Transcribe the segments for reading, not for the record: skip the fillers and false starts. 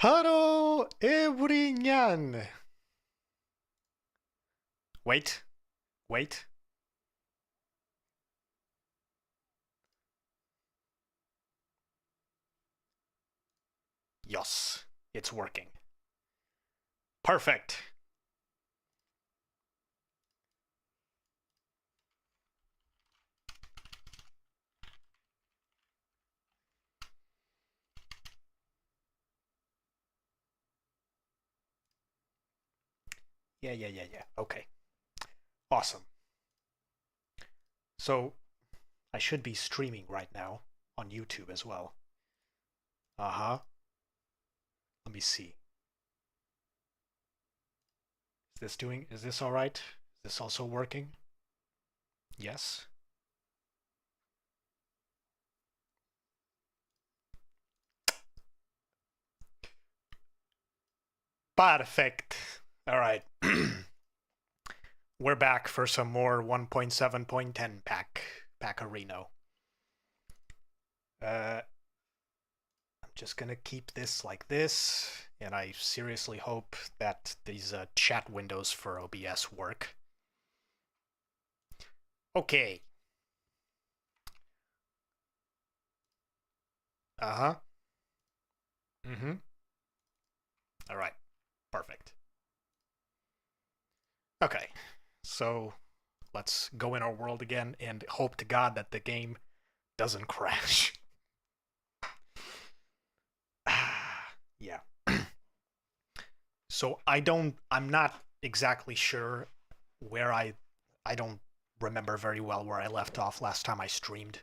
Hello, everyone. Wait, wait. Yes, it's working. Perfect. Yeah. Okay. Awesome. So, I should be streaming right now on YouTube as well. Uh-huh. Let me see. Is this all right? Is this also working? Yes. Perfect. All right. We're back for some more 1.7.10 pack arena. I'm just gonna keep this like this, and I seriously hope that these chat windows for OBS work. Okay. Uh-huh. Mm-hmm. All right. Perfect. Okay. So let's go in our world again and hope to God that the game doesn't crash. Yeah. So I'm not exactly sure where I don't remember very well where I left off last time I streamed.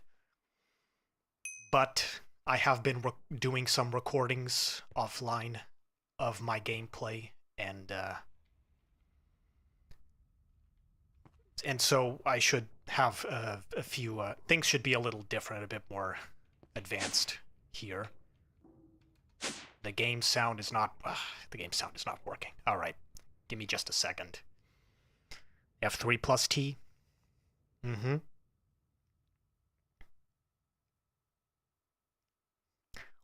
But I have been doing some recordings offline of my gameplay, and so I should have a few things should be a little different, a bit more advanced here. The game sound is not working. All right, give me just a second. F3 plus T. Mm-hmm.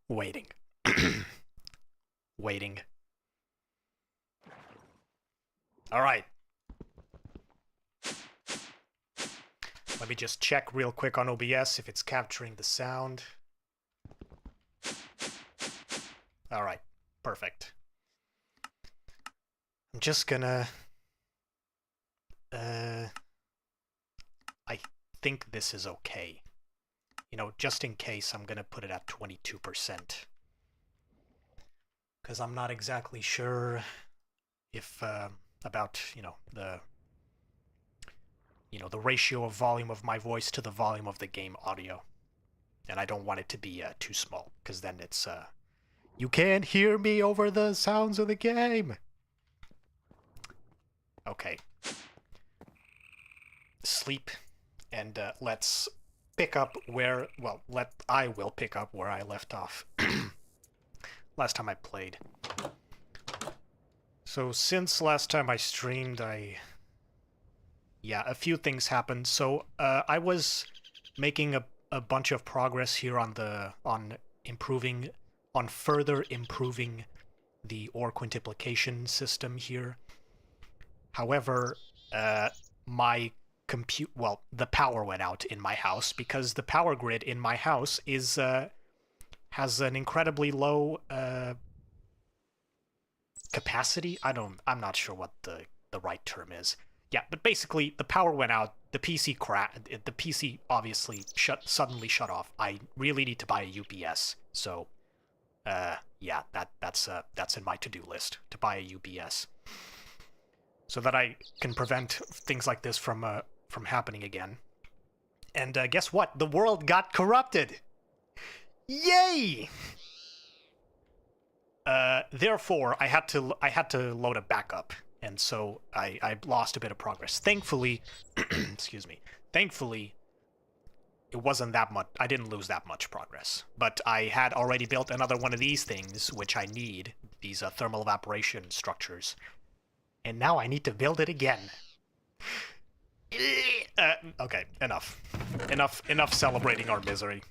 Waiting. Waiting. All right. Let me just check real quick on OBS if it's capturing the sound. All right. Perfect. I'm just gonna... I think this is okay. You know, just in case, I'm gonna put it at 22%. Because I'm not exactly sure if, about, the ratio of volume of my voice to the volume of the game audio. And I don't want it to be too small, because then it's, you can't hear me over the sounds of the game. Okay. Sleep, and let's pick up where, I will pick up where I left off last time I played. So since last time I streamed, a few things happened. So I was making a bunch of progress here on further improving the OR quintiplication system here. However, the power went out in my house because the power grid in my house has an incredibly low capacity. I'm not sure what the right term is. Yeah, but basically the power went out. The PC obviously suddenly shut off. I really need to buy a UPS. So, yeah, that's in my to-do list to buy a UPS, so that I can prevent things like this from happening again. And guess what? The world got corrupted. Yay! Therefore, I had to load a backup, and so I lost a bit of progress. Thankfully, excuse me. Thankfully, it wasn't that much. I didn't lose that much progress, but I had already built another one of these things, which I need, these thermal evaporation structures, and now I need to build it again. Okay, enough celebrating our misery.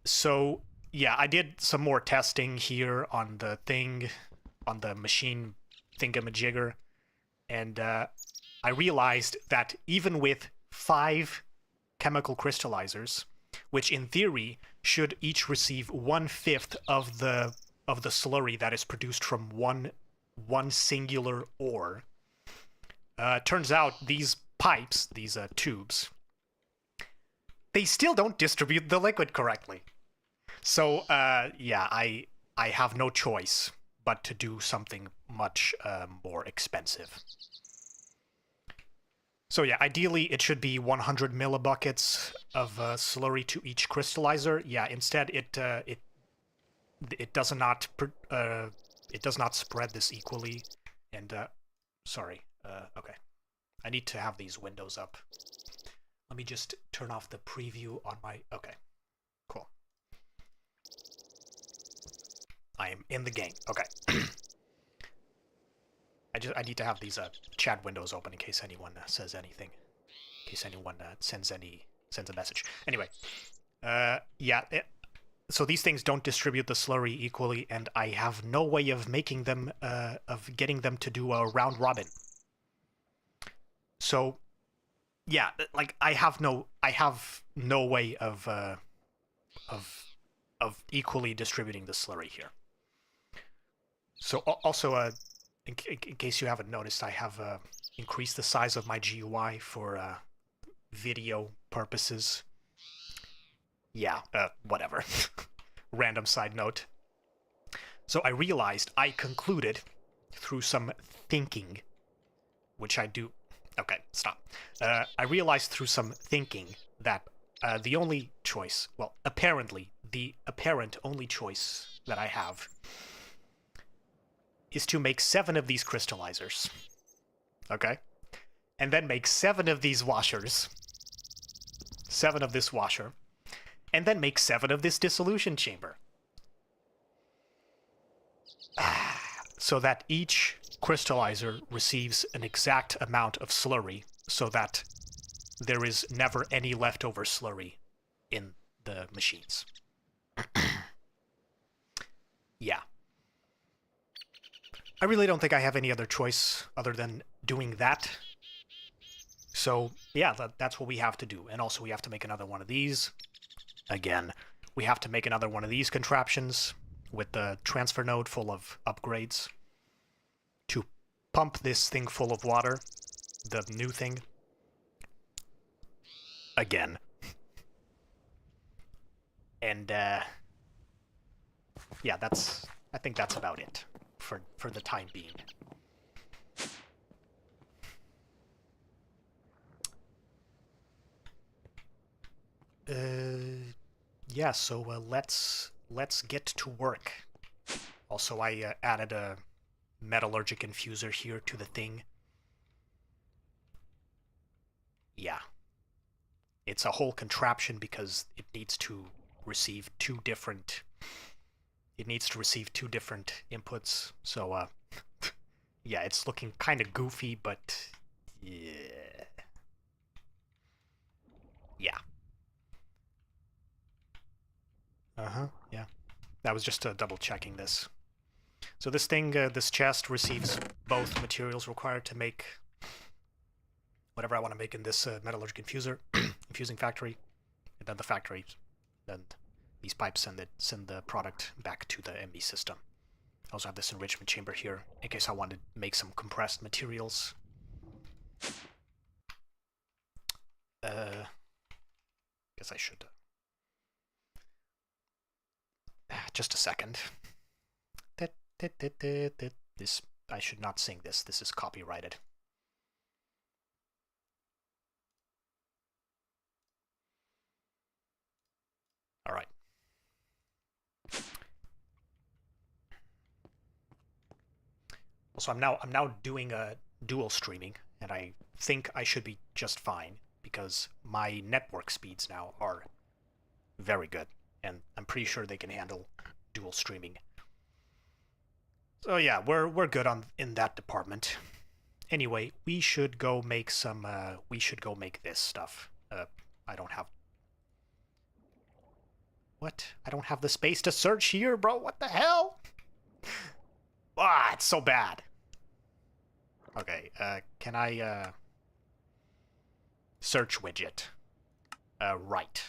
So yeah, I did some more testing here on the thing, on the machine thingamajigger, and I realized that even with 5 chemical crystallizers, which in theory should each receive 1/5 of the slurry that is produced from one singular ore. Turns out these pipes, these tubes, they still don't distribute the liquid correctly. So yeah, I have no choice but to do something much more expensive. So yeah, ideally it should be 100 millibuckets of slurry to each crystallizer. Yeah, instead it does not spread this equally. And sorry, okay, I need to have these windows up. Let me just turn off the preview on my. Okay, cool. I am in the game. Okay. I need to have these chat windows open in case anyone says anything, in case anyone sends a message. Anyway, yeah. So these things don't distribute the slurry equally, and I have no way of making them, of getting them to do a round robin. So, yeah, like I have no way of equally distributing the slurry here. So also, in case you haven't noticed, I have increased the size of my GUI for video purposes. Yeah, whatever. Random side note. So I realized, I concluded through some thinking, which I do. Okay, stop. I realized through some thinking that the only choice, well, apparently, the apparent only choice that I have is to make 7 of these crystallizers. Okay? And then make 7 of these washers. 7 of this washer. And then make 7 of this dissolution chamber. So that each crystallizer receives an exact amount of slurry, so that there is never any leftover slurry in the machines. Yeah. I really don't think I have any other choice other than doing that. So, yeah, that's what we have to do. And also we have to make another one of these. Again, we have to make another one of these contraptions with the transfer node full of upgrades to pump this thing full of water, the new thing. Again. And, yeah, I think that's about it for the time being. Yeah, so let's get to work. Also, I added a metallurgic infuser here to the thing. Yeah. It's a whole contraption because it needs to receive two different inputs. So yeah, it's looking kind of goofy, but yeah. Yeah. Yeah. That was just double checking this. So this thing, this chest receives both materials required to make whatever I want to make in this metallurgic infuser, infusing factory, and then the factory, then these pipes send the product back to the MB system. I also have this enrichment chamber here in case I want to make some compressed materials. Guess I should. Just a second. This, I should not sing this. This is copyrighted. All right. Also, I'm now doing a dual streaming, and I think I should be just fine because my network speeds now are very good, and I'm pretty sure they can handle dual streaming. So yeah, we're good in that department. Anyway, we should go make some. We should go make this stuff. I don't have. What? I don't have the space to search here, bro. What the hell? Ah, it's so bad. Okay, can I, search widget. Right.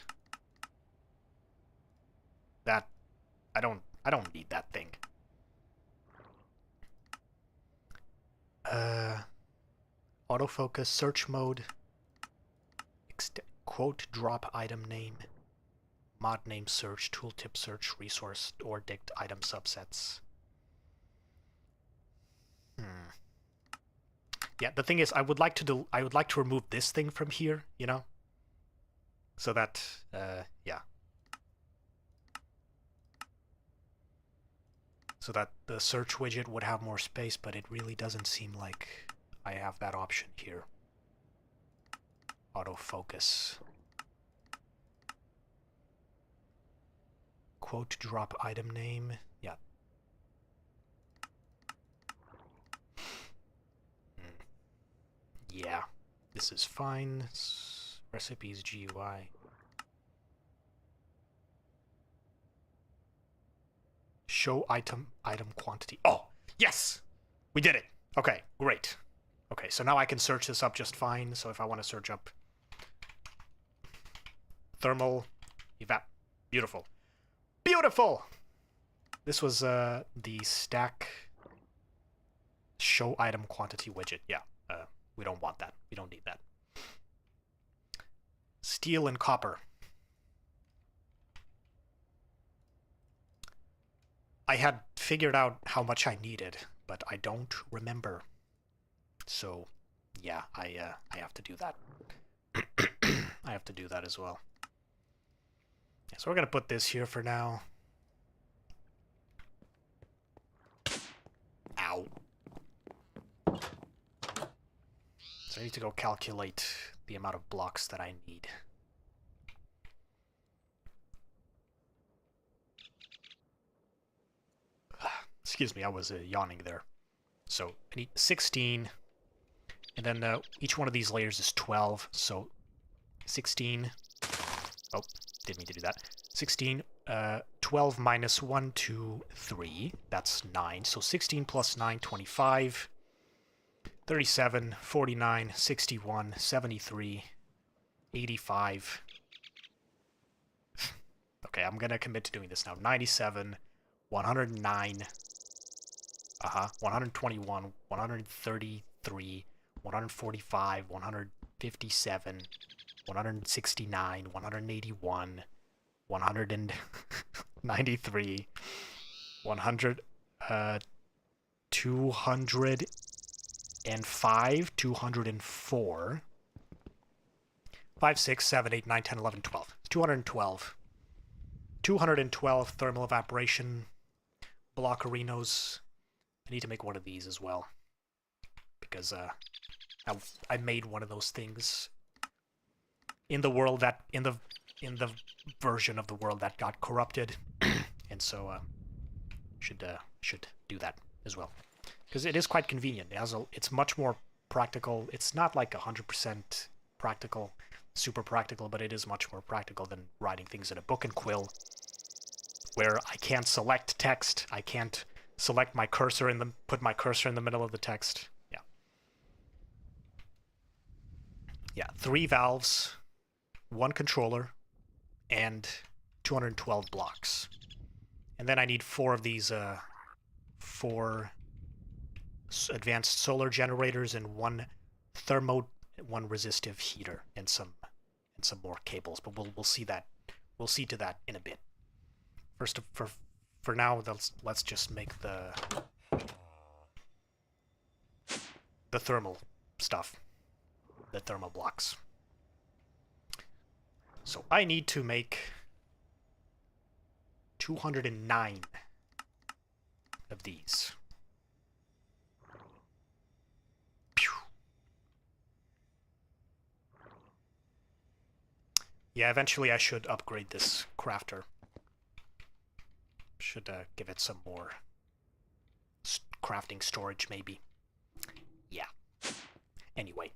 That, I don't need that thing. Autofocus, search mode, quote drop item name, mod name search, tooltip search, resource or dict item subsets. Yeah, the thing is, I would like to remove this thing from here, you know, so that yeah, so that the search widget would have more space, but it really doesn't seem like I have that option here. Autofocus. Quote drop item name. Yeah. Yeah. This is fine. Recipes GUI. Show item quantity. Oh, yes! We did it. Okay, great. Okay, so now I can search this up just fine. So if I want to search up thermal evap, beautiful. Beautiful! This was the stack show item quantity widget. Yeah, we don't want that. We don't need that. Steel and copper. I had figured out how much I needed, but I don't remember. So, yeah, I have to do that. I have to do that as well. Yeah, so we're gonna put this here for now. Ow. So I need to go calculate the amount of blocks that I need. Excuse me, I was yawning there. So I need 16, and then each one of these layers is 12, so 16. Oh, didn't mean to do that. 16, 12 minus 1, 2, 3. That's 9. So 16 plus 9, 25. 37, 49, 61, 73, 85. Okay, I'm gonna commit to doing this now. 97, 109. 121, 133, 145, 157, 169, 181, 193, 100, 205, 204, 5, 6, 7, 8, 9, 10, 11, 12. 212. 212 thermal evaporation blockerinos. I need to make one of these as well, because I made one of those things in the world that in the version of the world that got corrupted, and so should do that as well, because it is quite convenient. It's much more practical. It's not like 100% practical, super practical, but it is much more practical than writing things in a book and quill, where I can't select text. I can't select my cursor put my cursor in the middle of the text. Yeah. Yeah, 3 valves, 1 controller, and 212 blocks. And then I need 4 of these 4 advanced solar generators and 1 resistive heater and some more cables, but we'll see that. We'll see to that in a bit. First, for now, let's just make the thermal stuff, the thermal blocks. So I need to make 209 of these. Pew. Yeah, eventually I should upgrade this crafter. Should give it some more crafting storage, maybe. Yeah. Anyway.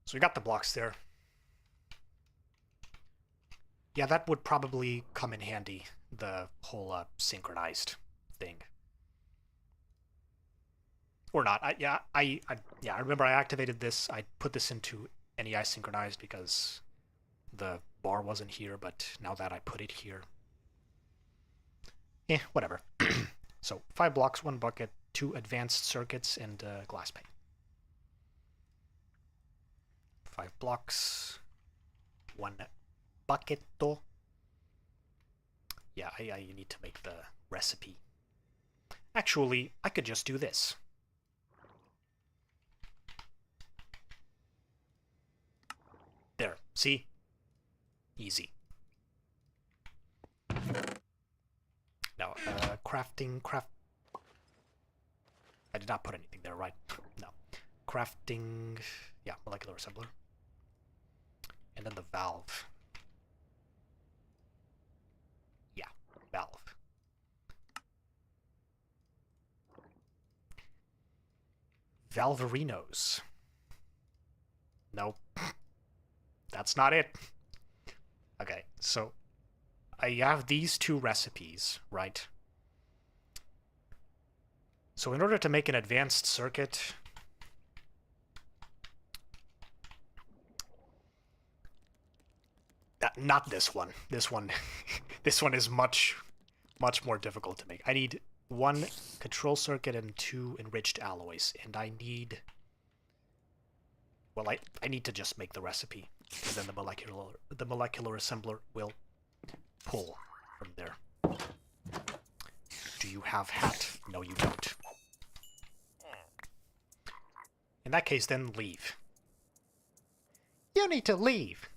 So we got the blocks there. Yeah, that would probably come in handy, the whole synchronized thing. Or not. I remember I activated this. I put this into NEI synchronized because the bar wasn't here, but now that I put it here, whatever. So 5 blocks, 1 bucket, 2 advanced circuits, and glass pane. 5 blocks, 1 bucketo. Yeah, I need to make the recipe. Actually, I could just do this. There, see? Easy. Now, craft... I did not put anything there, right? No. Crafting... Yeah, molecular assembler. And then the valve. Yeah, valve. Valverinos. Nope. That's not it. Okay, so I have these 2 recipes, right? So in order to make an advanced circuit, not this one. This one, this one is much more difficult to make. I need 1 control circuit and 2 enriched alloys, and I need... Well, I need to just make the recipe, and then the molecular assembler will pull from there. Do you have hat? No, you don't. In that case, then leave. You need to leave.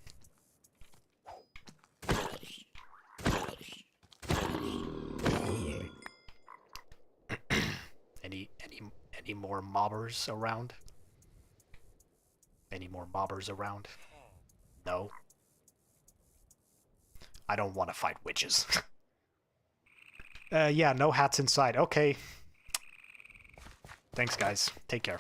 Any more mobbers around? Any more mobbers around? No. I don't want to fight witches. Yeah, no hats inside. Okay. Thanks, guys. Take care.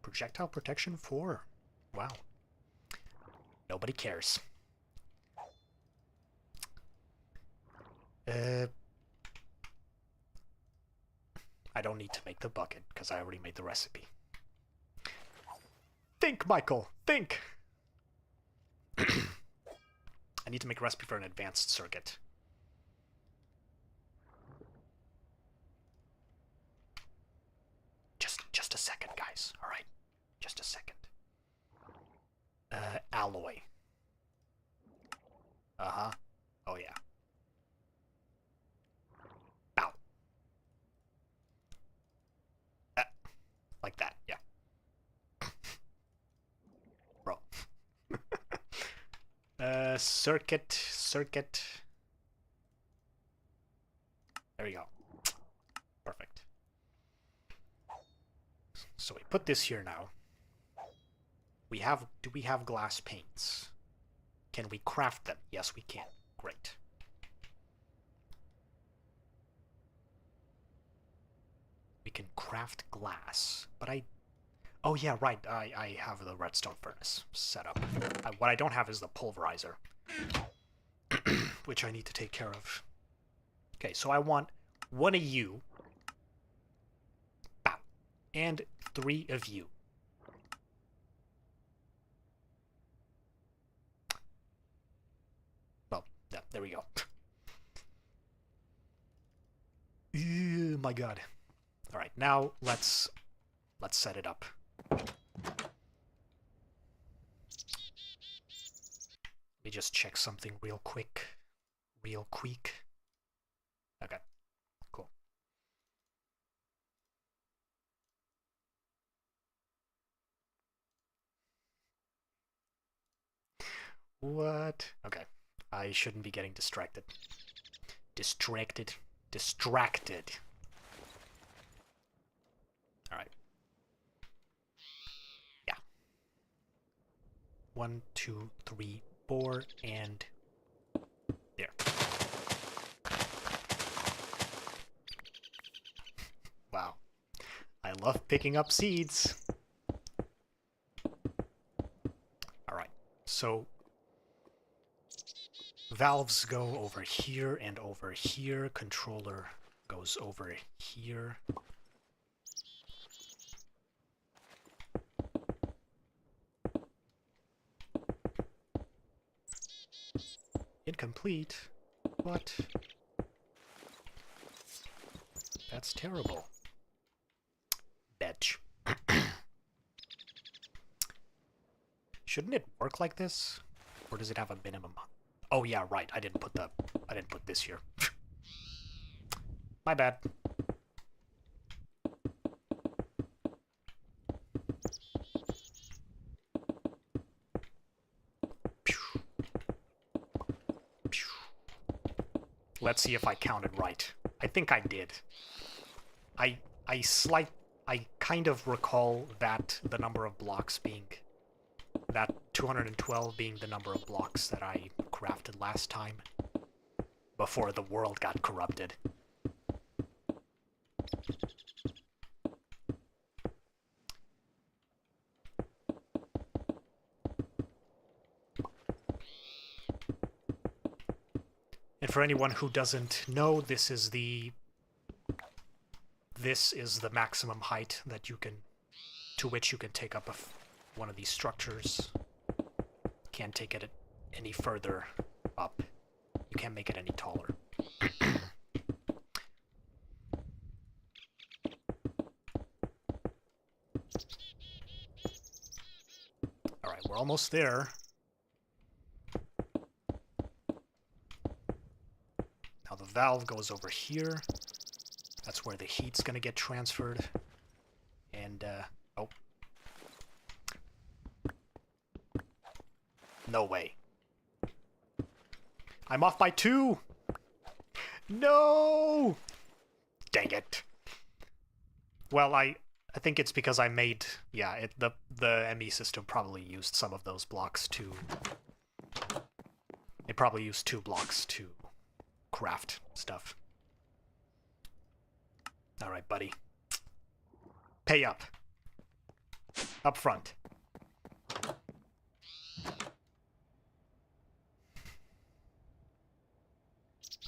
Projectile protection 4. Wow. Nobody cares. I don't need to make the bucket, because I already made the recipe. Think, Michael! Think! I need to make a recipe for an advanced circuit. Just a second, guys. Alright. Just a second. Alloy. Uh-huh. Oh, yeah. Ow. Like that, yeah. Bro. Circuit. There we go. Perfect. So we put this here now. Do we have glass paints? Can we craft them? Yes, we can. Great. We can craft glass, but oh yeah, right, I have the redstone furnace set up. What I don't have is the pulverizer, which I need to take care of. Okay, so I want 1 of you, and 3 of you. Well, yeah, there we go. Oh my god. All right, now let's set it up. Let me just check something real quick. Okay, cool. What? Okay, I shouldn't be getting distracted. Distracted. Alright. 1, 2, 3, 4, and there. Wow. I love picking up seeds. Alright, so valves go over here and over here. Controller goes over here. Incomplete. What? That's terrible. Betch. Shouldn't it work like this? Or does it have a minimum? Oh yeah, right. I didn't put this here. My bad. Let's see if I counted right. I think I did. I kind of recall that the number of blocks being... that 212 being the number of blocks that I crafted last time. Before the world got corrupted. And for anyone who doesn't know, this is the maximum height that you can, to which you can take up one of these structures. Can't take it any further up. You can't make it any taller. Alright, we're almost there. Now the valve goes over here. That's where the heat's gonna get transferred. And, oh. No way. I'm off by 2! No! Dang it. Well, I think it's because I made... yeah, the ME system probably used some of those blocks to... it probably used 2 blocks to craft stuff. Alright, buddy. Pay up. Up front.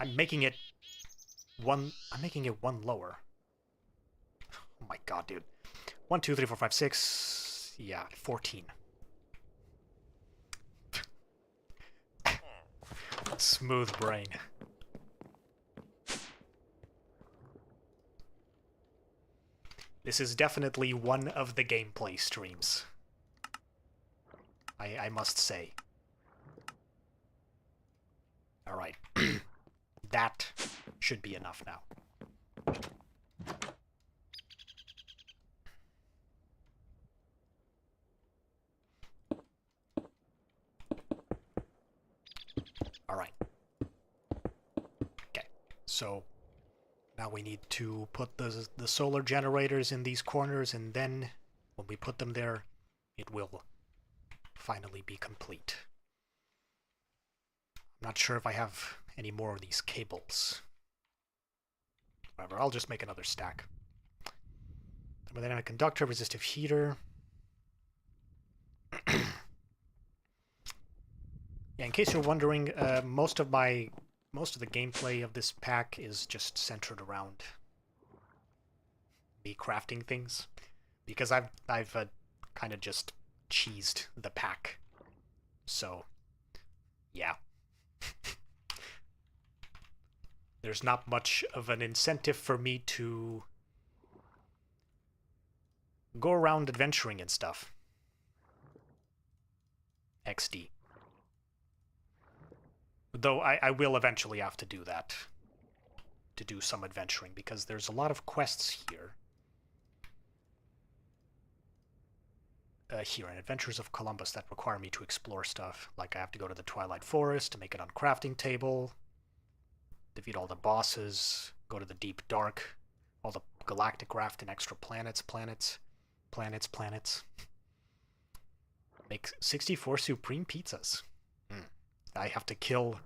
I'm making it one lower. Oh my god, dude. 1, 2, 3, 4, 5, 6. Yeah, 14. Smooth brain. This is definitely one of the gameplay streams. I must say. Alright. That should be enough now. Alright. Okay, so now we need to put the solar generators in these corners, and then when we put them there, it will finally be complete. I'm not sure if I have any more of these cables. Whatever, I'll just make another stack. Thermodynamic conductor, resistive heater. Yeah, in case you're wondering, most of the gameplay of this pack is just centered around me crafting things, because I've kind of just cheesed the pack. So, yeah. There's not much of an incentive for me to go around adventuring and stuff. XD. Though I will eventually have to do that. To do some adventuring, because there's a lot of quests here. Here in Adventures of Columbus that require me to explore stuff. Like I have to go to the Twilight Forest to make it on crafting table. Defeat all the bosses. Go to the Deep Dark. All the Galactic Raft and extra planets. Make 64 supreme pizzas. I have to kill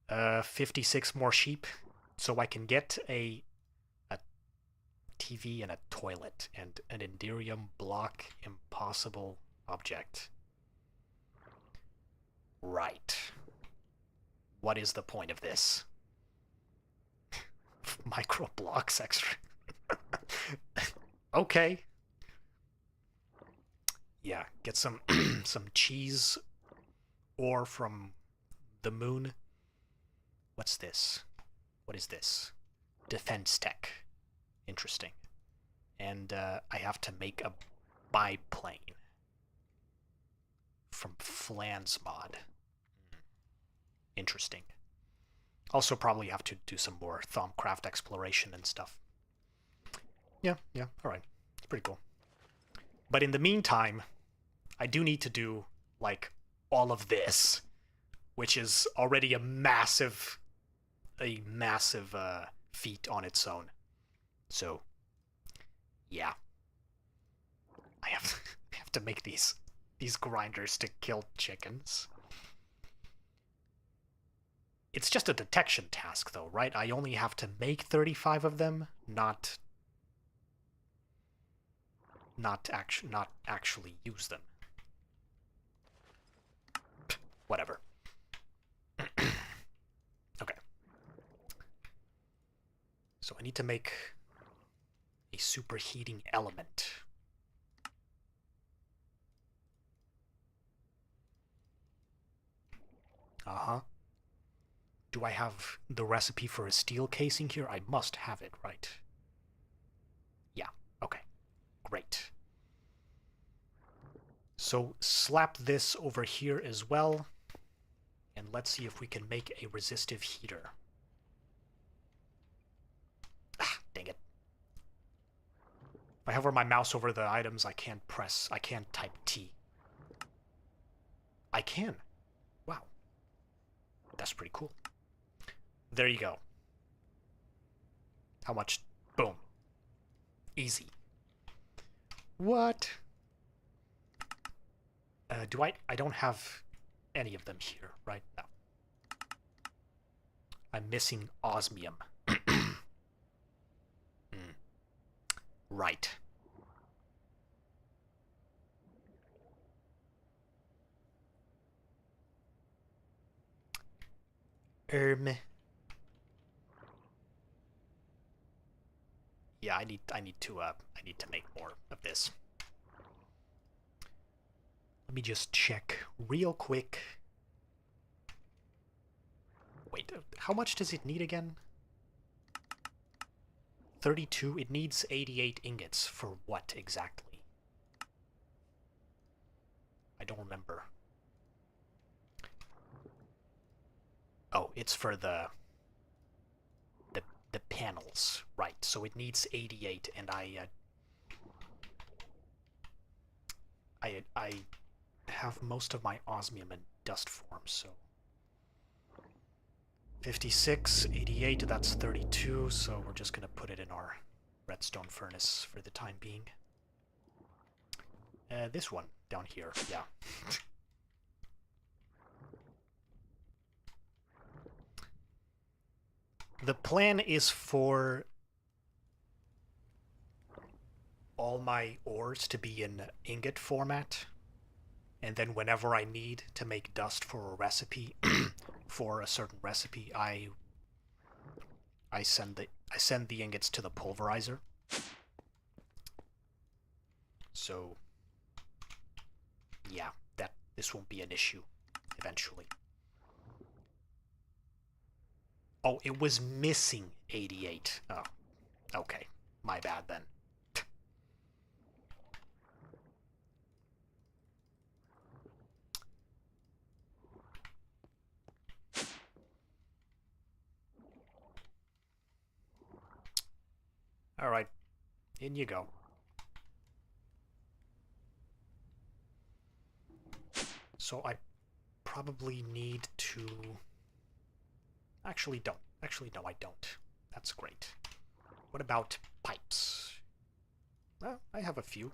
56 more sheep so I can get a TV and a toilet and an Enderium block impossible object. Right. What is the point of this? Micro blocks extra. Okay. Yeah, get some some cheese ore from the moon. What's this? What is this? Defense tech. Interesting. And I have to make a biplane from Flans mod. Interesting. Also probably have to do some more Thaumcraft exploration and stuff. Yeah, alright. It's pretty cool. But in the meantime, I do need to do, like, all of this, which is already a massive feat on its own. So, yeah. I have to make these grinders to kill chickens. It's just a detection task, though, right? I only have to make 35 of them, not actually use them. Whatever. Okay. So I need to make a superheating element. Uh-huh. Do I have the recipe for a steel casing here? I must have it, right? Yeah, okay. Great. So slap this over here as well. And let's see if we can make a resistive heater. Ah, dang it. If I hover my mouse over the items, I can't type T. I can. Wow. That's pretty cool. There you go. How much? Boom. Easy. What? I don't have any of them here, right? No. I'm missing osmium. Right. Yeah, I need to make more of this. Let me just check real quick. Wait, how much does it need again? 32? It needs 88 ingots. For what exactly? I don't remember. Oh, it's for the panels. Right, so it needs 88, and I have most of my osmium in dust form, so 56, 88, that's 32, so we're just gonna put it in our redstone furnace for the time being. This one down here, yeah. The plan is for all my ores to be in ingot format, and then whenever I need to make dust for a recipe, for a certain recipe, I send the ingots to the pulverizer. So yeah, this won't be an issue eventually. Oh, it was missing 88. Oh, okay. My bad then. All right, in you go. So I probably need to... Actually, don't. Actually, no, I don't. That's great. What about pipes? Well, I have a few.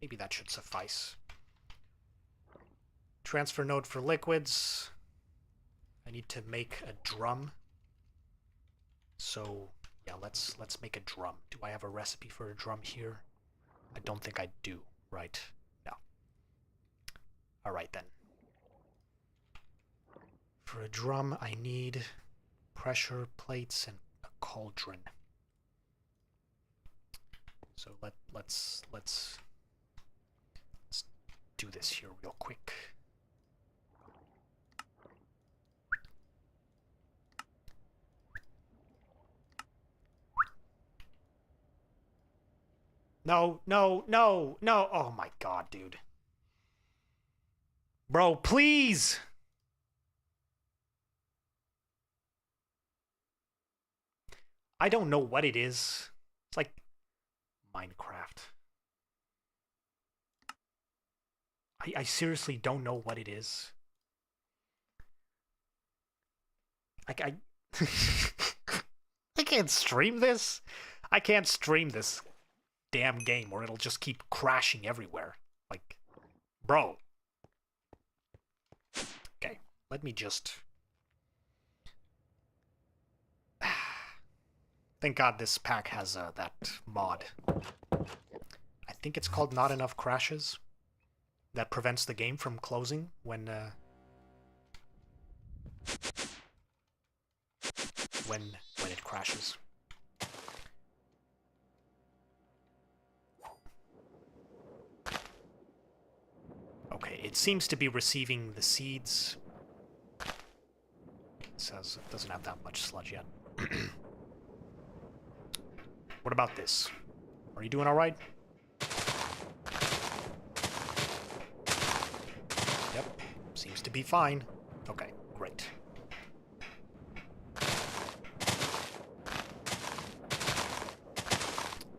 Maybe that should suffice. Transfer node for liquids. I need to make a drum. So yeah, let's make a drum. Do I have a recipe for a drum here? I don't think I do, right? No. Alright then. For a drum I need pressure plates and a cauldron. So let's do this here real quick. No, no, no, no. Oh my god, dude. Bro, please! I don't know what it is. It's like Minecraft. I seriously don't know what it is. I can't stream this. I can't stream this damn game or it'll just keep crashing everywhere. Like, bro. Okay, let me just... Thank God this pack has that mod. I think it's called Not Enough Crashes. That prevents the game from closing when it crashes. Okay, it seems to be receiving the seeds. It says it doesn't have that much sludge yet. What about this? Are you doing all right? Yep, seems to be fine. Okay, great.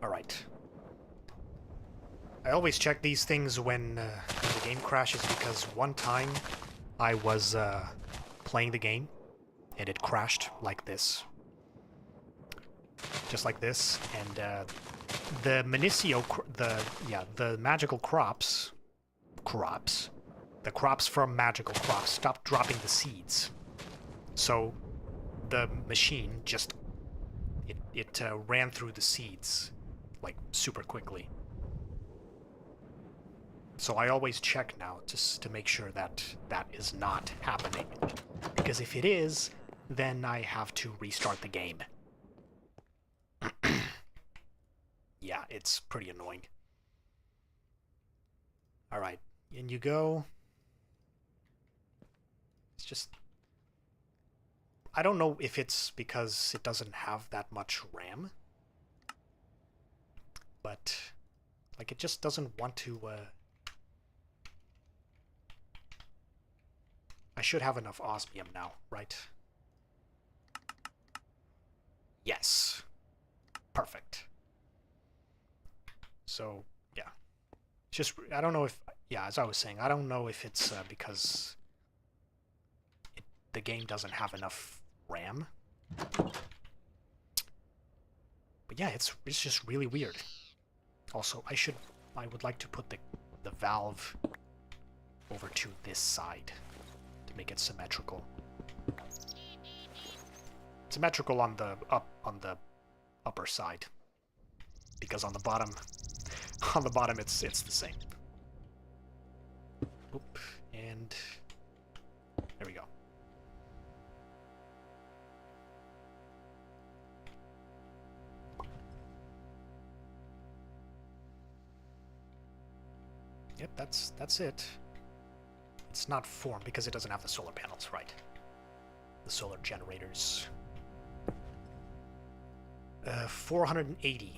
All right. I always check these things when the game crashes because one time I was playing the game and it crashed like this. Just like this, and the the magical crops, the crops from magical crops stopped dropping the seeds. So the machine just, it ran through the seeds, like, super quickly. So I always check now just to make sure that that is not happening. Because if it is, then I have to restart the game. Yeah, it's pretty annoying. Alright, in you go. It's just... I don't know if it's because it doesn't have that much RAM. But, like, it just doesn't want to... I should have enough osmium now, right? Yes. Perfect. So, yeah. Just, I don't know if... Yeah, as I was saying, I don't know if it's because the game doesn't have enough RAM. But yeah, it's just really weird. Also, I would like to put the valve over to this side to make it symmetrical. Symmetrical on the upper side, because on the bottom it's the same. Oop, and there we go. Yep, that's it. It's not formed because it doesn't have the solar panels, right? The solar generators. 480.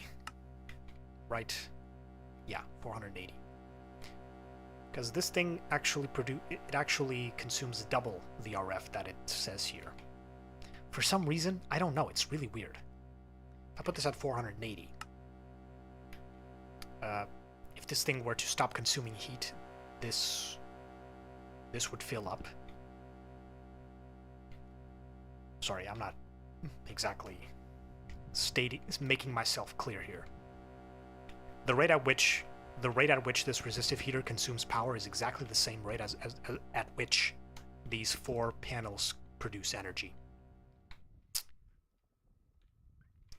Right? Yeah, 480. Because this thing actually actually consumes double the RF that it says here. For some reason, I don't know, it's really weird. I put this at 480. If this thing were to stop consuming heat, this would fill up. Sorry, I'm not exactly making myself clear here. The rate at which the rate at which this resistive heater consumes power is exactly the same rate as at which these 4 panels produce energy.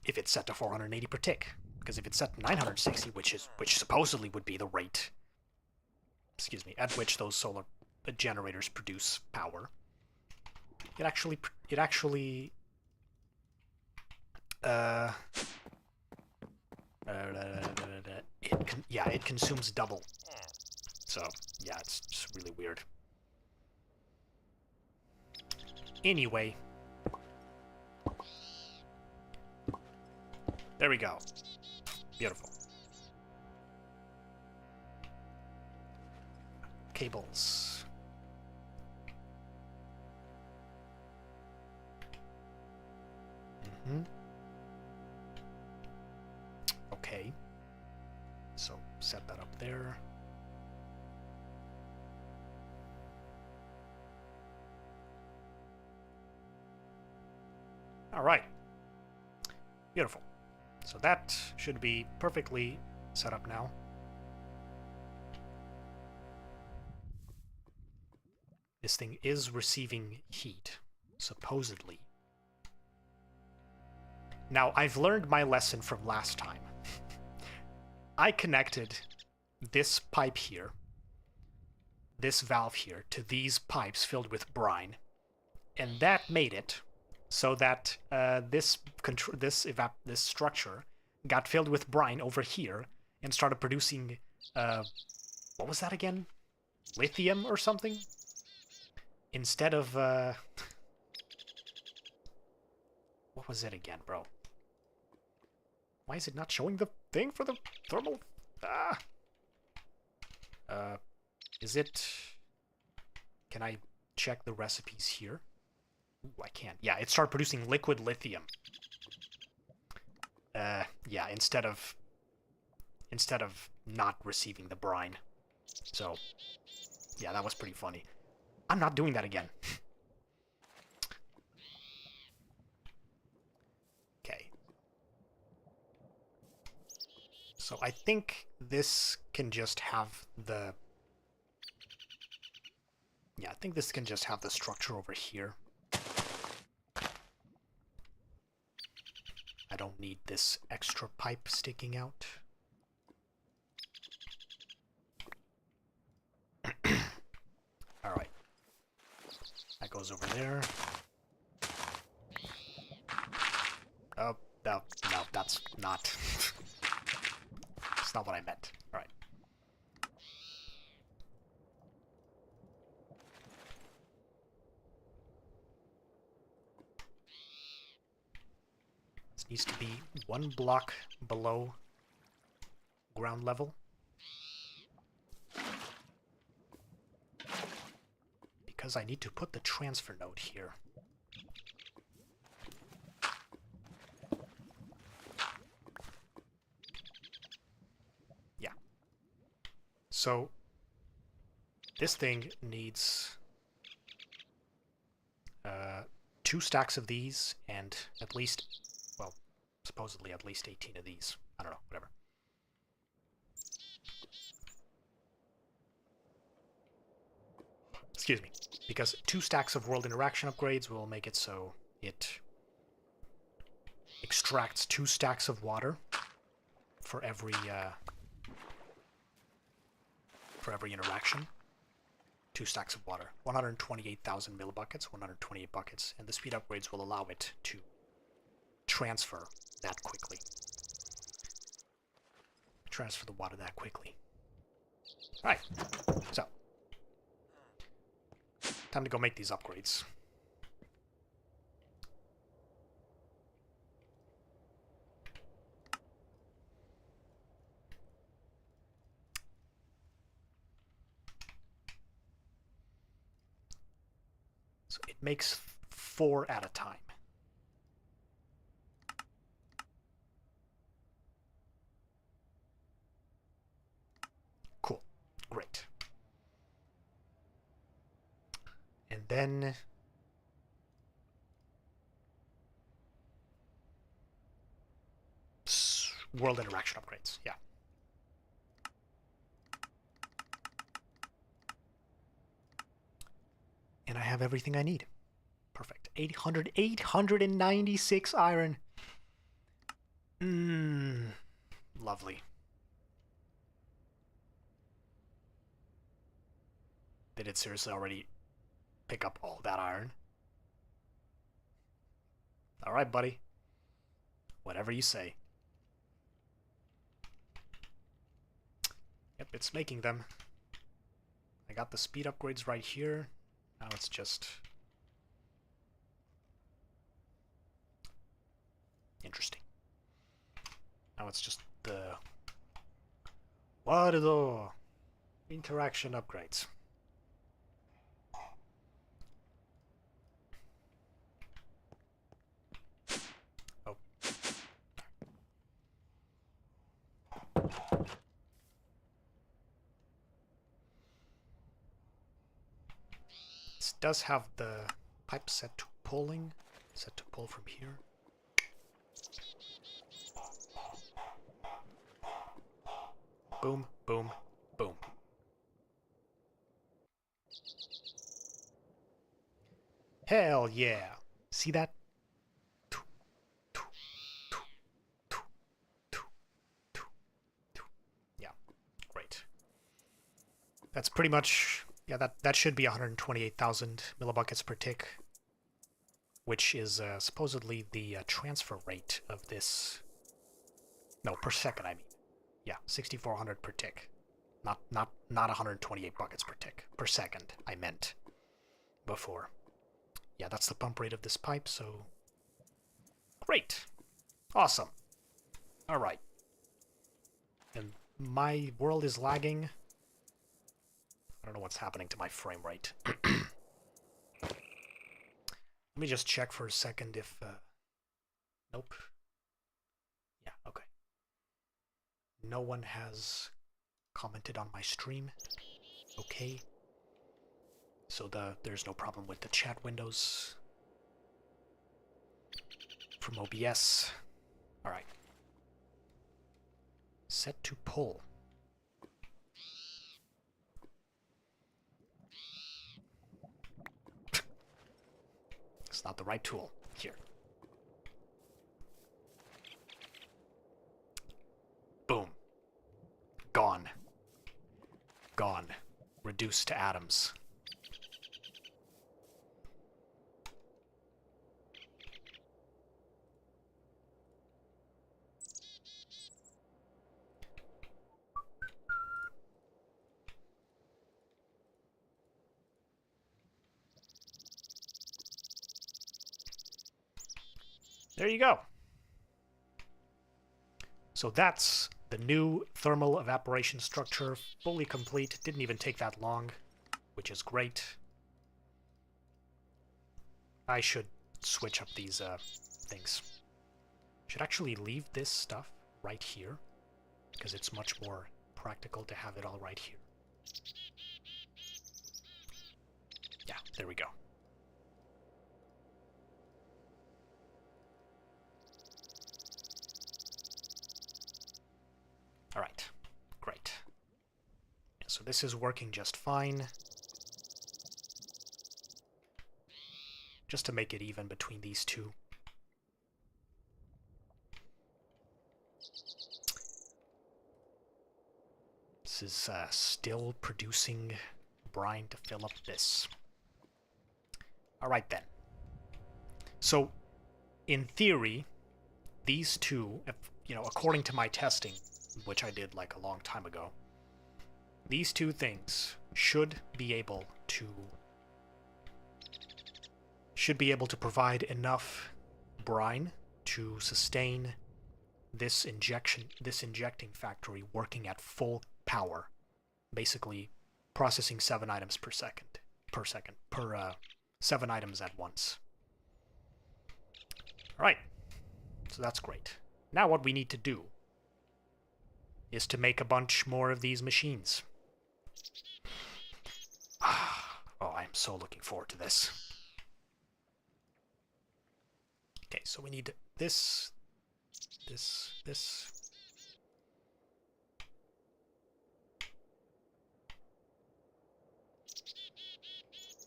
If it's set to 480 per tick, because if it's set to 960, which supposedly would be the rate, excuse me, at which those solar generators produce power, it actually it consumes double. So yeah, it's just really weird. Anyway, there we go. Beautiful. Cables. Okay. So set that up there. All right. Beautiful. So that should be perfectly set up now. This thing is receiving heat, supposedly. Now, I've learned my lesson from last time. I connected this pipe here, this valve here, to these pipes filled with brine, and that made it so that this structure got filled with brine over here and started producing, what was that again? Lithium or something? Instead of, what was it again, bro? Why is it not showing the thing for the thermal? Is it... Can I check the recipes here? Ooh, I can't. Yeah, it started producing liquid lithium. Yeah, instead of not receiving the brine. So, yeah, that was pretty funny. I'm not doing that again. Okay. So I think this can just have the... Yeah, I think this can just have the structure over here. I don't need this extra pipe sticking out. Alright. That goes over there. Oh, no, that's not... That's not what I meant. Alright. This needs to be 1 block below ground level. Because I need to put the transfer node here. Yeah. So, this thing needs 2 stacks of these and at least, well, supposedly at least 18 of these. I don't know, whatever. Excuse me. Because 2 stacks of world interaction upgrades will make it so it extracts 2 stacks of water for every interaction. 2 stacks of water. 128,000 millibuckets, 128 buckets, and the speed upgrades will allow it to transfer that quickly. Transfer the water that quickly. Alright, so. Time to go make these upgrades. So it makes 4 at a time. Cool. Great. And then world interaction upgrades, yeah. And I have everything I need. Perfect. 896 iron. Lovely. Did it seriously already pick up all that iron? Alright, buddy. Whatever you say. Yep, it's making them. I got the speed upgrades right here. Now it's just... interesting. Now it's just the... what are the interaction upgrades? Oh. This does have the pipe set to pulling. Set to pull from here. Boom, boom, boom. Hell yeah. See that? Yeah, great. That's pretty much... yeah, that should be 128,000 millibuckets per tick, which is supposedly the transfer rate of this... no, per second, I mean. Yeah, 6,400 per tick. Not 128 buckets per tick. Per second, I meant. Before. Yeah, that's the pump rate of this pipe, so... great! Awesome. Alright. And my world is lagging. I don't know what's happening to my frame rate. Let me just check for a second if... nope. Yeah, okay. No one has commented on my stream. Okay. So there's no problem with the chat windows from OBS. Alright. Set to pull. It's not the right tool. Here. Boom. Gone. Gone. Reduced to atoms. There you go. So that's the new thermal evaporation structure, fully complete. Didn't even take that long, which is great. I should switch up these things. Should actually leave this stuff right here, because it's much more practical to have it all right here. Yeah, there we go. Alright, great. Yeah, so this is working just fine. Just to make it even between these two. This is still producing brine to fill up this. Alright then. So, in theory, these two, if, you know, according to my testing, which I did like a long time ago, these two things should be able to provide enough brine to sustain this injecting factory working at full power, basically processing 7 items per 7 items at once. All right, so that's great. Now what we need to do is to make a bunch more of these machines. Oh, I'm so looking forward to this. Okay, so we need this.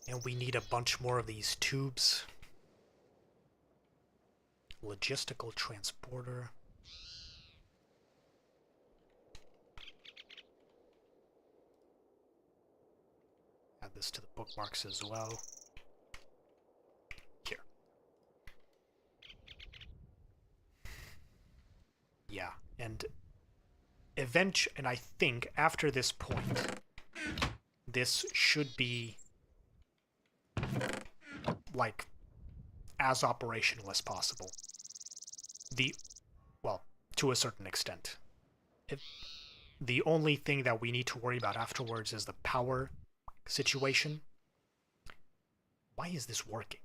And we need a bunch more of these tubes. Logistical transporter. Add this to the bookmarks as well. Here. Yeah, and I think after this point, this should be like as operational as possible. Well, to a certain extent. The only thing that we need to worry about afterwards is the power situation. Why is this working?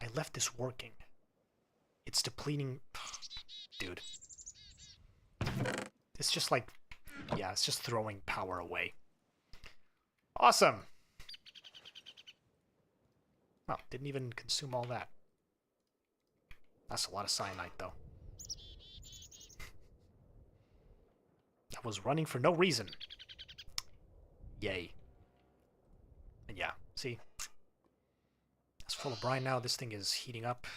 I left this working. It's depleting... Dude. It's just like... Yeah, it's just throwing power away. Awesome! Oh, didn't even consume all that. That's a lot of cyanide, though. I was running for no reason. Yay. And yeah, see? It's full of brine now. This thing is heating up.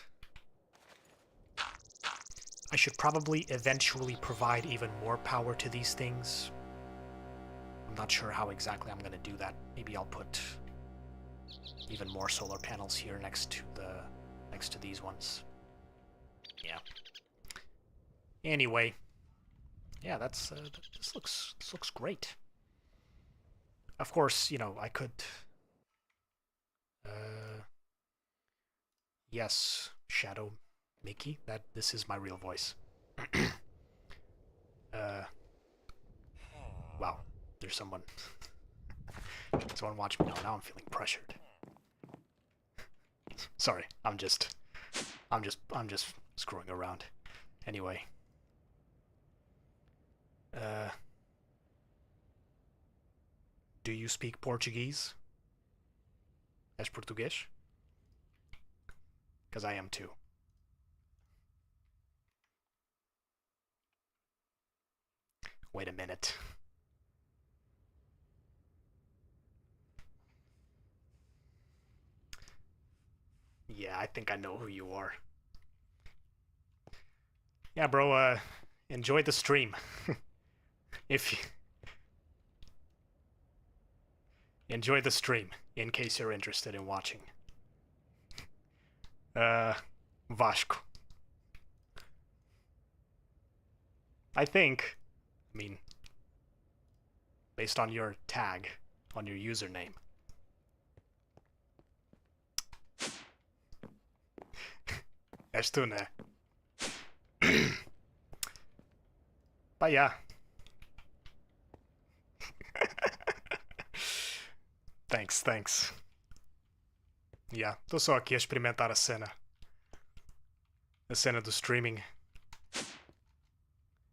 I should probably eventually provide even more power to these things. I'm not sure how exactly I'm going to do that. Maybe I'll put even more solar panels here next to these ones. Yeah. Anyway, yeah, that's this looks great. Of course, you know, I could. Yes, Shadow Mickey. This is my real voice. Wow, there's someone. Someone watch me now. Now I'm feeling pressured. Sorry, I'm just screwing around. Anyway. Do you speak Portuguese? És português? Because I am too. Wait a minute. Yeah, I think I know who you are. Yeah, bro, enjoy the stream. If you... Enjoy the stream, in case you're interested in watching. Vasco. I mean, based on your tag, on your username. És tu, né? But yeah. Thanks. Yeah, tô só aqui a experimentar a cena. A cena do streaming.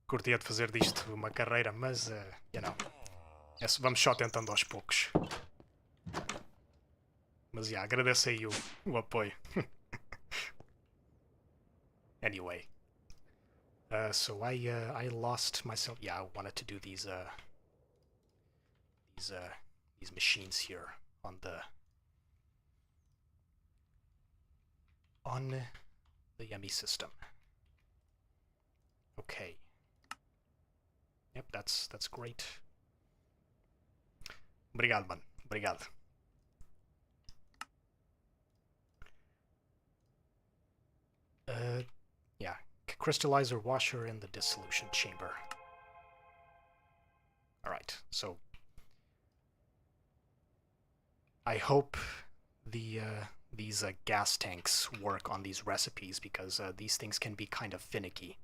Curtia de fazer disto uma carreira, mas, you know, vamos só tentando aos poucos. Mas, yeah, agradeço aí o apoio. Anyway. So I lost myself. Yeah, I wanted to do these machines here on the Yummy system. Okay. Yep, that's great. Obrigado, man. Obrigado. Yeah, crystallizer washer in the dissolution chamber. All right, so I hope these gas tanks work on these recipes, because these things can be kind of finicky.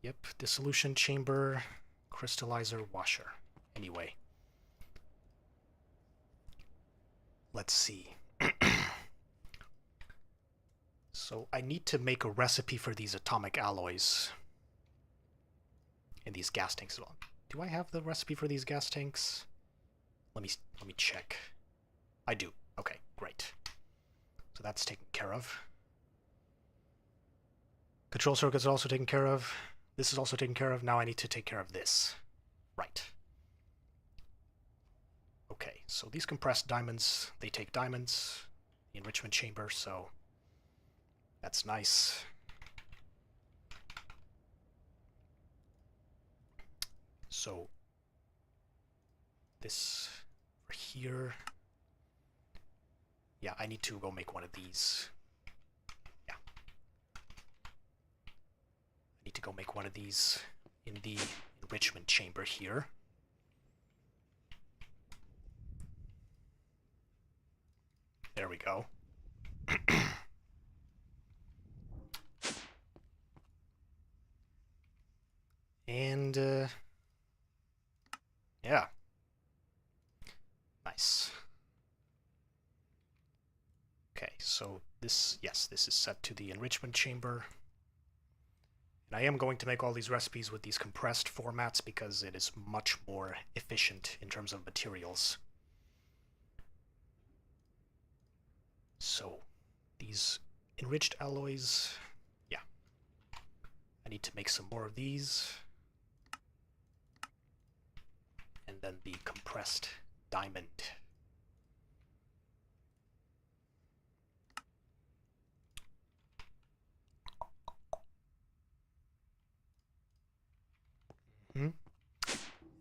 Yep, dissolution chamber, crystallizer washer. Anyway, let's see. So I need to make a recipe for these atomic alloys and these gas tanks as well. Do I have the recipe for these gas tanks? Let me check. I do. Okay, great. So that's taken care of. Control circuits are also taken care of. This is also taken care of. Now I need to take care of this. Right. Okay, so these compressed diamonds, they take diamonds, the enrichment chamber, so that's nice. So this for here. Yeah, I need to go make one of these. Yeah. I need to go make one of these in the enrichment chamber here. There we go. And, yeah. Nice. Okay, so this, yes, this is set to the enrichment chamber. And I am going to make all these recipes with these compressed formats because it is much more efficient in terms of materials. So, these enriched alloys, yeah. I need to make some more of these. And then the compressed diamond.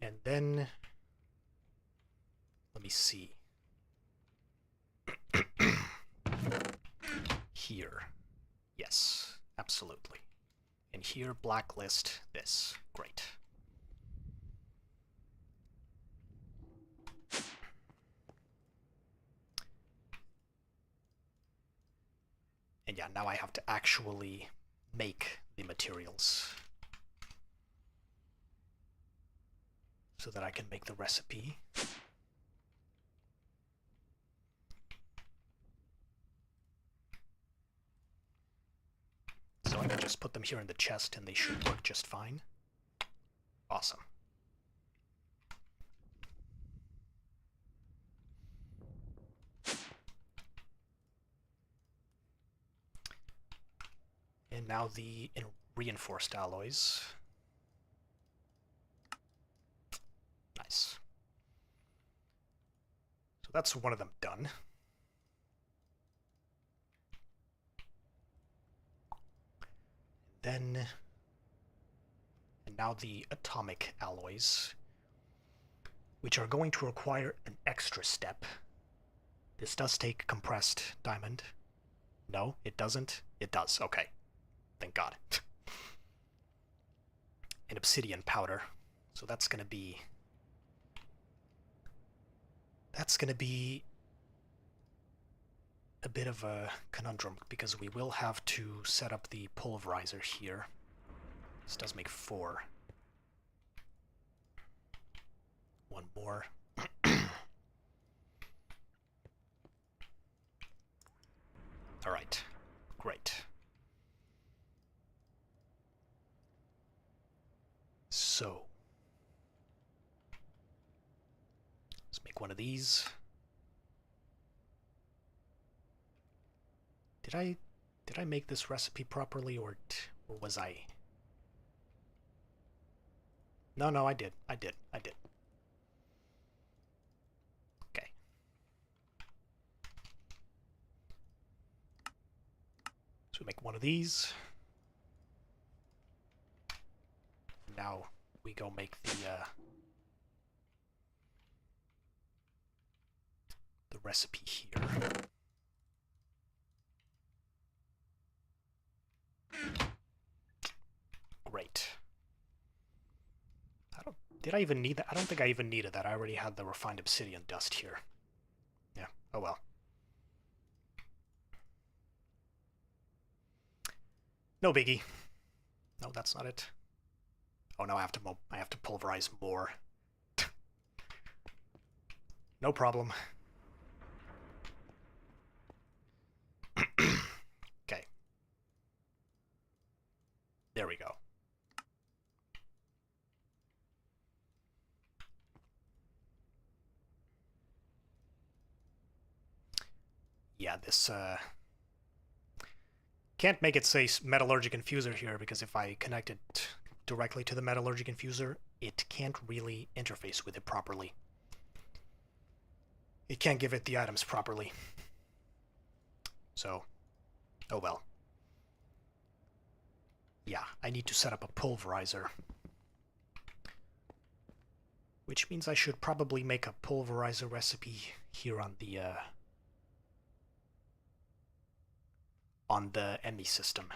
And then, let me see. Here. Yes, absolutely. And here, blacklist this. Great. And yeah, now I have to actually make the materials so that I can make the recipe. So I can just put them here in the chest and they should work just fine. Awesome. And now the reinforced alloys. Nice. So that's one of them done. And now the atomic alloys, which are going to require an extra step. This does take compressed diamond. No, it doesn't. It does. Okay. Thank God. An obsidian powder. So that's going to be a bit of a conundrum because we will have to set up the pulverizer here. This does make 4. One more. All right. Great. So let's make one of these. Did I make this recipe properly, or was I? No, I did. Okay. So we make one of these. Now we go make the recipe here. Great. Did I even need that? I don't think I even needed that. I already had the refined obsidian dust here. Yeah, oh well. No biggie. No, that's not it. Oh no, I have to pulverize more. No problem. Okay. There we go. Yeah, this can't make it say metallurgic infuser here because if I connect it directly to the metallurgic infuser, it can't really interface with it properly. It can't give it the items properly. So, oh well. Yeah, I need to set up a pulverizer. Which means I should probably make a pulverizer recipe here on the ME system.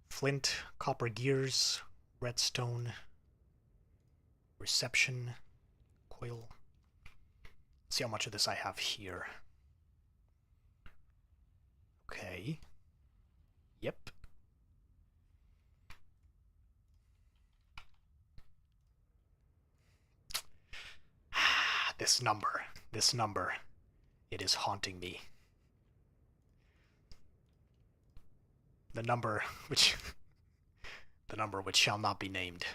Flint, copper gears, redstone, reception, coil. Let's see how much of this I have here. Okay. Yep. This number, it is haunting me. The number which shall not be named,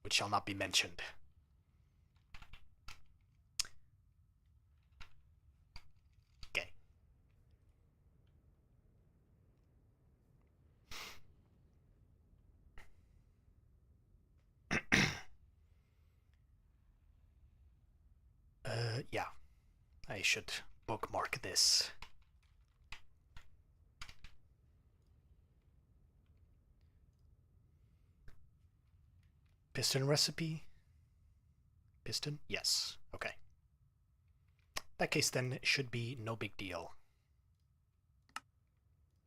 which shall not be mentioned. Okay. Yeah. I should bookmark this. Piston recipe? Piston? Yes. Okay. In that case, then, it should be no big deal.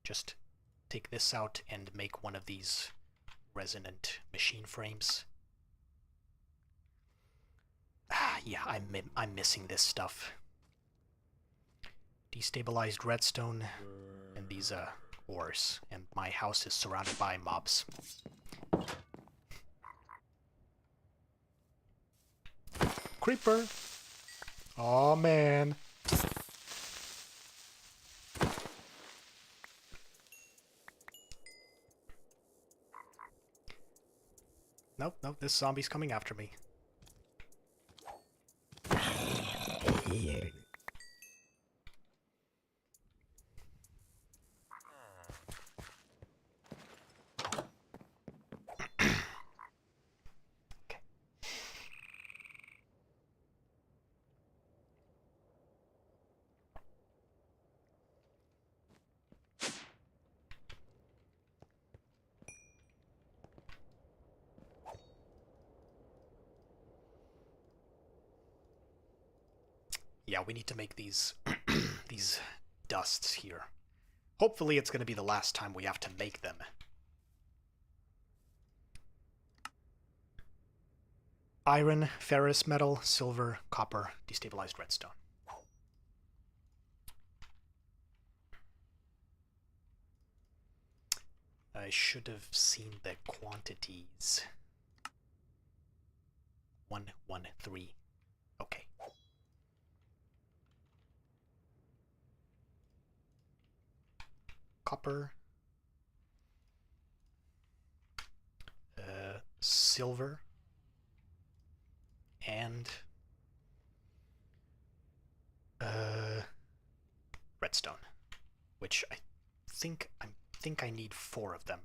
Just take this out and make one of these resonant machine frames. Ah, yeah, I'm missing this stuff. Destabilized redstone and these ores, and my house is surrounded by mobs. Creeper! Oh man. Nope, nope, this zombie's coming after me. Yeah, we need to make these these dusts here. Hopefully it's going to be the last time we have to make them. Iron, ferrous metal, silver, copper, destabilized redstone. I should have seen the quantities. 113. Okay. Copper. Silver. And redstone, which I think I need 4 of them.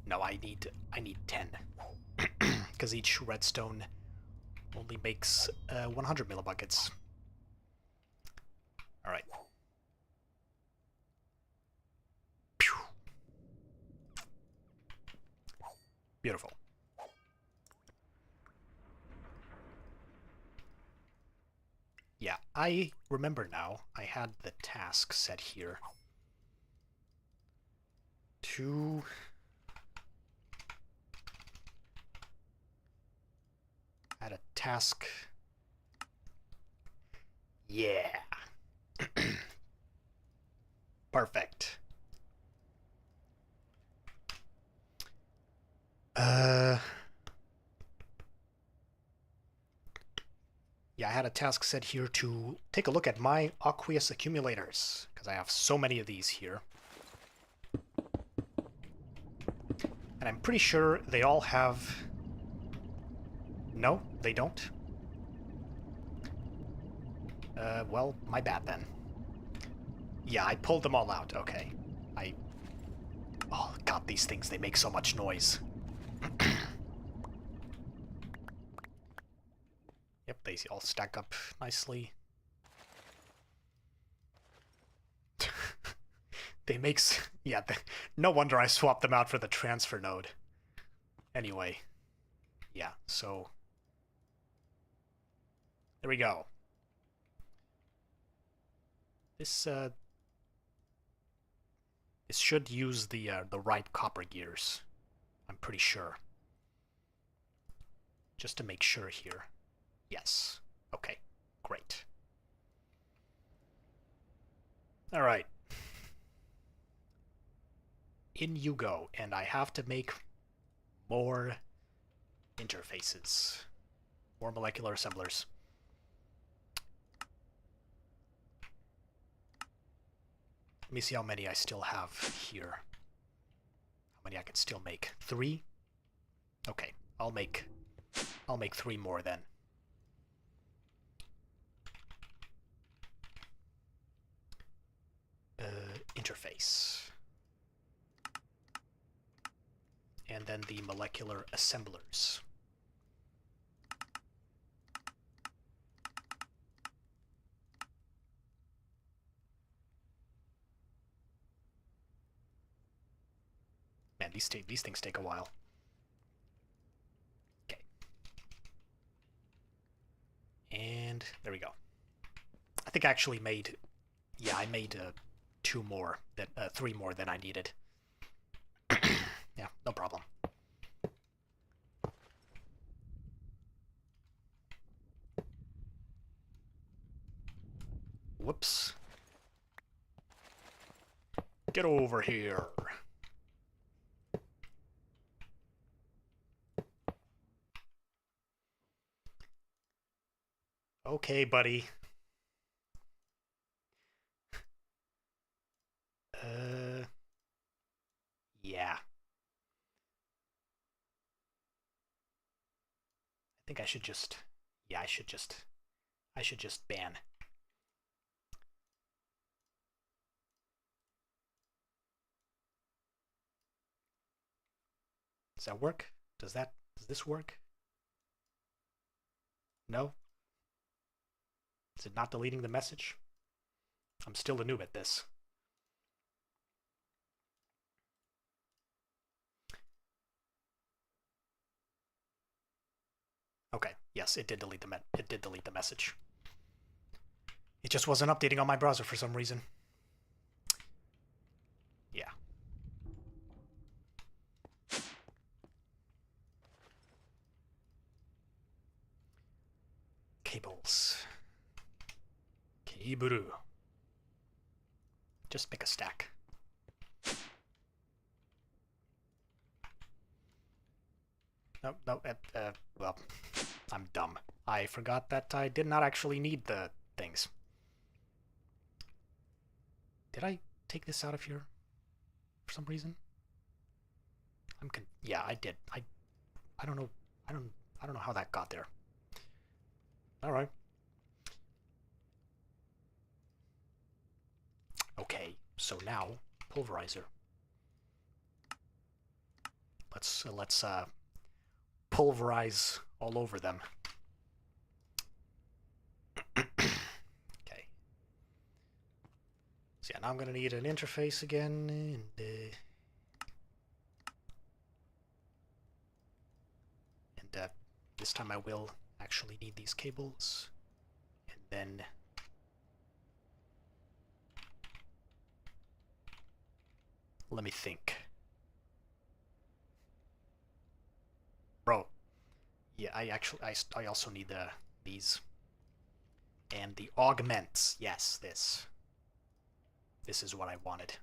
No, I need 10 because each redstone only makes 100 millibuckets. All right. Beautiful. Yeah, I remember now. I had the task set here to add a task. Yeah. Perfect. Yeah, I had a task set here to take a look at my aqueous accumulators, because I have so many of these here. And I'm pretty sure they all have... No, they don't. Well, my bad then. Yeah, I pulled them all out. Okay. Oh, God, these things, they make so much noise. Yep, they all stack up nicely. They makes... Yeah, no wonder I swapped them out for the transfer node. Anyway. Yeah, so... There we go. This should use the right copper gears. I'm pretty sure. Just to make sure here. Yes. Okay. Great. Alright. In you go, and I have to make more interfaces. More molecular assemblers. Let me see how many I still have here. How many I can still make? 3? Okay, I'll make 3 more then. Interface. And then the molecular assemblers. Man, these things take a while. Okay. And there we go. I think I actually made... Yeah, I made 2 more, 3 more than I needed. Yeah, no problem. Whoops. Get over here. Okay, buddy. Yeah. I think I should just... Yeah, I should just ban. Does that work? Does this work? No? Is it not deleting the message? I'm still a noob at this. Okay, yes, it did delete the message. It just wasn't updating on my browser for some reason. Yeah. Cables. Keburu. Just make a stack. No, well, I'm dumb. I forgot that I did not actually need the things. Did I take this out of here for some reason? Yeah, I did. I don't know. I don't know how that got there. All right. Okay, so now pulverizer. Let's pulverize all over them. Okay. So yeah, now I'm gonna need an interface again, and this time I will actually need these cables, and then let me think. Bro, yeah, I also need these. And the augments, yes, this. This is what I wanted.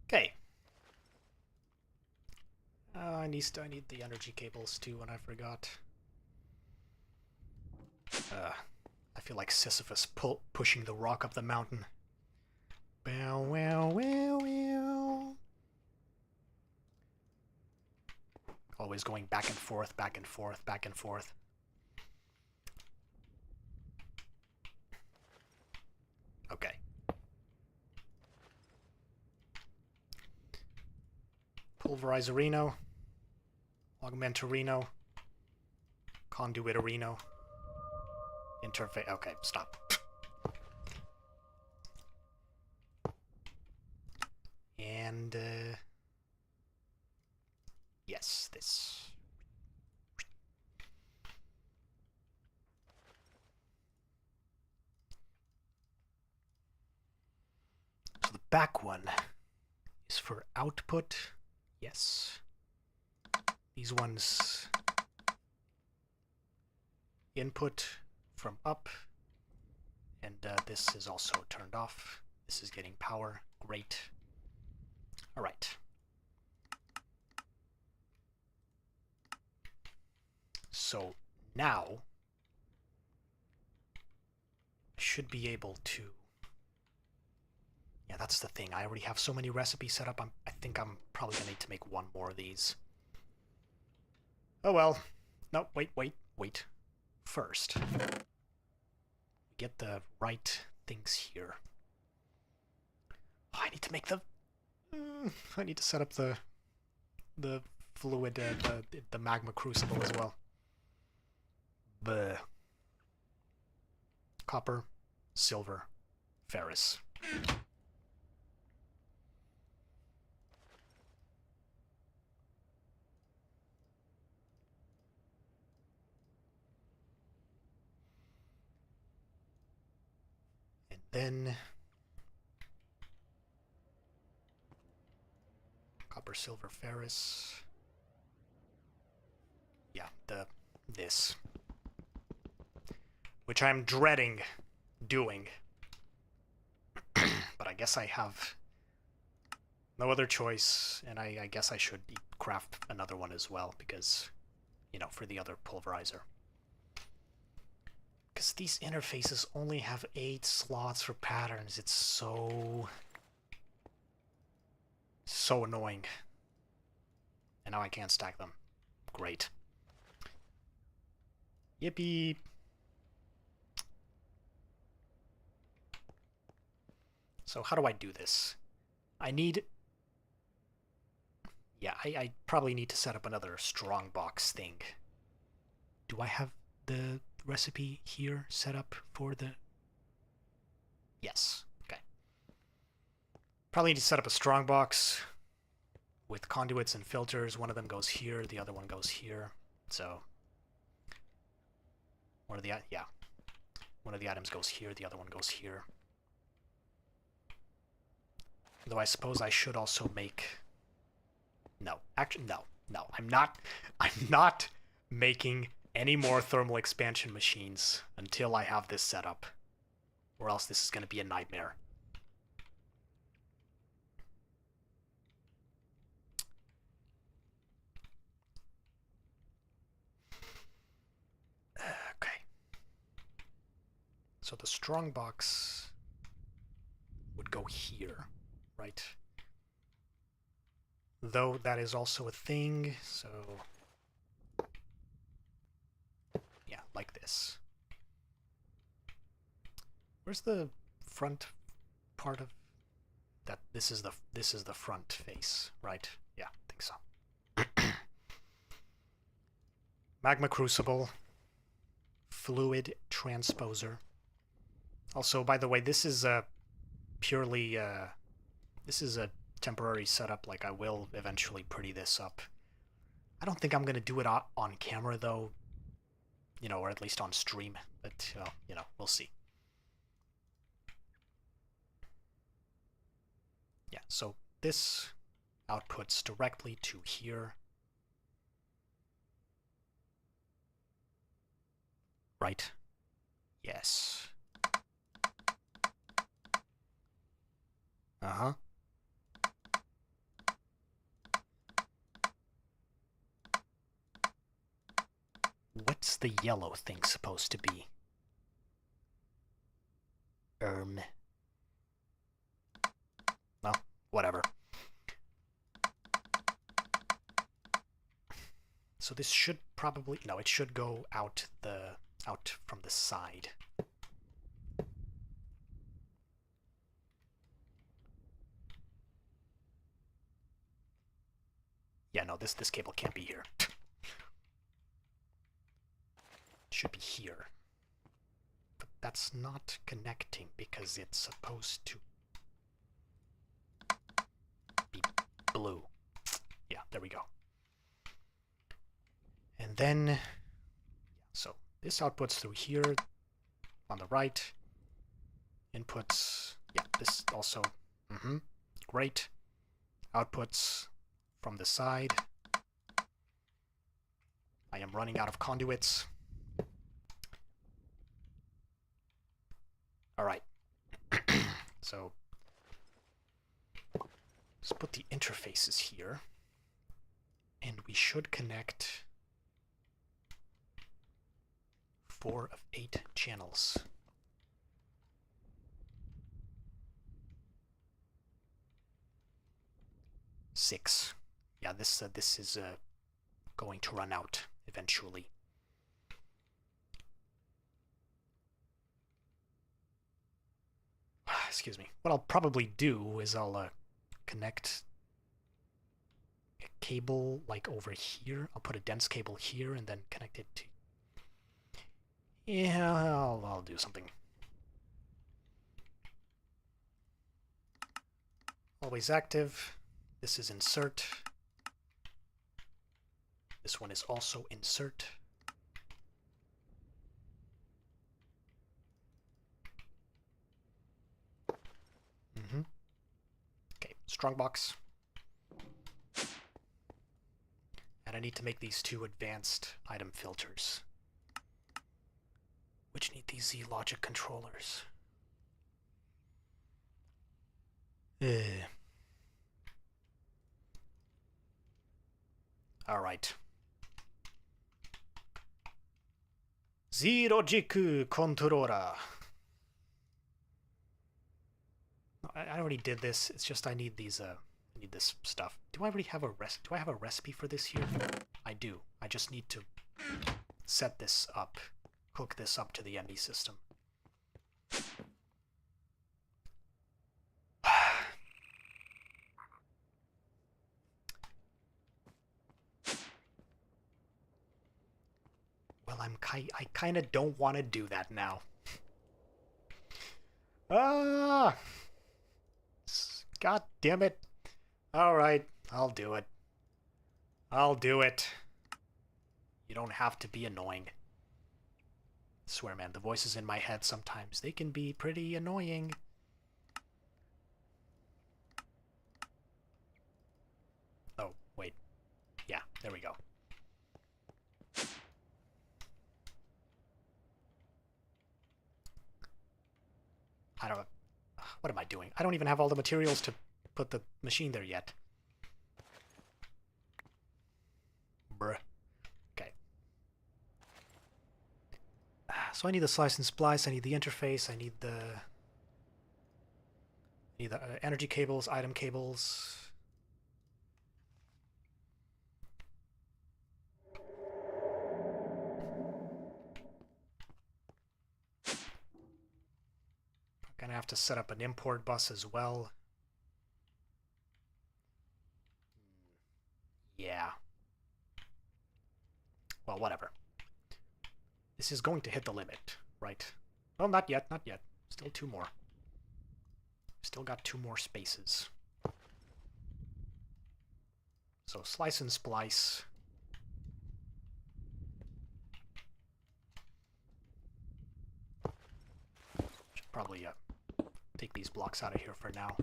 Okay. I need the energy cables too, and I forgot. I feel like Sisyphus pushing the rock up the mountain. Bow, wow, wow, wow. Always going back and forth, back and forth, back and forth. Okay. Pulverizerino. Augmentorino. Conduitorino. Interface. Okay, stop. And, yes, this. So the back one is for output. Yes. These ones input from up. And this is also turned off. This is getting power. Great. All right. So now I should be able to. Yeah, that's the thing. I already have so many recipes set up. I think I'm probably going to need to make one more of these. Oh well. No, wait. First, get the right things here. Oh, I need to make the... I need to set up the fluid, the magma crucible as well. Bleh. Copper, silver, ferrous. And then copper, silver, ferrous. Yeah, this. Which I'm dreading doing. But I guess I have no other choice, and I guess I should craft another one as well, because, you know, for the other pulverizer. Because these interfaces only have 8 slots for patterns. It's so annoying. And now I can't stack them. Great. Yippee! So how do I do this? I need... Yeah, I probably need to set up another strongbox thing. Do I have the recipe here set up for the... Yes. Okay. Probably need to set up a strongbox with conduits and filters. One of them goes here, the other one goes here. So... One of the items goes here, the other one goes here. Though I suppose I should also make... No, actually, no. I'm not making any more thermal expansion machines until I have this set up. Or else this is going to be a nightmare. Okay. So the strongbox would go here, right? Though that is also a thing, so... Yeah, like this. Where's the front part of that? This is the front face, right? Yeah, I think so. Magma crucible, fluid transposer. Also, by the way, this is a purely this is a temporary setup. Like, I will eventually pretty this up. I don't think I'm gonna do it on camera though, you know, or at least on stream. But you know, we'll see. Yeah, so this outputs directly to here. Right? Yes. Uh-huh. What's the yellow thing supposed to be? whatever. So this should probably, no, it should go out from the side. Yeah, no, this cable can't be here. It should be here. But that's not connecting because it's supposed to be blue. Yeah, there we go. And then, so this outputs through here on the right. Inputs, yeah, this also, great. Outputs from the side. I am running out of conduits. All right. So let's put the interfaces here. And we should connect 4 of 8 channels. Six. Yeah, this is going to run out eventually. Excuse me. What I'll probably do is I'll connect a cable like over here. I'll put a dense cable here and then connect it to... Yeah, I'll do something. Always active. This is insert. This one is also insert. Okay, strongbox. And I need to make these 2 advanced item filters, which need these Z logic controllers. All right. Z logic controller. I already did this. It's just I need these. I need this stuff. Do I already have a Do I have a recipe for this here? I do. I just need to set this up, hook this up to the MD system. Well, I kind of don't want to do that now. Ah! God damn it. All right, I'll do it. I'll do it. You don't have to be annoying. I swear, man, the voices in my head sometimes, they can be pretty annoying. Oh, wait. Yeah, there we go. I don't... What am I doing? I don't even have all the materials to put the machine there yet. Bruh. Okay. So I need the slice and splice, I need the interface, I need the energy cables, item cables. Gonna have to set up an import bus as well. Yeah. Well, whatever. This is going to hit the limit, right? Well, not yet, not yet. Still 2 more. Still got 2 more spaces. So slice and splice. Should probably take these blocks out of here for now.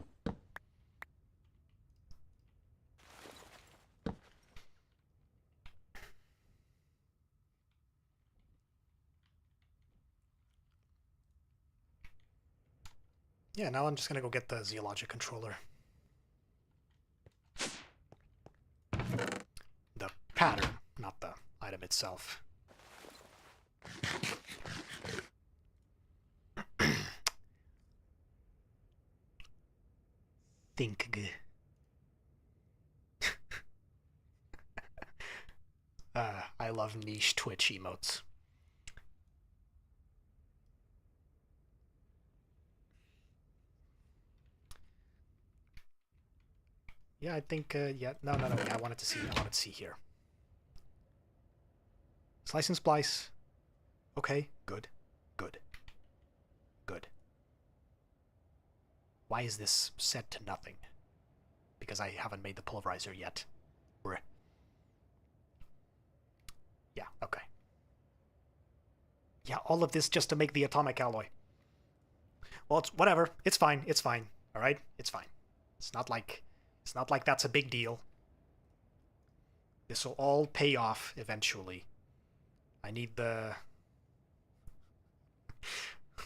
Yeah, now I'm just gonna go get the Z logic controller. The pattern, not the item itself. Think. I love niche Twitch emotes. Yeah, I think, yeah, no, I wanted to see here. Slice and splice. Okay, good, good, good. Why is this set to nothing? Because I haven't made the pulverizer yet. Yeah, okay. Yeah, all of this just to make the atomic alloy. Well, it's whatever. It's fine. It's fine. All right? It's fine. It's not like that's a big deal. This will all pay off eventually. I need the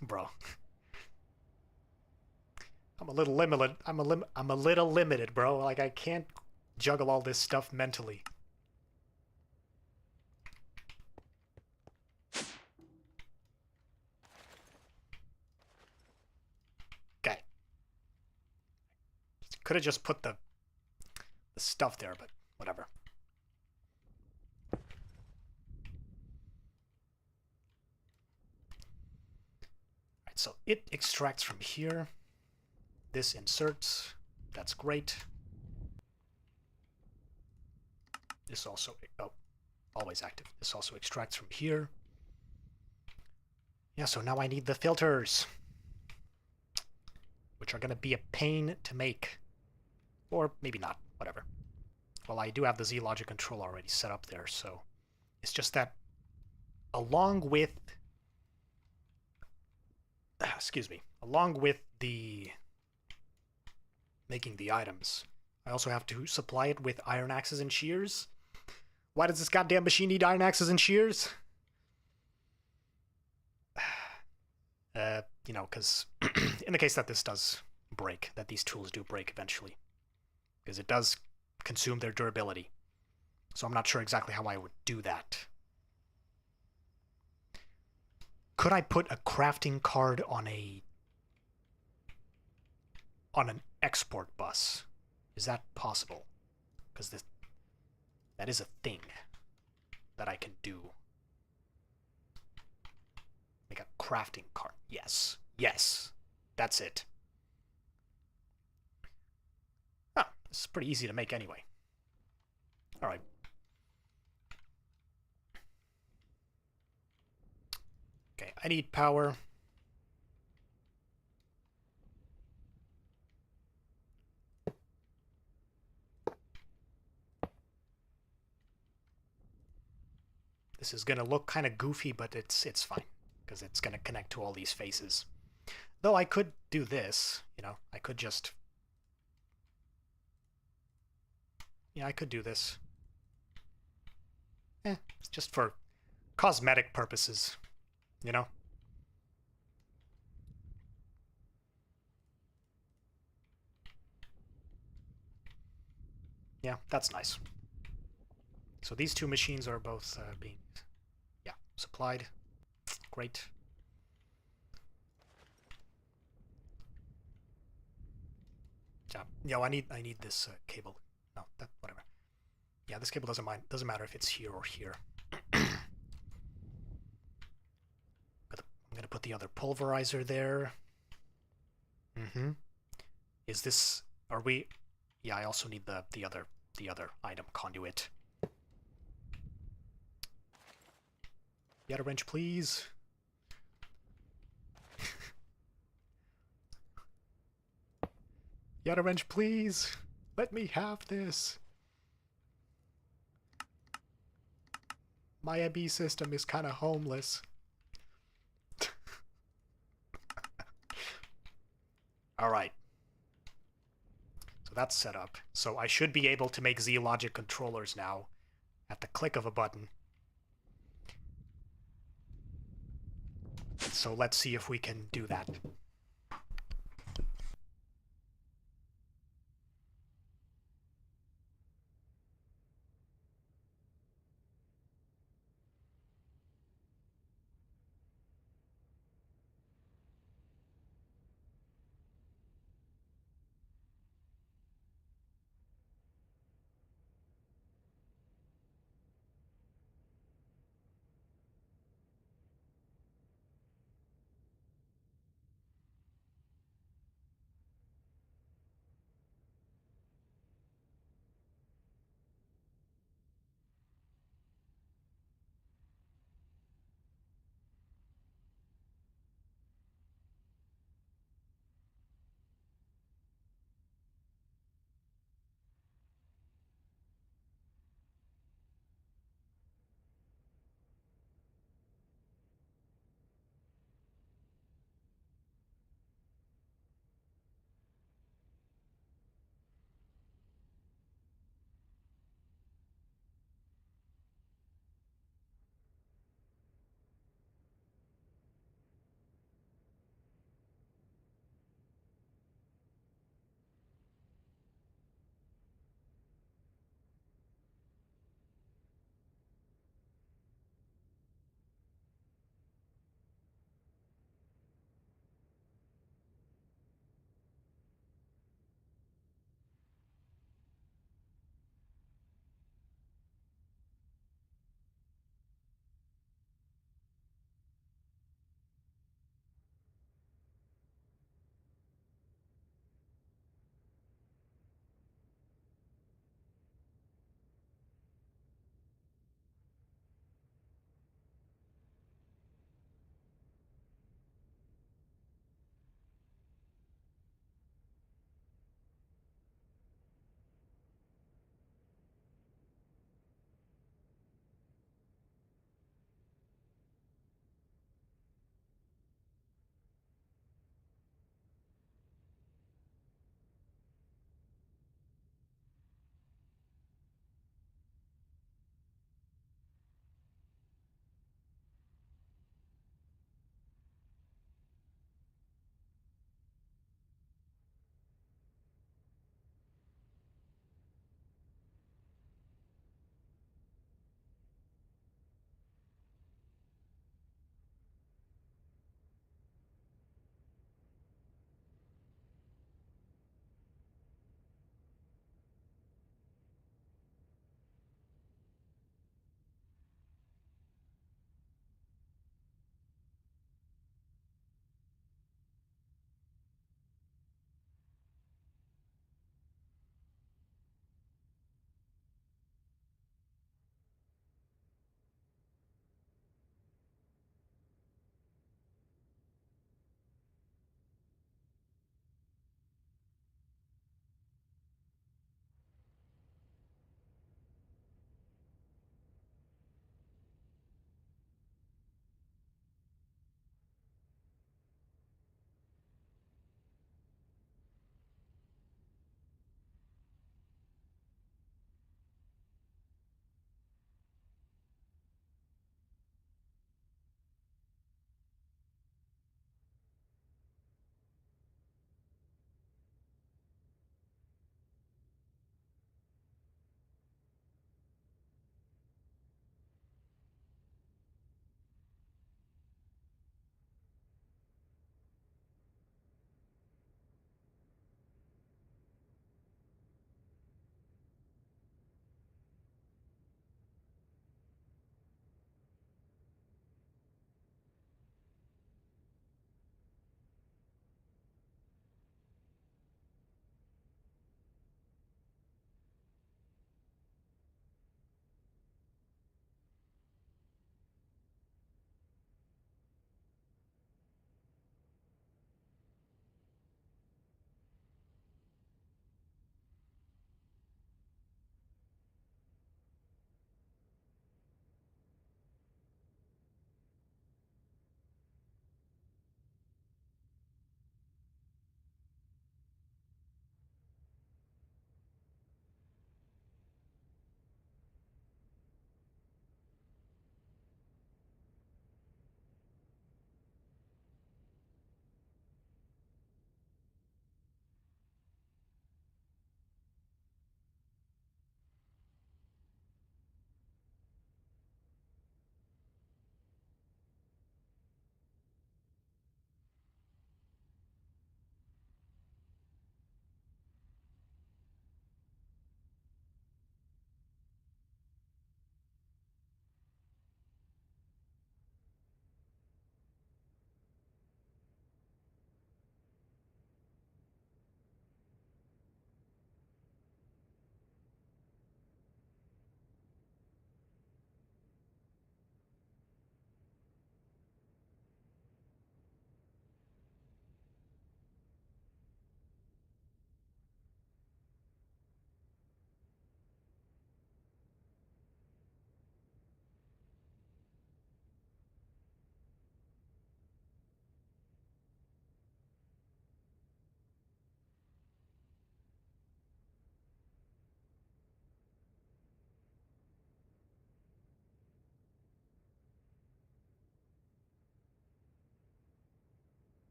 bro. I'm a little limited. I'm a little limited, bro. Like I can't juggle all this stuff mentally. Okay. Could have just put the stuff there, but whatever. Alright, so it extracts from here. This inserts. That's great. This also, oh, always active. This also extracts from here. Yeah, so now I need the filters, which are going to be a pain to make. Or maybe not, whatever. Well, I do have the Z-Logic control already set up there, so it's just that along with, excuse me, along with the making the items, I also have to supply it with iron axes and shears. Why does this goddamn machine need iron axes and shears? You know, because in the case that this does break, that these tools do break eventually, because it does consume their durability. So I'm not sure exactly how I would do that. Could I put a crafting card on an export bus? Is that possible? Because that is a thing that I can do. Make a crafting card. Yes. Yes. That's it. Ah, this is pretty easy to make anyway. Alright. Okay, I need power. This is going to look kind of goofy, but it's fine, because it's going to connect to all these faces. Though I could do this, you know, I could just... Yeah, I could do this. It's just for cosmetic purposes, you know? Yeah, that's nice. So these two machines are both being, yeah, supplied. Great. Yeah, I need this cable. No, that whatever. Yeah, this cable doesn't matter if it's here or here. I'm gonna put the other pulverizer there. Mm-hmm. Is this? Are we? Yeah, I also need the other item conduit. Get a wrench, please. Get a wrench, please. Let me have this. My MB system is kind of homeless. All right. So that's set up. So I should be able to make Z-Logic controllers now at the click of a button. So let's see if we can do that.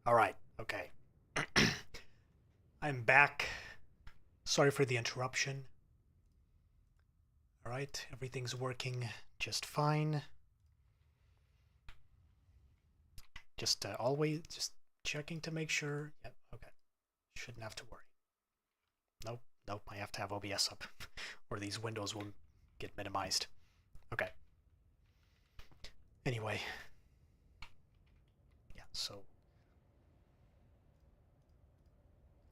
All right, okay. I'm back. Sorry for the interruption. All right, everything's working just fine. Just always just checking to make sure. Yep, okay. Shouldn't have to worry. Nope, nope, I have to have OBS up or these windows will get minimized. Okay. Anyway. Yeah, so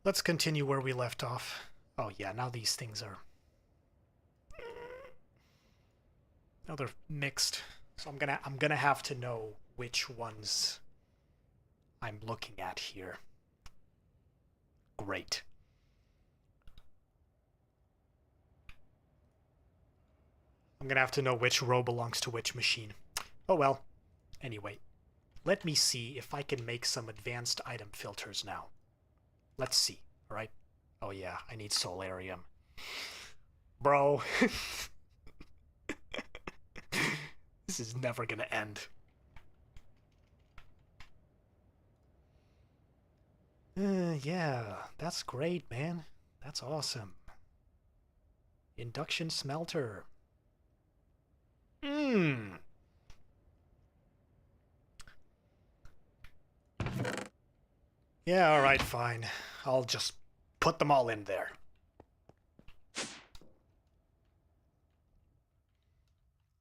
let's continue where we left off. Oh yeah, now these things are... Now they're mixed. So I'm gonna have to know which ones I'm looking at here. Great. I'm gonna have to know which row belongs to which machine. Oh well. Anyway, let me see if I can make some advanced item filters now. Let's see, alright? Oh yeah, I need solarium. Bro. This is never gonna end. Yeah, that's great, man. That's awesome. Induction smelter. Mmm. Yeah, alright, fine. I'll just put them all in there.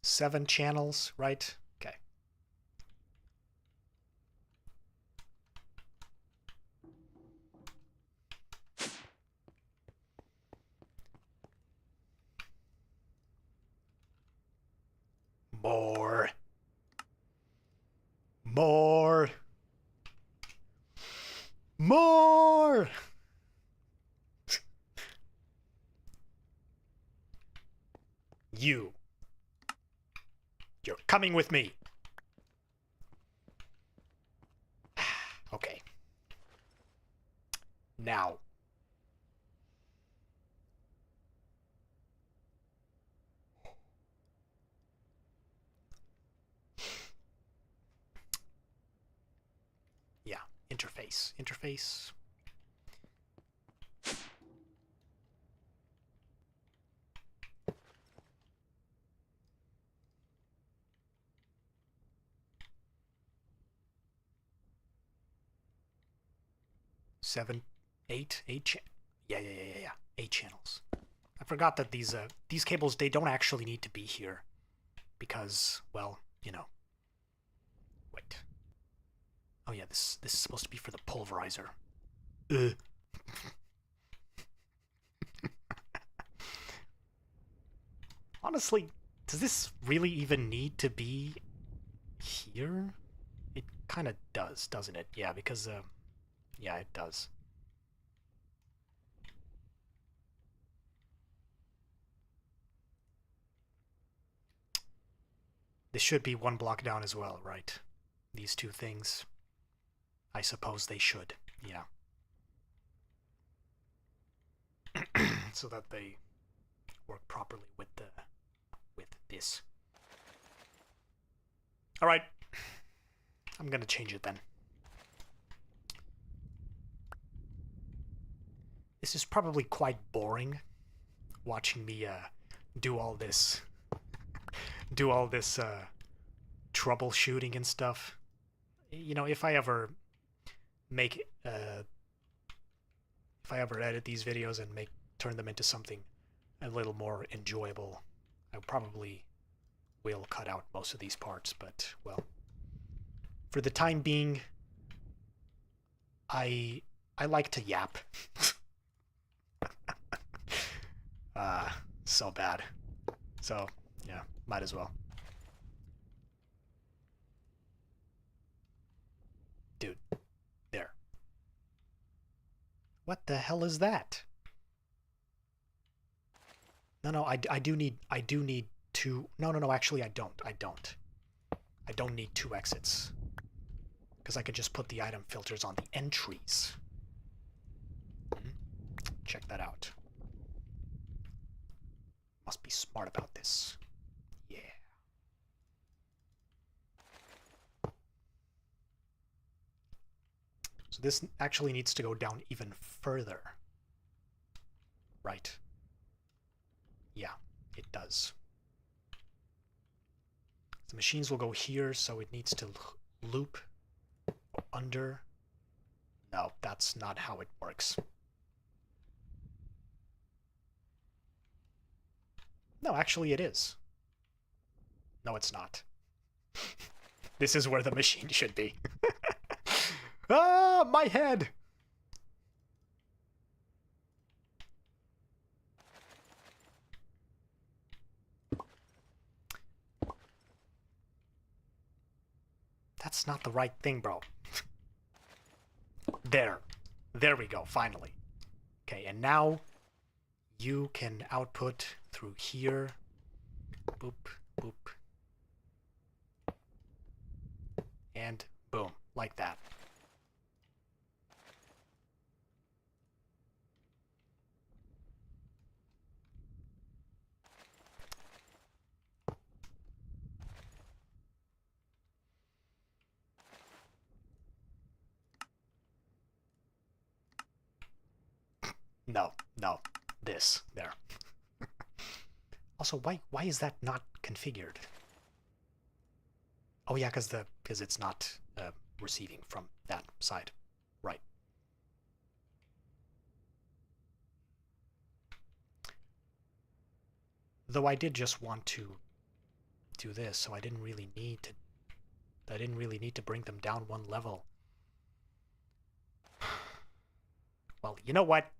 Seven channels, right? Okay. More. More. More! You. You're coming with me. Okay. Now. Yeah, interface. Interface. Seven, eight, yeah. 8 channels. I forgot that these cables, they don't actually need to be here because, well, you know. Wait. Oh yeah, this is supposed to be for the pulverizer. Honestly, does this really even need to be here? It kind of does, doesn't it? Yeah, because yeah, it does. This should be one block down as well, right? These two things. I suppose they should, yeah. So that they work properly with this. Alright. I'm gonna change it then. This is probably quite boring, watching me do all this troubleshooting and stuff. You know, if I ever make if I ever edit these videos and turn them into something a little more enjoyable, I probably will cut out most of these parts, but well, for the time being, I like to yap. So bad. So, yeah, might as well. Dude, there. What the hell is that? No, I do need two. No, actually I don't. I don't need 2 exits. Because I could just put the item filters on the entries. Check that out. Must be smart about this. Yeah. So this actually needs to go down even further. Right. Yeah, it does. The machines will go here, so it needs to loop under. No, that's not how it works. No, actually it is. No, it's not. This is where the machine should be. Ah, my head! That's not the right thing, bro. There. There we go, finally. Okay, and now you can output through here. Boop, boop. And boom, like that. No, no, this, there. Also, why is that not configured? Oh yeah, because it's not receiving from that side, right? Though I did just want to do this, so I didn't really need to. I didn't really need to bring them down one level. Well, you know what?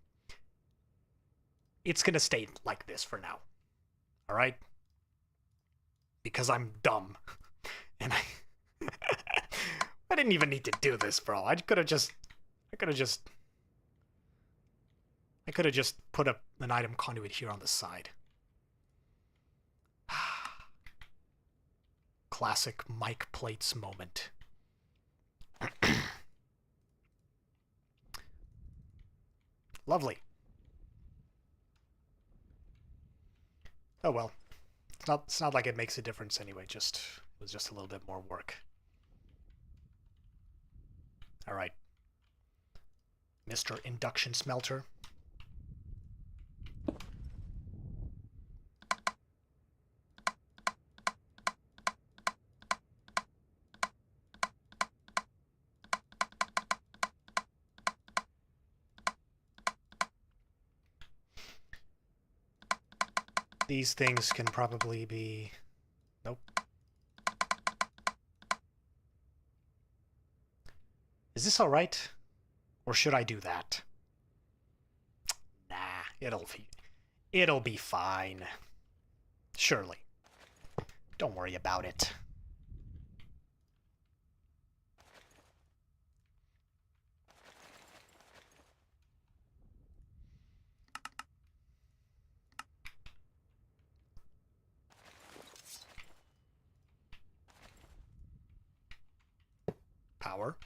It's gonna stay like this for now. All right? Because I'm dumb, and I didn't even need to do this, bro. I could have just put an item conduit here on the side. Classic Mike Plates moment. Lovely. Oh well. It's not like it makes a difference anyway, it was just a little bit more work. Alright. Mr. Induction Smelter. These things can probably be... Nope. Is this alright? Or should I do that? Nah, it'll be fine. Surely. Don't worry about it. Power.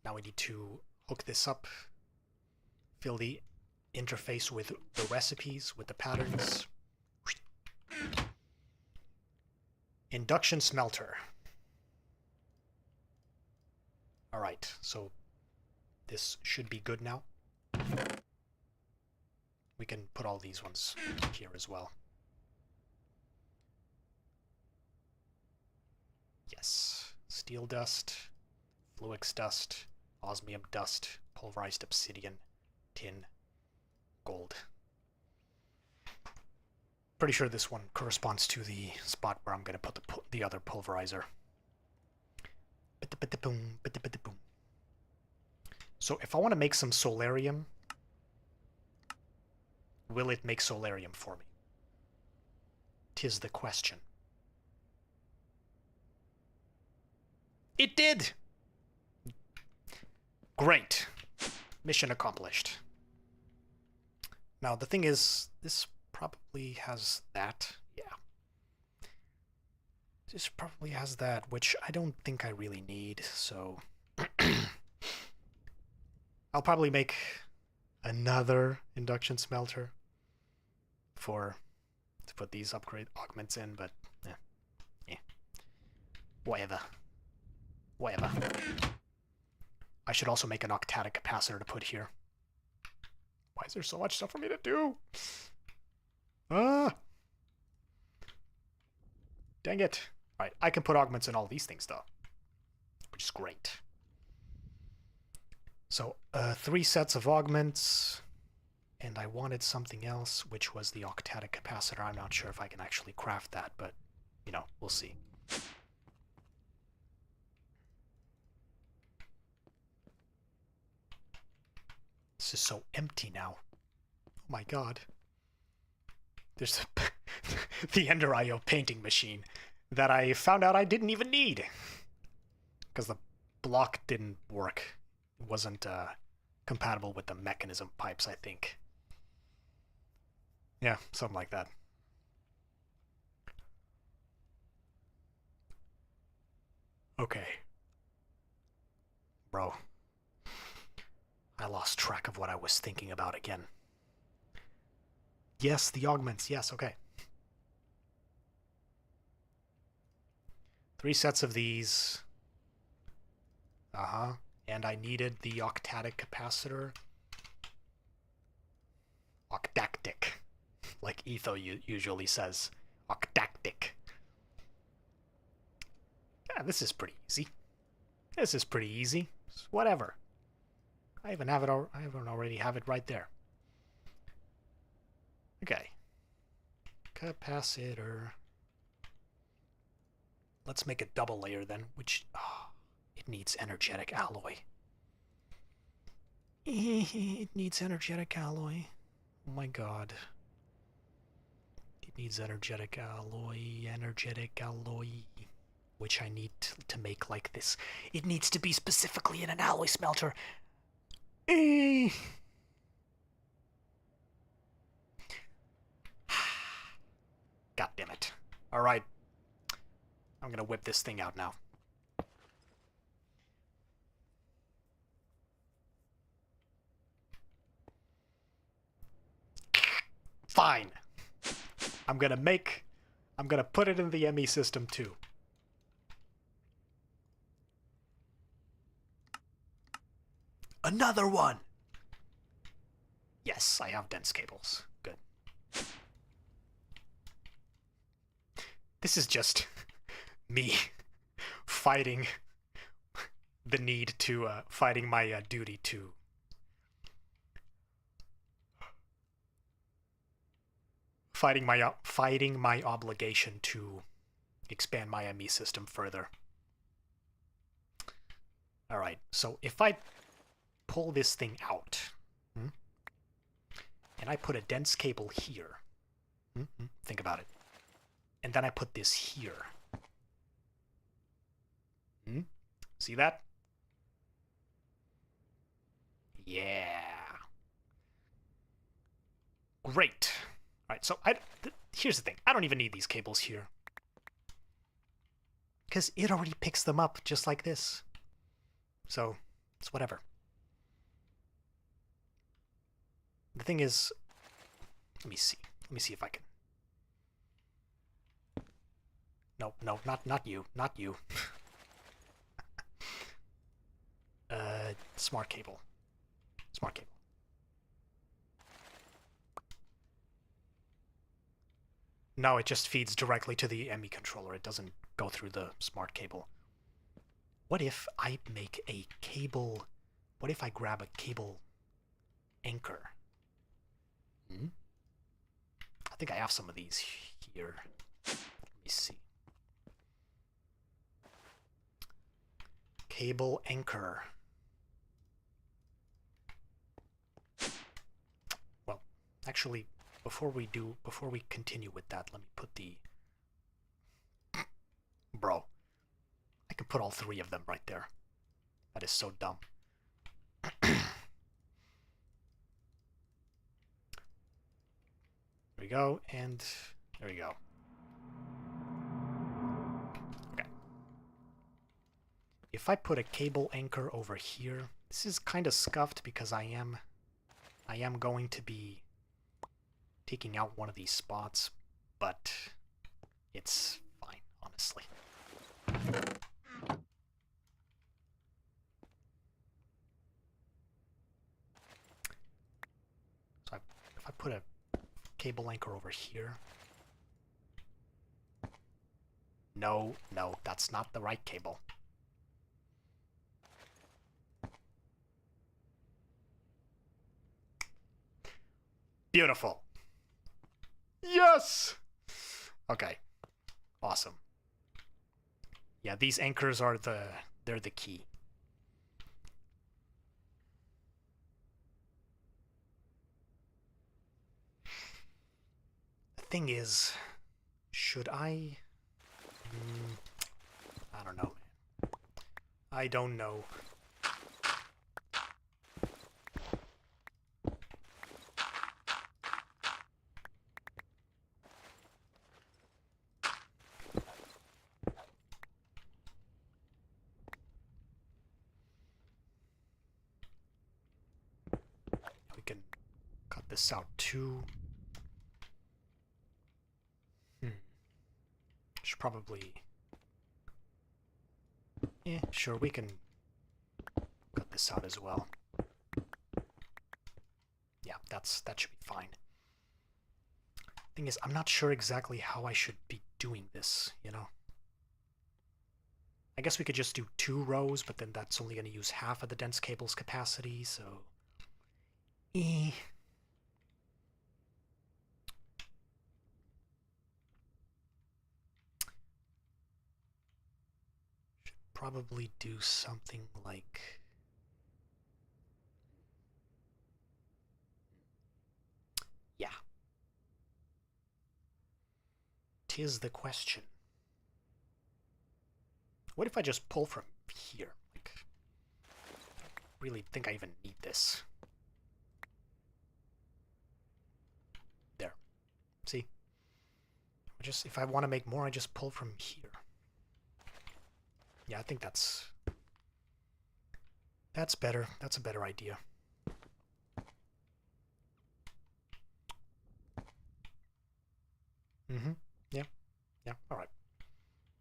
Now we need to hook this up, fill the interface with the recipes, with the patterns. Induction smelter. Alright, so this should be good now. We can put all these ones here as well. Yes. Steel dust, fluix dust, osmium dust, pulverized obsidian, tin, gold. Pretty sure this one corresponds to the spot where I'm going to put the other pulverizer. So if I want to make some solarium, will it make solarium for me? 'Tis the question. It did! Great. Mission accomplished. Now, the thing is, this probably has that. Yeah. This probably has that, which I don't think I really need, so... I'll probably make another induction smelter to put these upgrade augments in, but whatever. Whatever. I should also make an octadic capacitor to put here. Why is there so much stuff for me to do? Ah! Dang it. Alright, I can put augments in all these things, though. Which is great. So, 3 sets of augments. And I wanted something else, which was the octadic capacitor. I'm not sure if I can actually craft that, but, you know, we'll see. This is so empty now. Oh my god. There's the Ender IO painting machine that I found out I didn't even need. Because the block didn't work. It wasn't compatible with the mechanism pipes, I think. Yeah, something like that. Okay. Bro. I lost track of what I was thinking about again. Yes, the augments. Yes, okay. 3 sets of these. Uh-huh. And I needed the octadic capacitor. Octactic. Like Etho usually says. Octactic. Yeah, this is pretty easy. This is pretty easy. Whatever. I even already have it right there. Okay. Capacitor. Let's make a double layer then, which it needs energetic alloy. It needs energetic alloy. Oh my god. It needs energetic alloy, which I need to make like this. It needs to be specifically in an alloy smelter. God damn it. Alright. I'm gonna whip this thing out now. Fine. I'm gonna put it in the ME system too. Another one! Yes, I have dense cables. Good. This is just me fighting the need to, fighting my duty to... Fighting my obligation to expand my ME system further. Alright, so if I pull this thing out, and I put a dense cable here, think about it, and then I put this here, see that? Yeah. Great. Alright, so here's the thing. I don't even need these cables here. Because it already picks them up just like this. So, it's whatever. The thing is... Let me see. Let me see if I can... No, not you. Not you. Smart cable. Smart cable. No, it just feeds directly to the ME controller. It doesn't go through the smart cable. What if I make a cable... What if I grab a cable anchor? I think I have some of these here. Let me see. Cable anchor. Well, actually... Before we continue with that, let me put the... Bro. I could put all 3 of them right there. That is so dumb. There we go, and there we go. Okay. If I put a cable anchor over here, this is kind of scuffed because I am going to be taking out one of these spots, but it's fine, honestly. cable anchor over here. No, no, that's not the right cable. Beautiful. Yes! Okay. Awesome. Yeah, these anchors are they're the key. The thing is, should I... I don't know, man. I don't know. We can cut this out too. Should probably... Yeah, sure, we can cut this out as well. Yeah, that should be fine. Thing is, I'm not sure exactly how I should be doing this, you know? I guess we could just do 2 rows, but then that's only going to use half of the dense cable's capacity, so... Should probably do something like... Yeah. 'Tis the question. What if I just pull from here? Like, I really think I even need this. There. See? Just if I want to make more, I just pull from here. Yeah, I think that's better. That's a better idea. Yeah. Yeah. All right.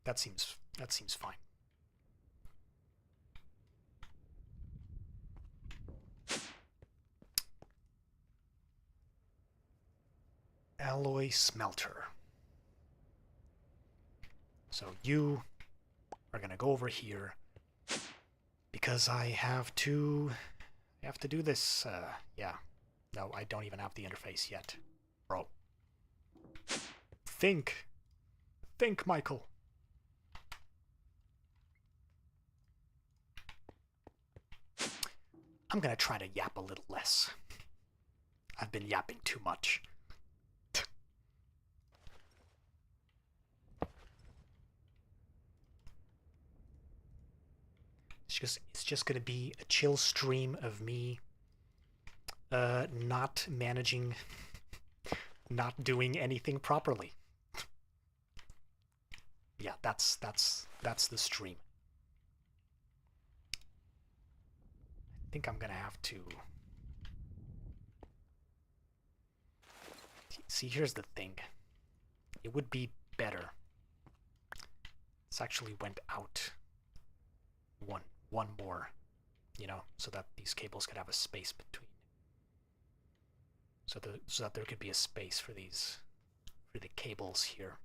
That seems fine. Alloy smelter. So you are gonna go over here because I have to do this. Yeah. No, I don't even have the interface yet, bro. Think, Michael. I'm gonna try to yap a little less. I've been yapping too much. It's just gonna be a chill stream of me not managing, not doing anything properly. Yeah, that's the stream. I think I'm gonna have to... See, here's the thing. It would be better. This actually went out one more, you know, so that these cables could have a space between. So that there could be a space for the cables here.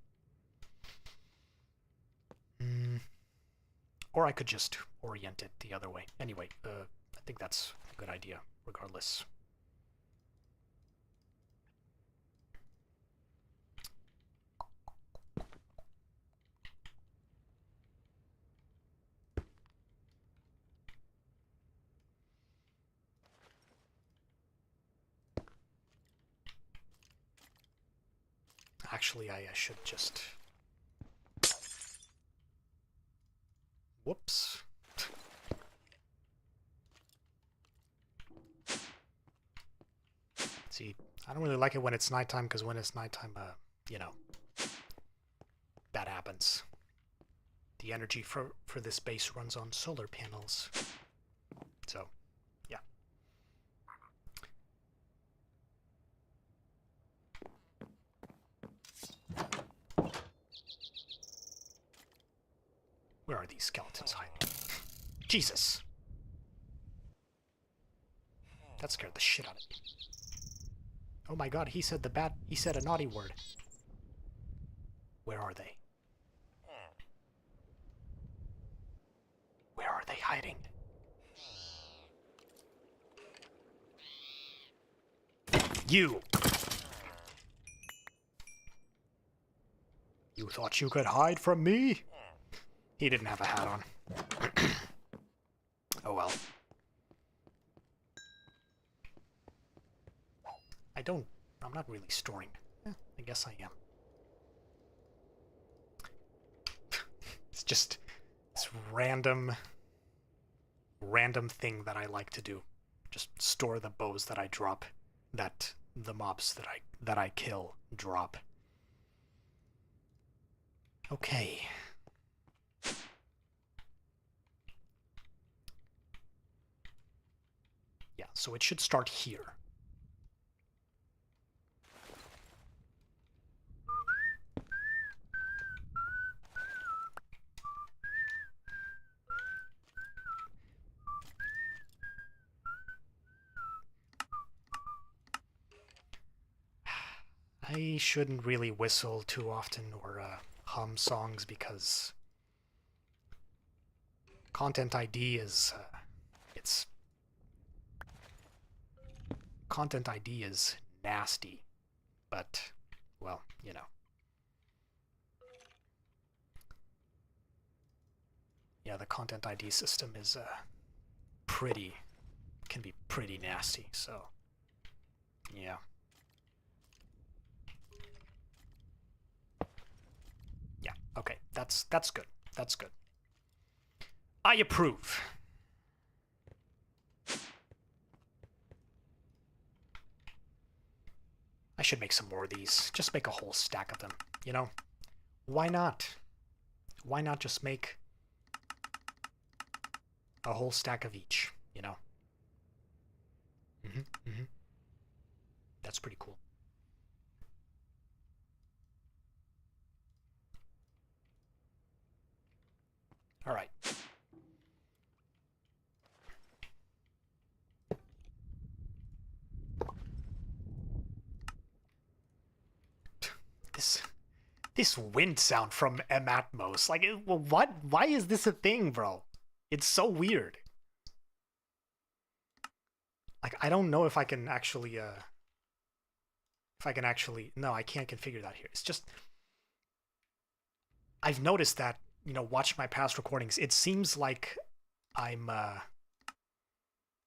Or I could just orient it the other way. Anyway, I think that's a good idea, regardless. Actually, I should just... Whoops. See, I don't really like it when it's nighttime, because when it's nighttime, you know, that happens. The energy for this base runs on solar panels. So, yeah. Where are these skeletons hiding? Jesus! That scared the shit out of me. Oh my god, he said he said a naughty word. Where are they? Where are they hiding? You! You thought you could hide from me? He didn't have a hat on. Oh well. I'm not really storing. I guess I am. It's just this random thing that I like to do. Just store the bows that I drop, that the mobs that I kill drop. Okay. Yeah, so it should start here. I shouldn't really whistle too often or hum songs because content ID is content ID is nasty, but well, you know. Yeah, the content ID system is can be pretty nasty, so yeah. Yeah, okay, that's good. That's good. I approve. I should make some more of these. Just make a whole stack of them, you know? Why not? Why not just make a whole stack of each, you know? That's pretty cool. All right. This wind sound from Atmos, like, well, what? Why is this a thing, bro? It's so weird. Like, I don't know if I can actually, no, I can't configure that here. It's just, I've noticed that, you know, watching my past recordings, it seems like I'm,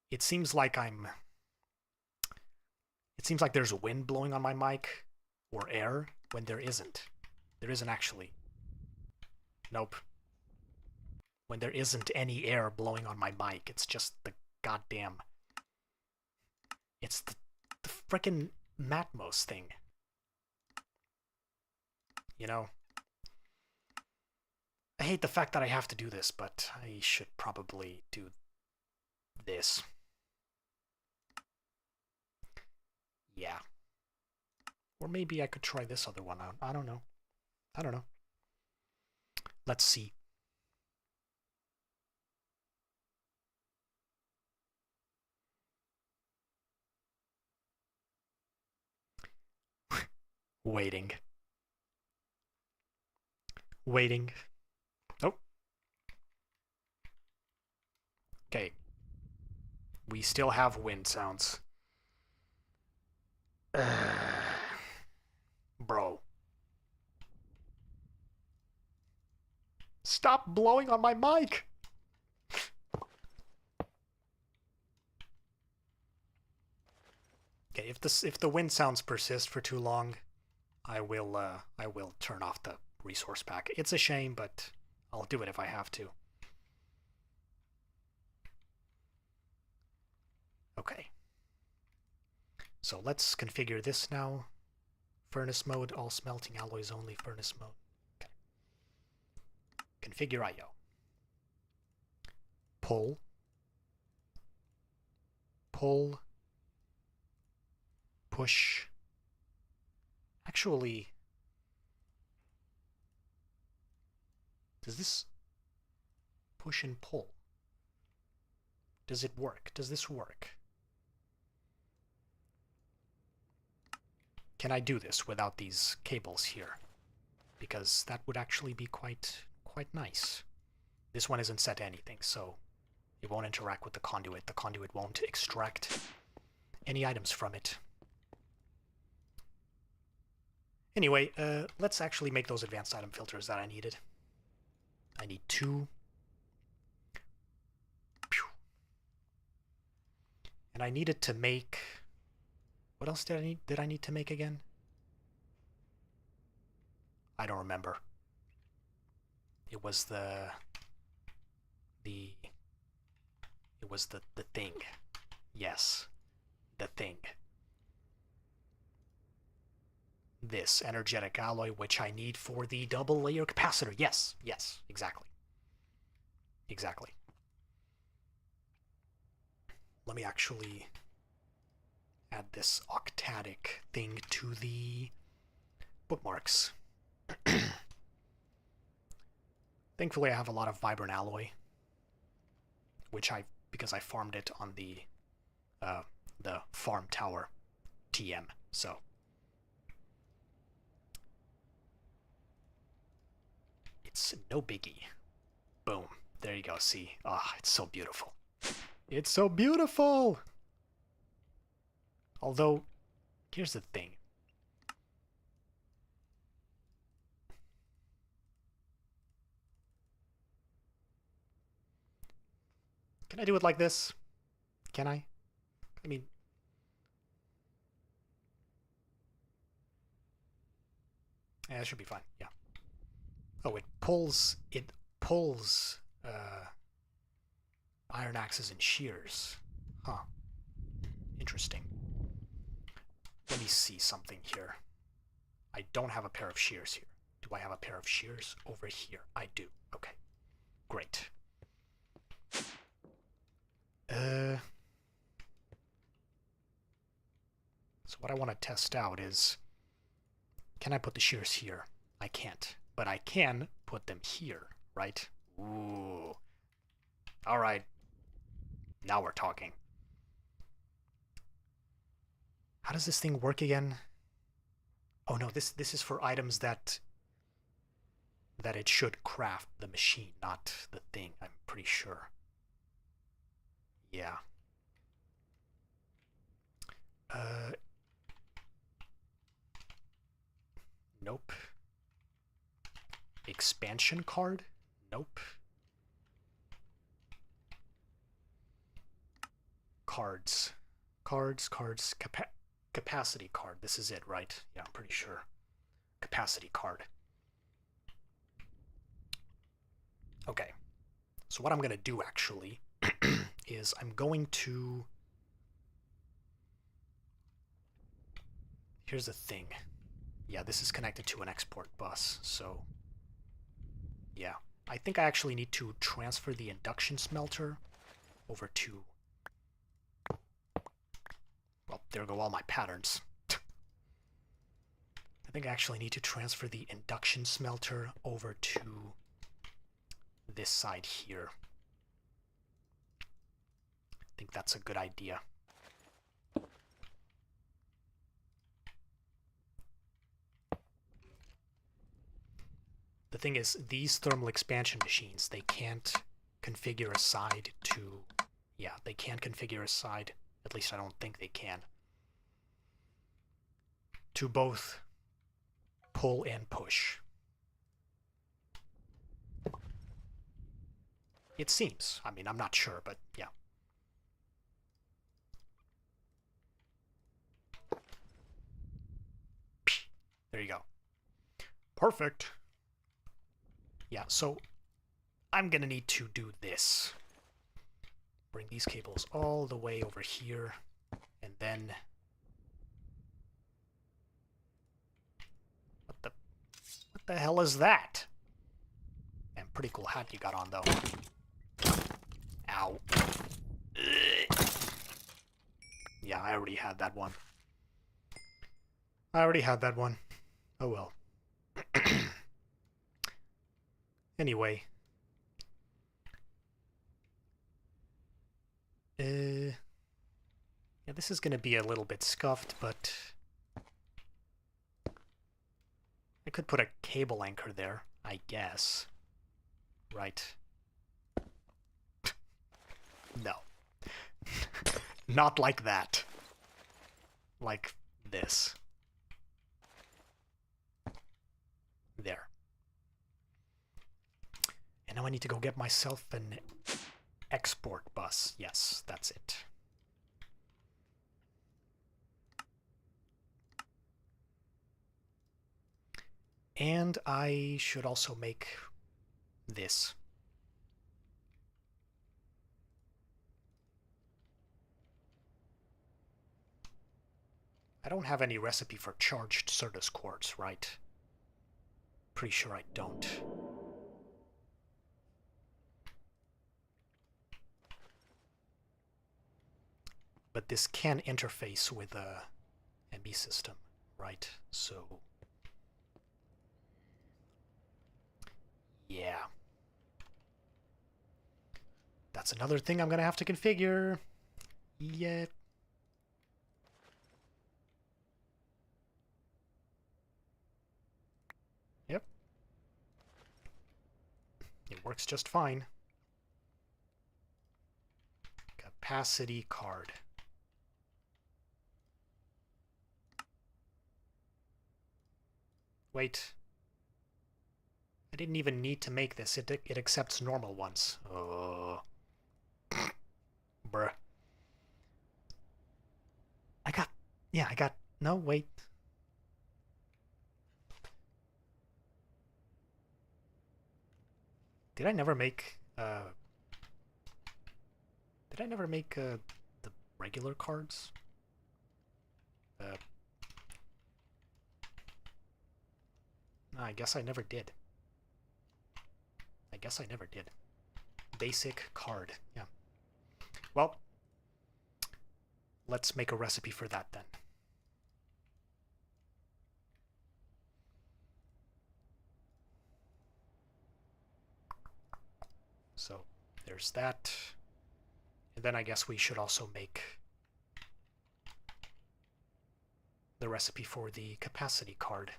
it seems like there's wind blowing on my mic or air when there isn't. There isn't actually. Nope. When there isn't any air blowing on my mic, it's just the goddamn... It's the frickin' Matmos thing. You know? I hate the fact that I have to do this, but I should probably do this. Yeah. Or maybe I could try this other one out. I don't know. I don't know. Let's see. Waiting. Waiting. Oh. Okay. We still have wind sounds. Bro. Stop blowing on my mic! Okay, if the wind sounds persist for too long, I will turn off the resource pack. It's a shame, but I'll do it if I have to. Okay. So let's configure this now. Furnace mode, all smelting alloys only, furnace mode. Okay. Configure IO. Pull. Pull. Push. Actually, does this push and pull? Does it work? Does this work? can I do this without these cables here? Because that would actually be quite nice. This one isn't set to anything, so it won't interact with the conduit. The conduit won't extract any items from it. Anyway, let's actually make those advanced item filters that I needed. I need 2. And I needed to make... What else did I need to make again? I don't remember. It was the thing. Yes, the thing. This energetic alloy, which I need for the double layer capacitor. Yes, exactly. Exactly. Let me actually add this octatic thing to the bookmarks. Thankfully, I have a lot of vibrant alloy, because I farmed it on the farm tower TM. So it's no biggie. Boom. There you go. See? Ah, it's so beautiful. It's so beautiful! Although, here's the thing. Can I do it like this? Can I? I mean... Yeah, that should be fine. Yeah. Oh, it pulls iron axes and shears. Huh. Interesting. Let me see something here. I don't have a pair of shears here. Do I have a pair of shears over here? I do. Okay. Great. So what I want to test out is, can I put the shears here? I can't. But I can put them here, right? Ooh. Alright. Now we're talking. How does this thing work again? Oh no, this is for items that it should craft the machine, not the thing, I'm pretty sure. Yeah. Nope. Expansion card? Nope. Cards. Capacity card. This is it, right? Yeah, I'm pretty sure. Capacity card. Okay. So what I'm going to do, actually, is I'm going to... Here's the thing. Yeah, this is connected to an export bus, so... Yeah. I think I actually need to transfer the induction smelter over to... Well, there go all my patterns. I think I actually need to transfer the induction smelter over to this side here. I think that's a good idea. The thing is, these thermal expansion machines, they can't configure a side to... Yeah, they can't configure a side, at least I don't think they can, to both pull and push. It seems. I mean, I'm not sure, but yeah. There you go. Perfect. Yeah, so I'm gonna need to do this. Bring these cables all the way over here, and then... What the hell is that? And pretty cool hat you got on, though. Ow. Yeah, I already had that one. Oh well. Anyway. Yeah, this is gonna be a little bit scuffed, but could put a cable anchor there, I guess. Right. No. Not like that. Like this. There. And now I need to go get myself an export bus. Yes, that's it. And I should also make this. I don't have any recipe for charged Certus quartz, right? Pretty sure I don't. But this can interface with a MB system, right? So yeah. That's another thing I'm gonna have to configure. Yeah. Yep. It works just fine. Capacity card. Wait. I didn't even need to make this. It accepts normal ones. Oh. Bruh. I got... No, wait. Did I never make, the regular cards? No, I guess I never did. Basic card, yeah. Well, let's make a recipe for that then. So there's that. And then I guess we should also make the recipe for the capacity card.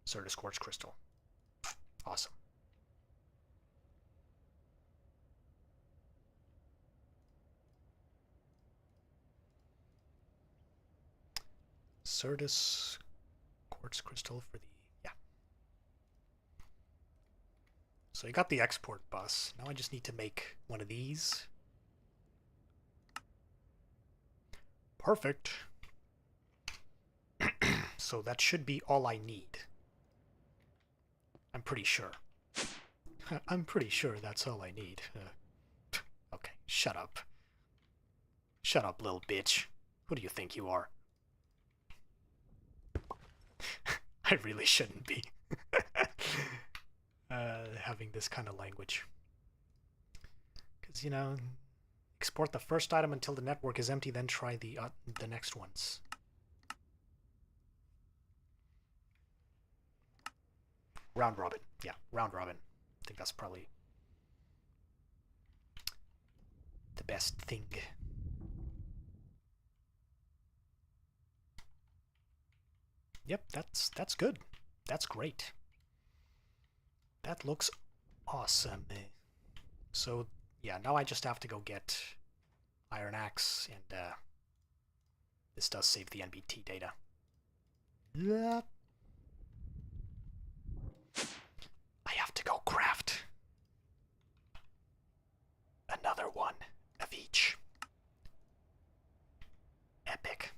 Certus quartz crystal. Awesome. Certus quartz crystal for the... yeah. So you got the export bus. Now I just need to make one of these. Perfect. So that should be all I need. I'm pretty sure. I'm pretty sure that's all I need. Okay, shut up. Shut up, little bitch. Who do you think you are? I really shouldn't be having this kind of language. Because, you know, export the first item until the network is empty, then try the next ones. Round robin. Yeah, round robin. I think that's probably the best thing. Yep, that's good. That's great. That looks awesome. So, yeah, now I just have to go get Iron Axe, and this does save the NBT data. Yeah. I have to go craft another one of each. Epic.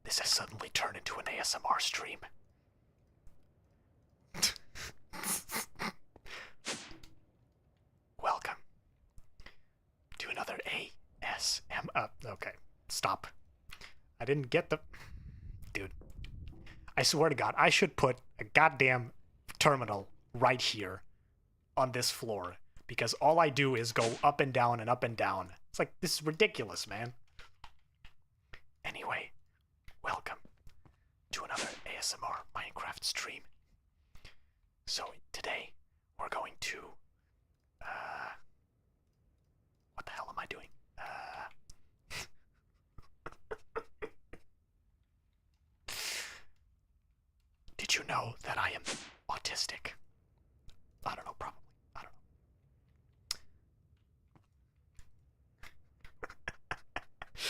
This has suddenly turned into an ASMR stream. Welcome to another ASMR. Okay, stop. I didn't get the... Dude. I swear to God, I should put a goddamn terminal right here on this floor, because all I do is go up and down and up and down. It's like, this is ridiculous, man. Anyway, welcome to another ASMR Minecraft stream. So today we're going to what the hell am I doing? Did you know that I am autistic? I don't know, probably. I don't know.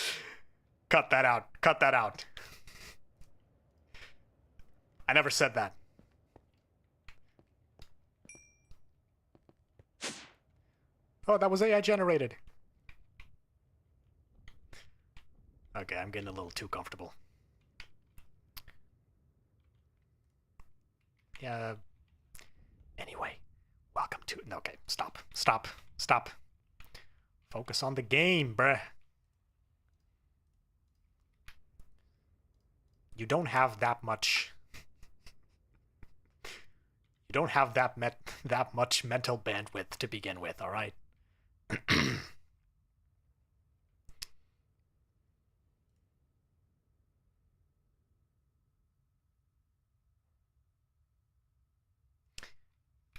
Cut that out. Cut that out. I never said that. Oh, that was AI generated. Okay, I'm getting a little too comfortable. Yeah. Anyway, welcome to... Okay, stop. Stop. Stop. Focus on the game, bruh. You don't have that much... You don't have that much mental bandwidth to begin with, alright?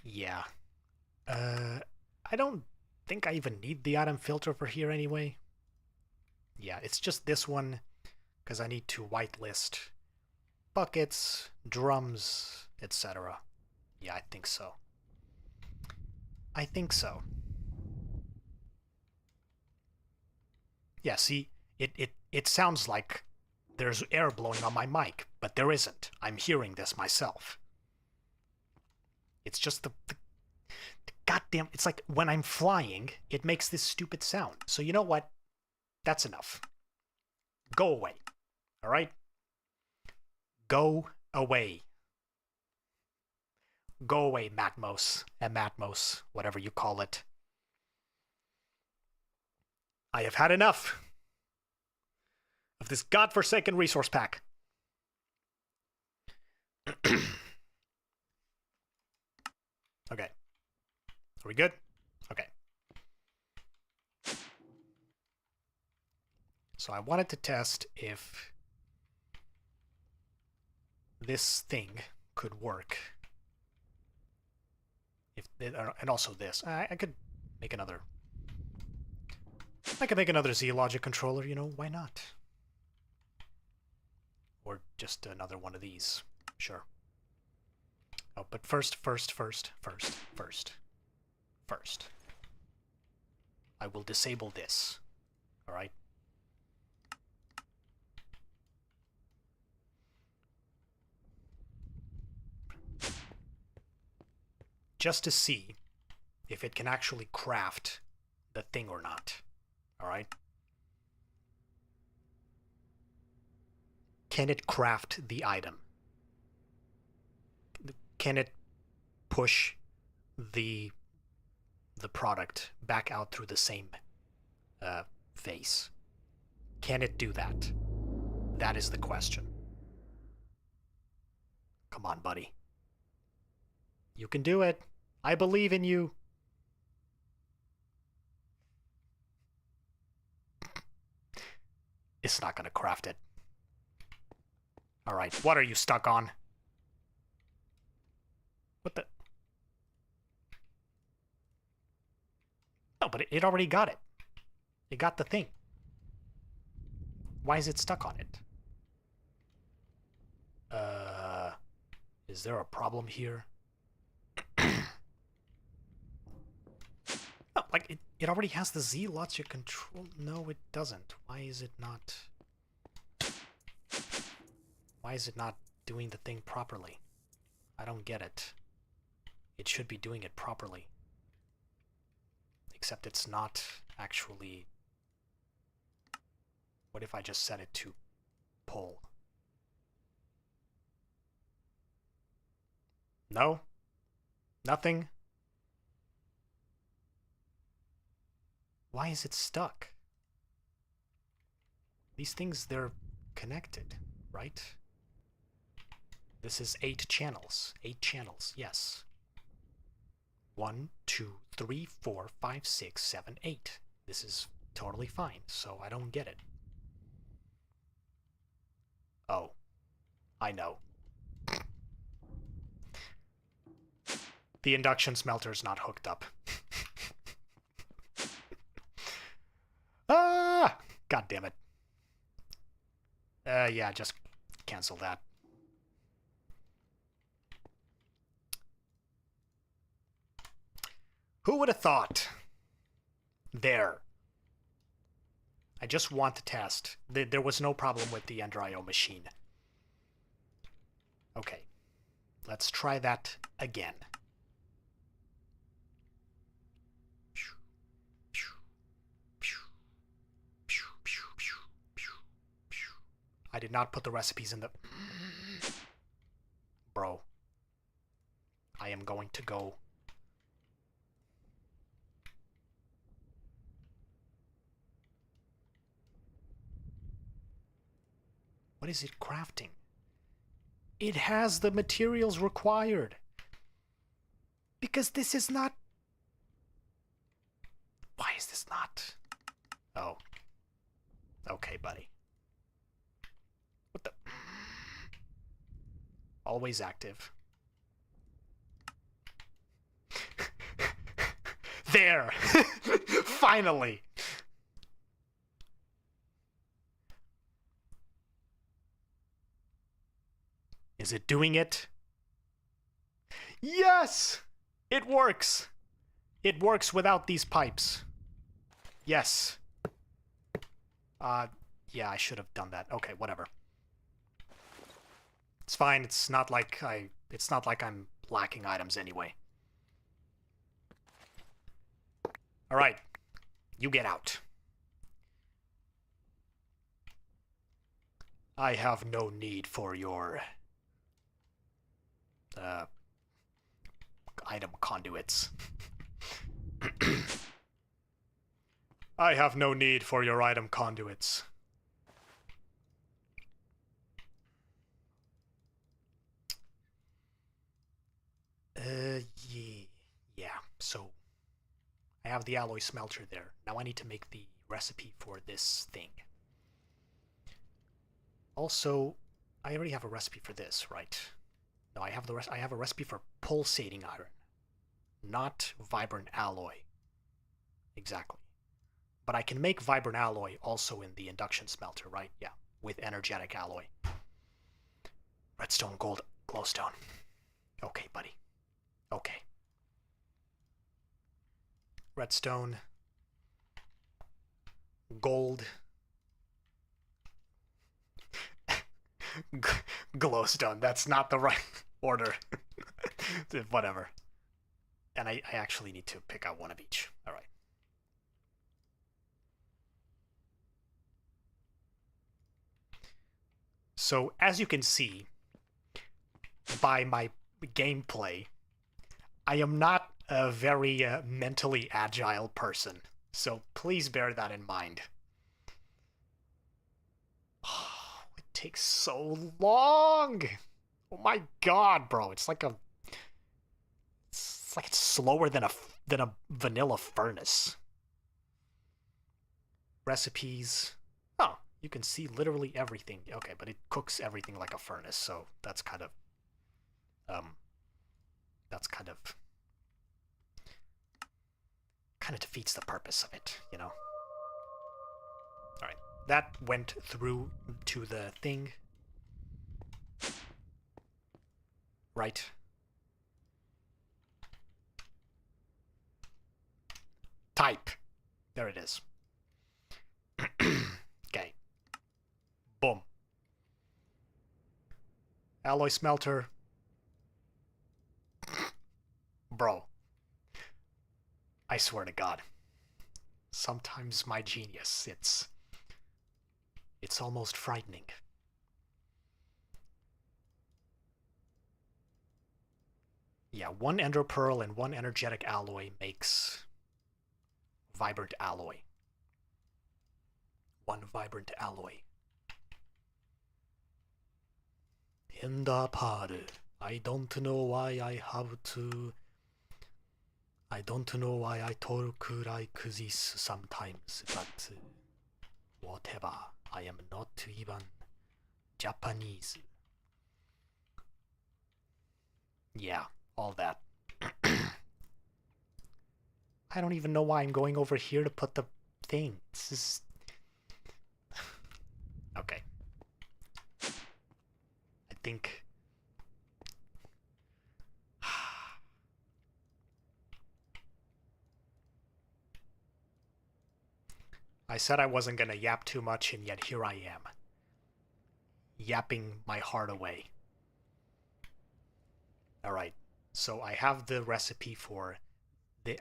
Yeah. I don't think I even need the item filter for here anyway. Yeah, it's just this one, because I need to whitelist buckets, drums, etc. Yeah, I think so. I think so. Yeah, see, it sounds like there's air blowing on my mic, but there isn't. I'm hearing this myself. It's just the goddamn... It's like when I'm flying, it makes this stupid sound. So you know what? That's enough. Go away. All right? Go away. Go away, Matmos, whatever you call it. I have had enough of this godforsaken resource pack. Okay. Are we good? Okay. So I wanted to test if this thing could work. And also this. I could make another... I could make another Z-Logic controller, you know, why not? Or just another one of these. Sure. Oh, but first. I will disable this. Alright? Just to see if it can actually craft the thing or not. Alright? Can it craft the item? Can it push the product back out through the same face? Can it do that? That is the question. Come on, buddy. You can do it. I believe in you. It's not gonna craft it. Alright, what are you stuck on? What the... No, but it already got it. It got the thing. Why is it stuck on it? Is there a problem here? Oh, like, it already has the Z-Logic control. No, it doesn't. Why is it not... Why is it not doing the thing properly? I don't get it. It should be doing it properly. Except it's not actually... What if I just set it to pull? No? Nothing? Why is it stuck? These things, they're connected, right? This is 8 channels. 8 channels, yes. 1, 2, 3, 4, 5, 6, 7, 8. This is totally fine, so I don't get it. Oh. I know. The induction smelter is not hooked up. Ah! God damn it. Yeah, just cancel that. Who would have thought? There. I just want to test. There was no problem with the Ender.io machine. Okay. Let's try that again. I did not put the recipes in the... Bro. I am going to go... What is it crafting? It has the materials required. Because this is not... Why is this not... Oh. Okay, buddy. What the... Always active. There! Finally! Is it doing it? Yes! It works! It works without these pipes. Yes. Yeah, I should have done that. Okay, whatever. It's fine. It's not like I'm lacking items anyway. All right. You get out. I have no need for your item conduits. I have no need for your item conduits. Yeah, so I have the alloy smelter there. Now I need to make the recipe for this thing. Also, I already have a recipe for this, right? No, I have a recipe for pulsating iron, not vibrant alloy. Exactly. But I can make vibrant alloy also in the induction smelter, right? Yeah, with energetic alloy. Redstone, gold, glowstone. Okay, buddy. Okay. Redstone. Gold. Glowstone. That's not the right order. Whatever. And I actually need to pick out one of each. All right. So, as you can see, by my gameplay, I am not a very mentally agile person. So, please bear that in mind. Oh, it takes so long! Oh my god, bro. It's like it's slower than a vanilla furnace. Recipes. Oh, you can see literally everything. Okay, but it cooks everything like a furnace, so that's kind of defeats the purpose of it, you know. All right, that went through to the thing. Right. Type. There it is. Okay. Boom. Alloy smelter. Bro. I swear to God. Sometimes my genius, it's almost frightening. Yeah, one ender pearl and one energetic alloy makes vibrant alloy. One vibrant alloy. In the pod, I don't know why I have to... I don't know why I talk like this sometimes, but whatever. I am not even Japanese. Yeah, all that. I don't even know why I'm going over here to put the thing. This is... Okay. I think... I said I wasn't gonna yap too much, and yet here I am. Yapping my heart away. Alright, so I have the recipe for...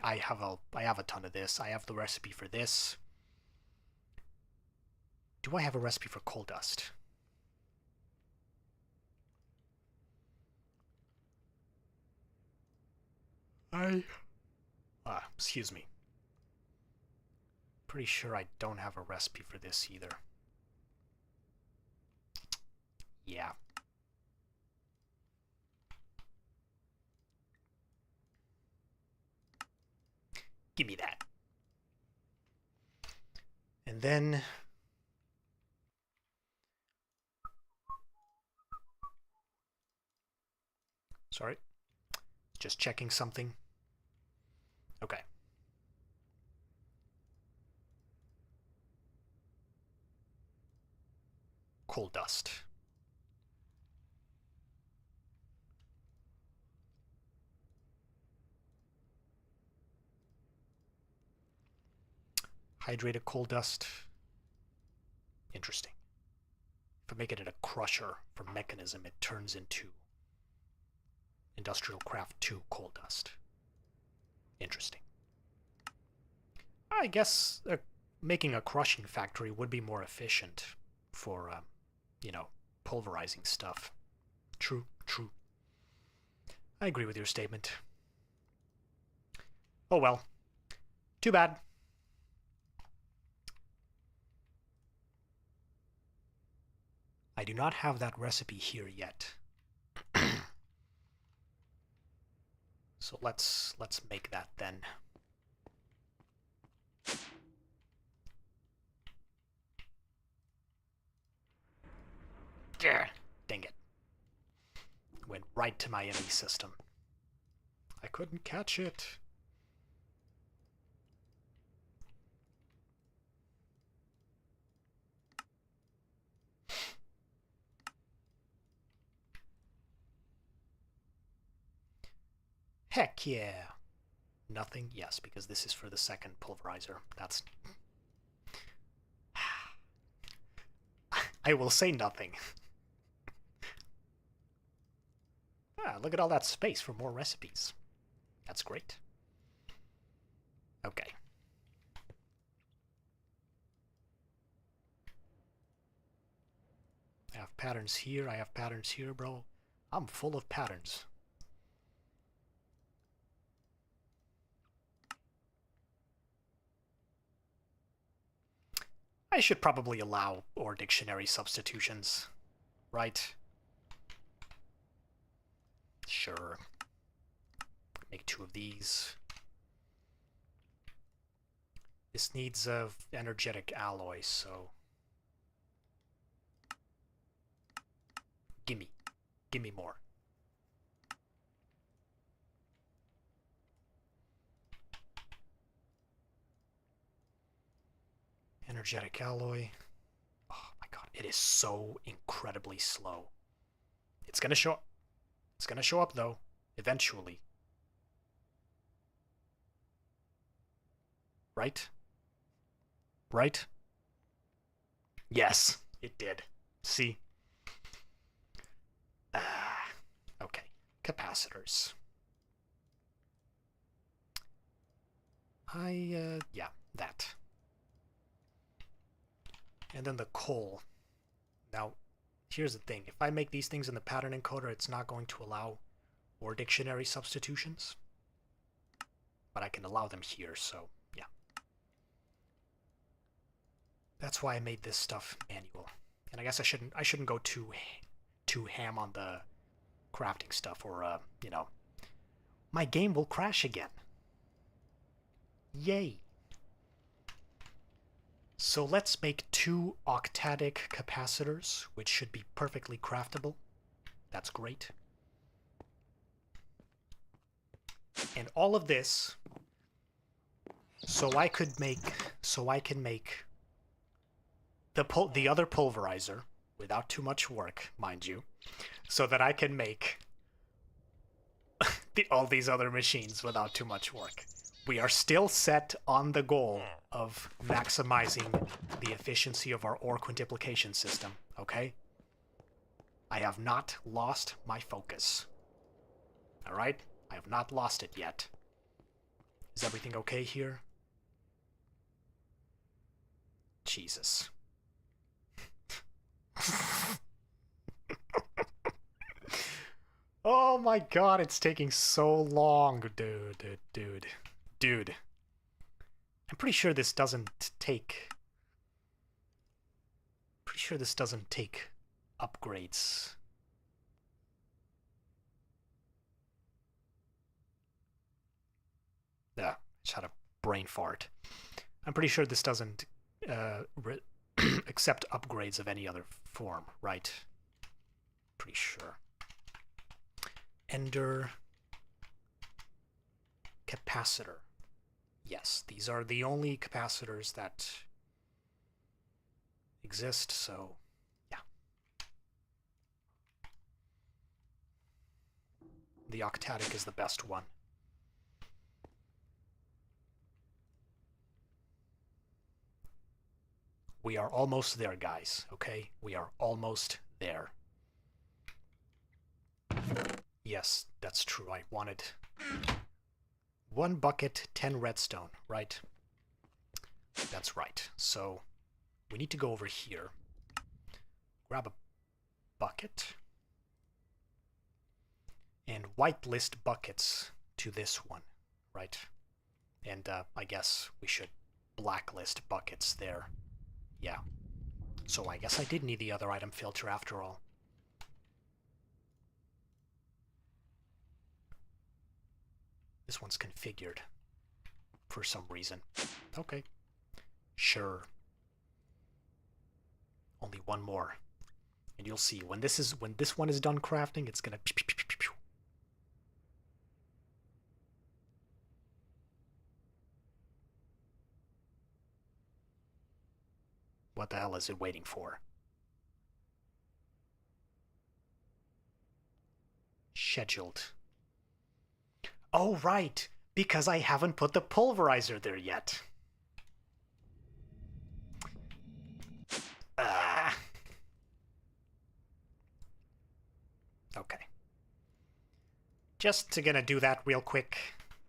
I have a ton of this. I have the recipe for this. Do I have a recipe for coal dust? Excuse me. Pretty sure I don't have a recipe for this either. Yeah. Give me that. And then... Sorry. Just checking something. Okay. Coal dust. Hydrated coal dust. Interesting. If I make it a crusher for mechanism, it turns into Industrial Craft 2 coal dust. Interesting. I guess making a crushing factory would be more efficient for, you know, pulverizing stuff. True, true. I agree with your statement. Oh well. Too bad. I do not have that recipe here yet. So let's make that then. Dang it. Went right to my enemy system. I couldn't catch it. Heck yeah. Nothing? Yes, because this is for the second pulverizer. That's... I will say nothing. Look at all that space for more recipes. That's great. Okay. I have patterns here, I have patterns here, bro. I'm full of patterns. I should probably allow or dictionary substitutions, right? Sure. Make 2 of these. This needs a energetic alloy, so... Gimme more. Energetic alloy. Oh my god, it is so incredibly slow. It's gonna show up. It's gonna show up though, eventually. Right? Right? Yes, it did. See? Okay. Capacitors. Yeah, that. And then the coal. Now, here's the thing. If I make these things in the pattern encoder, it's not going to allow or dictionary substitutions. But I can allow them here, so yeah. That's why I made this stuff manual. And I guess I shouldn't go too ham on the crafting stuff, or you know, my game will crash again. Yay. So let's make 2 octadic capacitors, which should be perfectly craftable. That's great. And all of this, so I can make the other pulverizer without too much work, mind you, so that I can make all these other machines without too much work. We are still set on the goal of maximizing the efficiency of our OR quintiplication system, okay? I have not lost my focus. Alright? I have not lost it yet. Is everything okay here? Jesus. Oh my god, it's taking so long, dude. I'm pretty sure this doesn't take... Pretty sure this doesn't take upgrades. Yeah, just had a brain fart. I'm pretty sure this doesn't accept upgrades of any other form, right? Pretty sure. Ender capacitor. Yes, these are the only capacitors that exist, so yeah. The octatic is the best one. We are almost there, guys, okay? We are almost there. Yes, that's true. I wanted 1 bucket, 10 redstone, right? That's right. So we need to go over here, grab a bucket, and whitelist buckets to this one, right? And I guess we should blacklist buckets there. Yeah. So I guess I did need the other item filter after all. This one's configured for some reason. Okay. Sure. Only one more. And you'll see when this one is done crafting, it's gonna pew, pew, pew, pew, pew. What the hell is it waiting for? Scheduled. Oh, right, because I haven't put the pulverizer there yet. Okay. Just gonna do that real quick,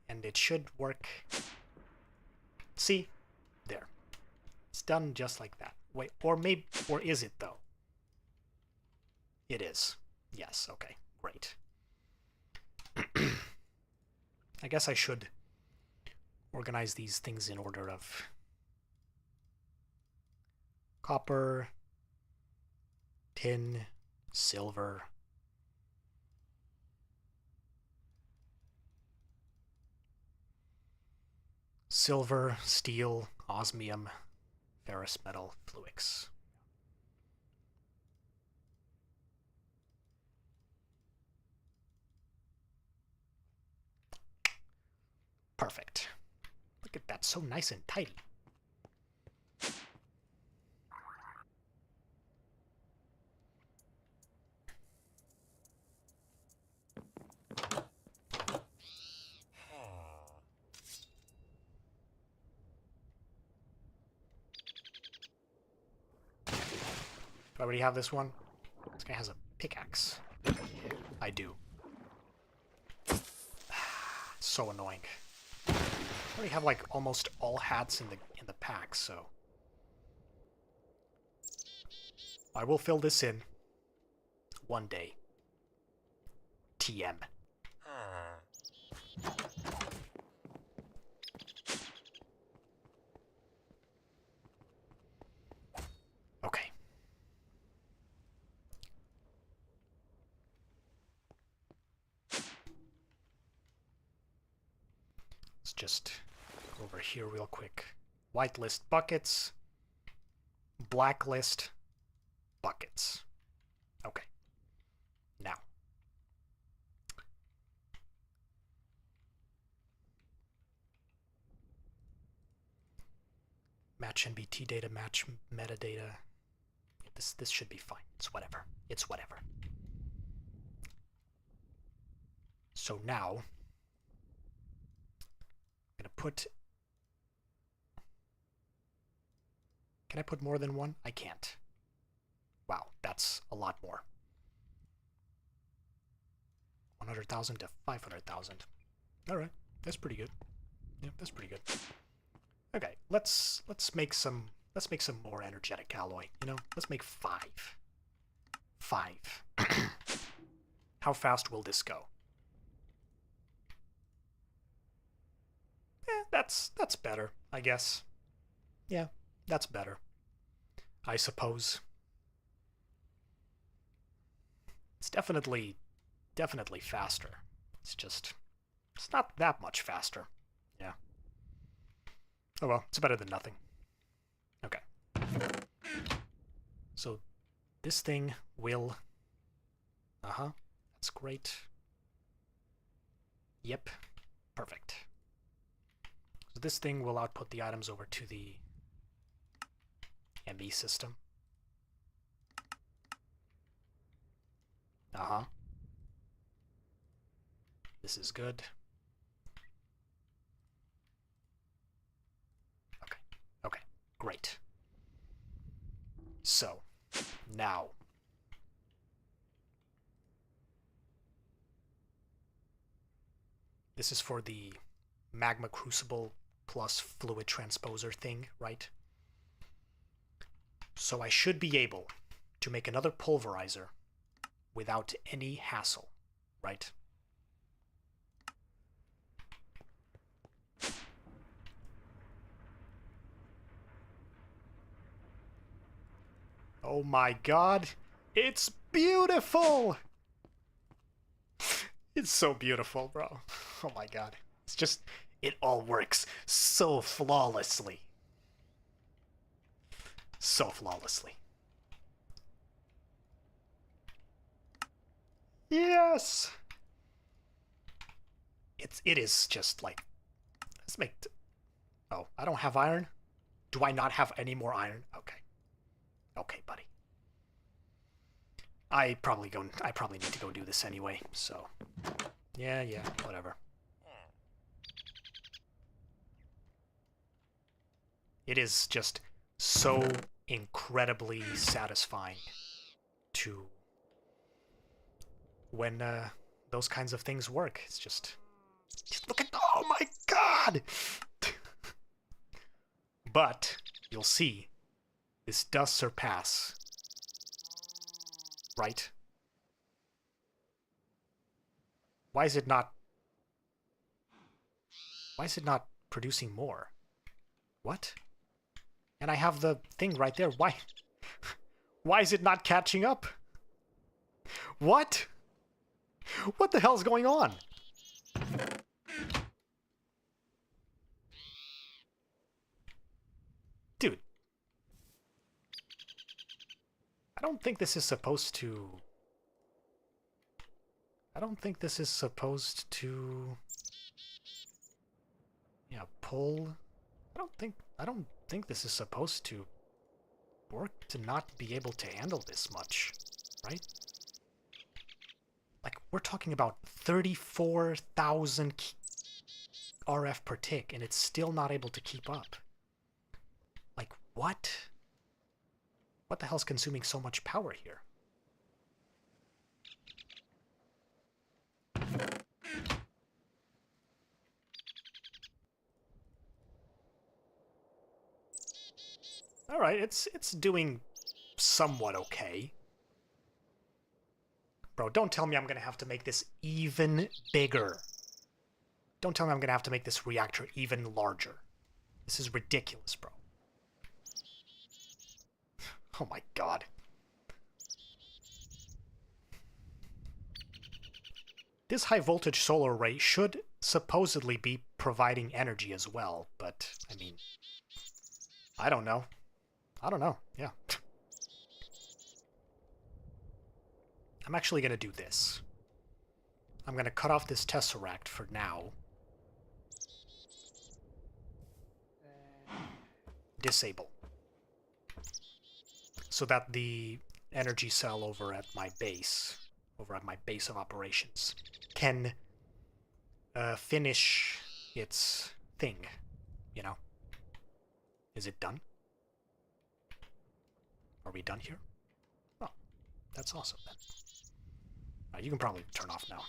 and it should work. See? There. It's done just like that. Wait, or is it though? It is. Yes, okay, great. I guess I should organize these things in order of copper, tin, silver, steel, osmium, ferrous metal, fluix. Perfect. Look at that, so nice and tidy. Do I already have this one? This guy has a pickaxe. I do. So annoying. I already have like almost all hats in the pack, so I will fill this in one day. TM. Okay. Let's just go over here real quick. Whitelist buckets. Blacklist buckets. Okay. Now. Match NBT data, match metadata. This should be fine. It's whatever. It's whatever. So now gonna put... Can I put more than one? I can't. Wow, that's a lot more. 100,000 to 500,000. All right, that's pretty good. Yeah, that's pretty good. Okay, let's make some more energetic alloy. You know, let's make 5. 5. How fast will this go? That's better, I guess. Yeah, that's better, I suppose. It's definitely faster. It's not that much faster. Yeah. Oh well, it's better than nothing. Okay. So this thing will... That's great. Yep. Perfect. So this thing will output the items over to the ME system. This is good. Okay, great. So, now. This is for the magma crucible plus fluid transposer thing, right? So I should be able to make another pulverizer without any hassle, right? Oh my god, it's beautiful! It's so beautiful, bro. Oh my god. It's just, it all works so flawlessly. So flawlessly. Yes! It is just like, let's make... Oh, I don't have iron? Do I not have any more iron? Okay. Okay, buddy. I probably need to go do this anyway, so... Yeah, whatever. It is just so incredibly satisfying to... when those kinds of things work. It's just look at... Oh my god! But, you'll see, this does surpass... Right? Why is it not producing more? What? And I have the thing right there. Why is it not catching up? What? What the hell's going on? Dude. I don't think this is supposed to... Yeah, pull... I don't think this is supposed to work to not be able to handle this much, right? Like, we're talking about 34,000 RF per tick, and it's still not able to keep up. Like, what? What the hell's consuming so much power here? Alright, it's doing somewhat okay. Bro, don't tell me I'm gonna have to make this even bigger. Don't tell me I'm gonna have to make this reactor even larger. This is ridiculous, bro. Oh my god. This high voltage solar array should supposedly be providing energy as well, but, I mean, I don't know. I don't know, yeah. I'm actually going to do this. I'm going to cut off this tesseract for now. Disable. So that the energy cell over at my base of operations, can finish its thing, you know? Is it done? Are we done here? Oh, that's awesome then. You can probably turn off now.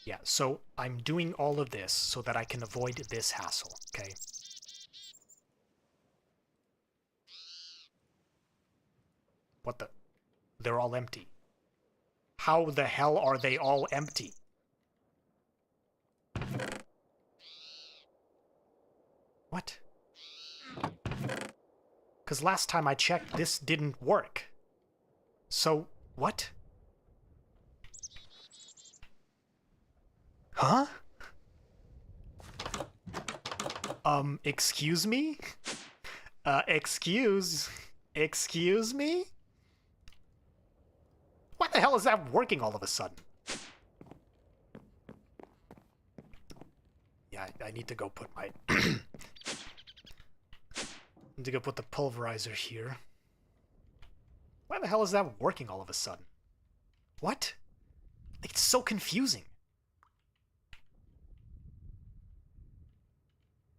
Yeah, so I'm doing all of this so that I can avoid this hassle, okay? What the? They're all empty. How the hell are they all empty? What? Because last time I checked, this didn't work. So, what? Huh? Excuse me? Excuse me? Why the hell is that working all of a sudden? Yeah, I need to go put my... need to go put the pulverizer here. Why the hell is that working all of a sudden? What? It's so confusing.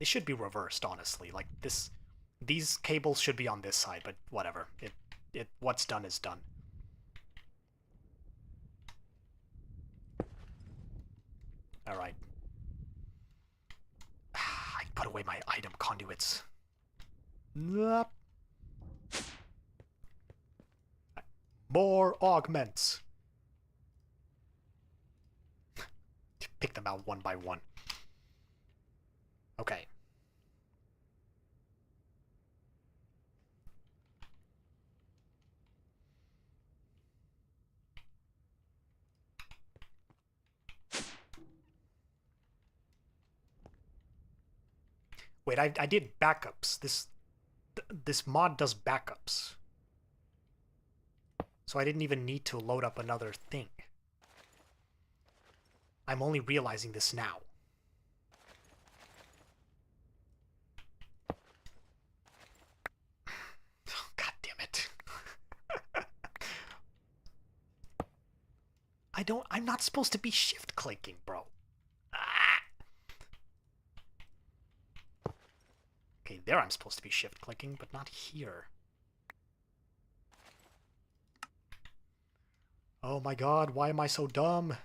It should be reversed, honestly. Like, these cables should be on this side, but whatever. What's done is done. Alright. I put away my item conduits. More augments. Pick them out one by one. Okay. Wait, I did backups. This mod does backups. So I didn't even need to load up another thing. I'm only realizing this now. God damn it. I'm not supposed to be shift clicking, bro. Okay, there I'm supposed to be shift clicking, but not here. Oh my god, why am I so dumb?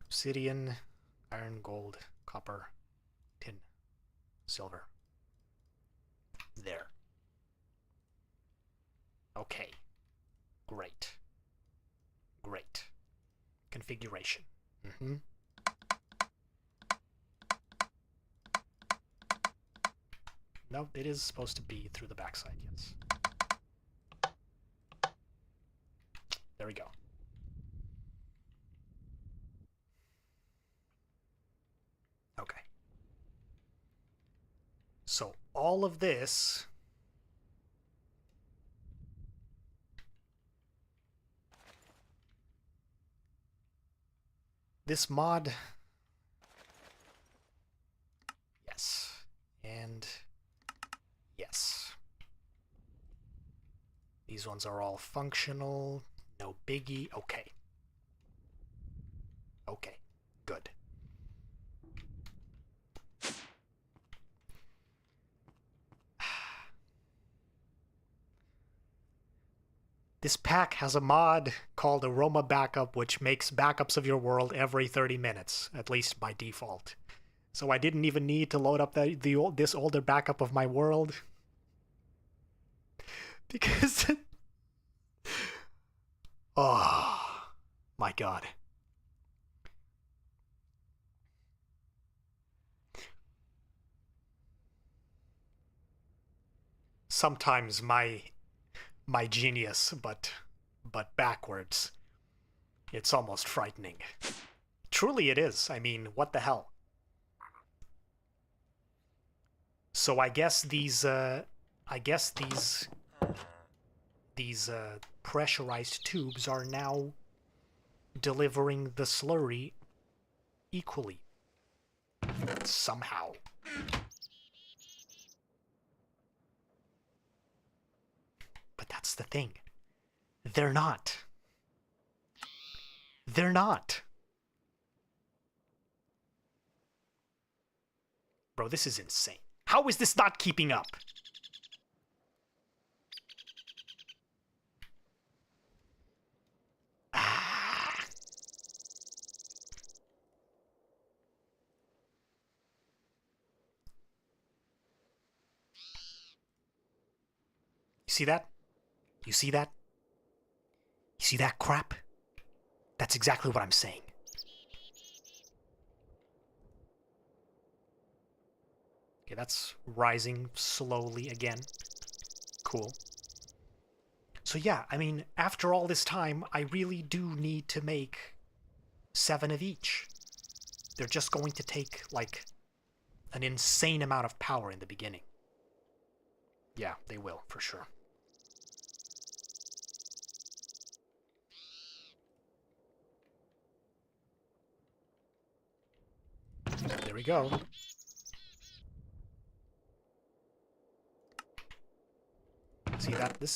Obsidian, iron, gold, copper, tin, silver. There. Okay. Great. Great. Configuration. No, it is supposed to be through the backside, yes. There we go. Okay. So all of this... This mod... Yes. And... Yes. These ones are all functional. No biggie. Okay. Okay. Good. This pack has a mod called Aroma Backup, which makes backups of your world every 30 minutes, at least by default. So I didn't even need to load up this older backup of my world. Because... oh, my god. Sometimes my genius, but backwards. It's almost frightening. Truly it is. I mean, what the hell? So I guess these pressurized tubes are now delivering the slurry equally. Somehow. but that's the thing. They're not. They're not. Bro, this is insane. How is this not keeping up? You see that? You see that? You see that crap? That's exactly what I'm saying. Okay, that's rising slowly again. Cool. So yeah, I mean, after all this time, I really do need to make 7 of each. They're just going to take, like, an insane amount of power in the beginning. Yeah, they will, for sure. There we go. See,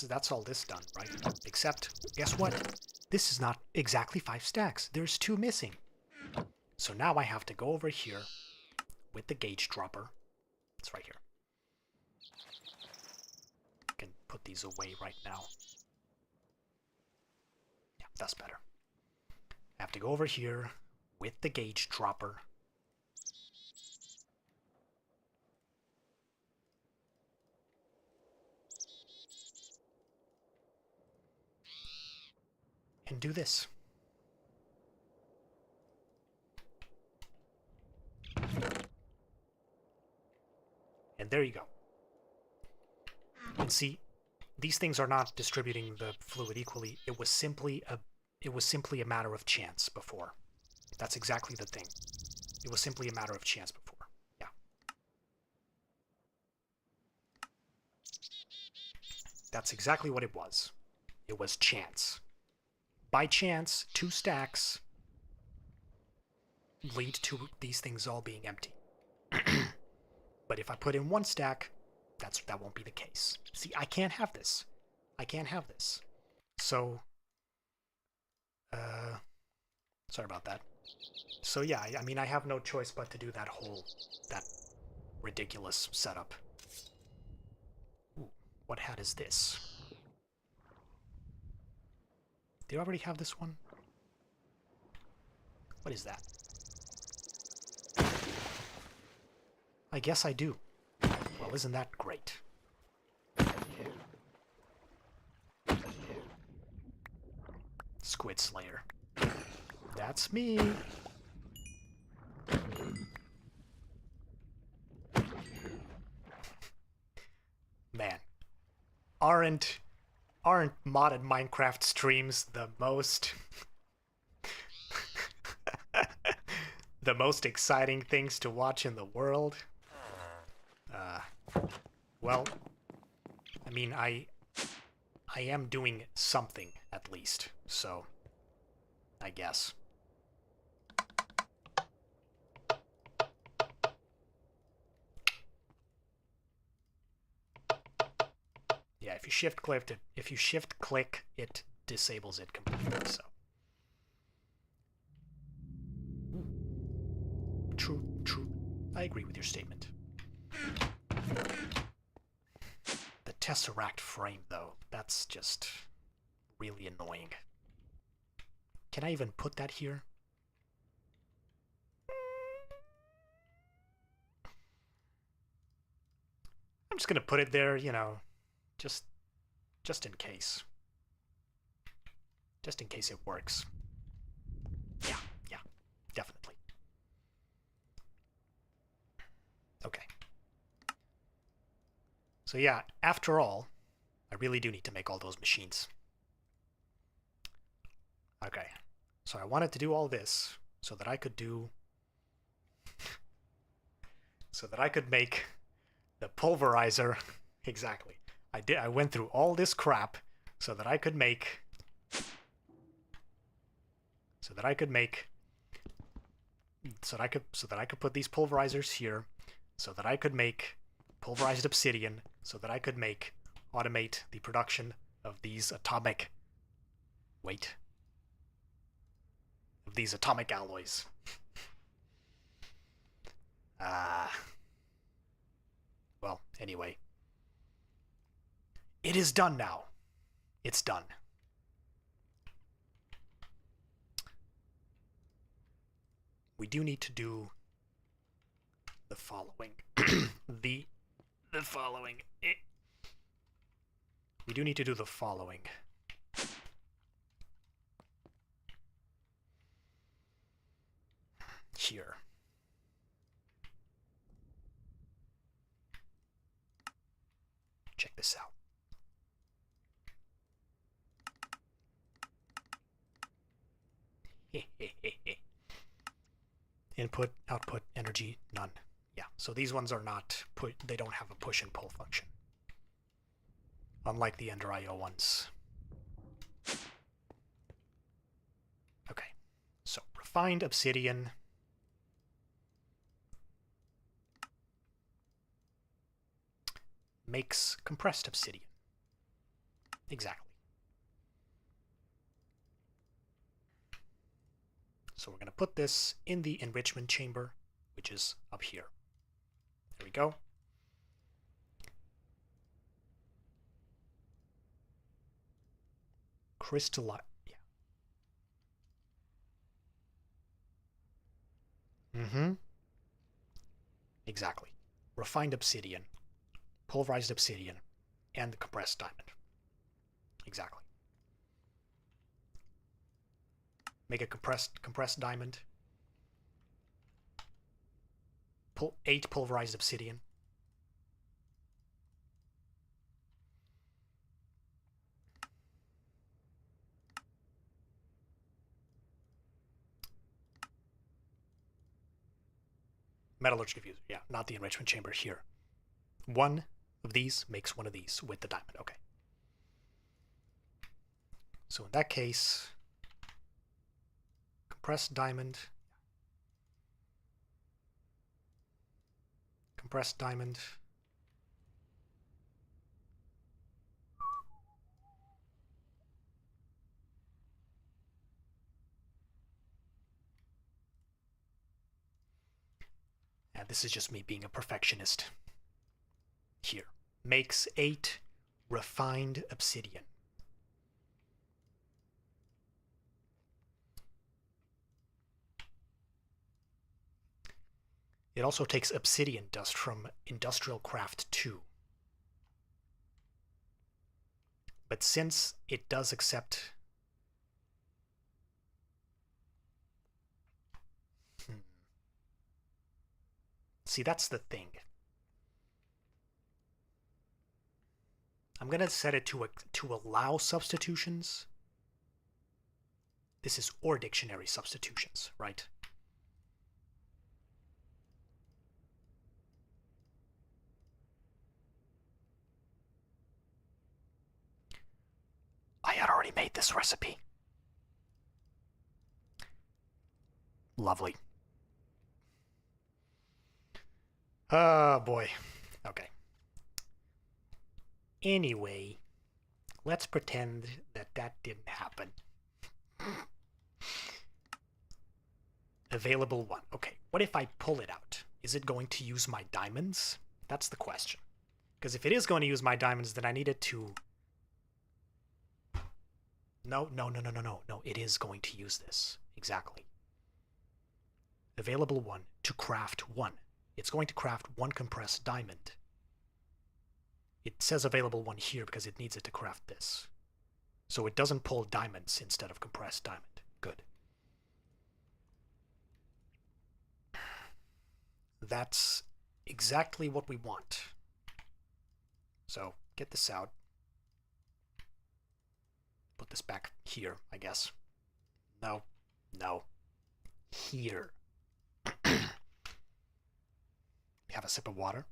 that's all this done, right? Except, guess what? This is not exactly 5 stacks. There's 2 missing. So now I have to go over here with the gauge dropper. It's right here. I can put these away right now. Yeah, that's better. I have to go over here with the gauge dropper. And do this. And there you go. And see, these things are not distributing the fluid equally. It was simply a matter of chance before. That's exactly the thing. It was simply a matter of chance before. Yeah. That's exactly what it was. It was chance. By chance, 2 stacks lead to these things all being empty. But if I put in 1 stack, that won't be the case. See, I can't have this. I can't have this. So, sorry about that. So yeah, I mean, I have no choice but to do that ridiculous setup. Ooh, what hat is this? Do you already have this one? What is that? I guess I do. Well, isn't that great? Squid Slayer. That's me. Man, aren't modded Minecraft streams the most the most exciting things to watch in the world? Well, I mean, I am doing something at least, so I guess. Yeah, if you shift click it disables it completely, so. True. I agree with your statement. The Tesseract frame, though, that's just really annoying. Can I even put that here? I'm just gonna put it there, you know, just in case. Just in case it works. Yeah, definitely. Okay. So yeah, after all, I really do need to make all those machines. Okay. So I wanted to do all this so that I could make the pulverizer. Exactly. I went through all this crap so that I could put these pulverizers here, so that I could make pulverized obsidian, so that I could automate the production of these atomic... Wait. Of these atomic alloys. Well, anyway. It is done now. It's done. We do need to do the following. the following. We do need to do the following. Here. Check this out. Input, output, energy, none. Yeah, so these ones are not they don't have a push and pull function. Unlike the Ender IO ones. Okay, so refined obsidian. Makes compressed obsidian. Exactly. So we're going to put this in the enrichment chamber, which is up here. There we go. Crystalline. Yeah. Exactly. Refined obsidian, pulverized obsidian, and the compressed diamond. Exactly. Make a compressed diamond. 8 pulverized obsidian. Metallurgical fuse, yeah, not the enrichment chamber here. One of these makes one of these with the diamond, okay. So in that case, compressed diamond, compressed diamond, and this is just me being a perfectionist here, makes 8 refined obsidian. It also takes obsidian dust from Industrial Craft 2. But since it does accept... See, that's the thing. I'm going to set it to allow substitutions. This is OR dictionary substitutions, right? I had already made this recipe. Lovely. Oh, boy. Okay. Anyway, let's pretend that didn't happen. Available 1. Okay, what if I pull it out? Is it going to use my diamonds? That's the question. Because if it is going to use my diamonds, then I need it to... No, it is going to use this. Exactly. Available 1 to craft 1. It's going to craft 1 compressed diamond. It says available 1 here because it needs it to craft this. So it doesn't pull diamonds instead of compressed diamond. Good. That's exactly what we want. So get this out. Put this back here, I guess. No. Here. Have a sip of water.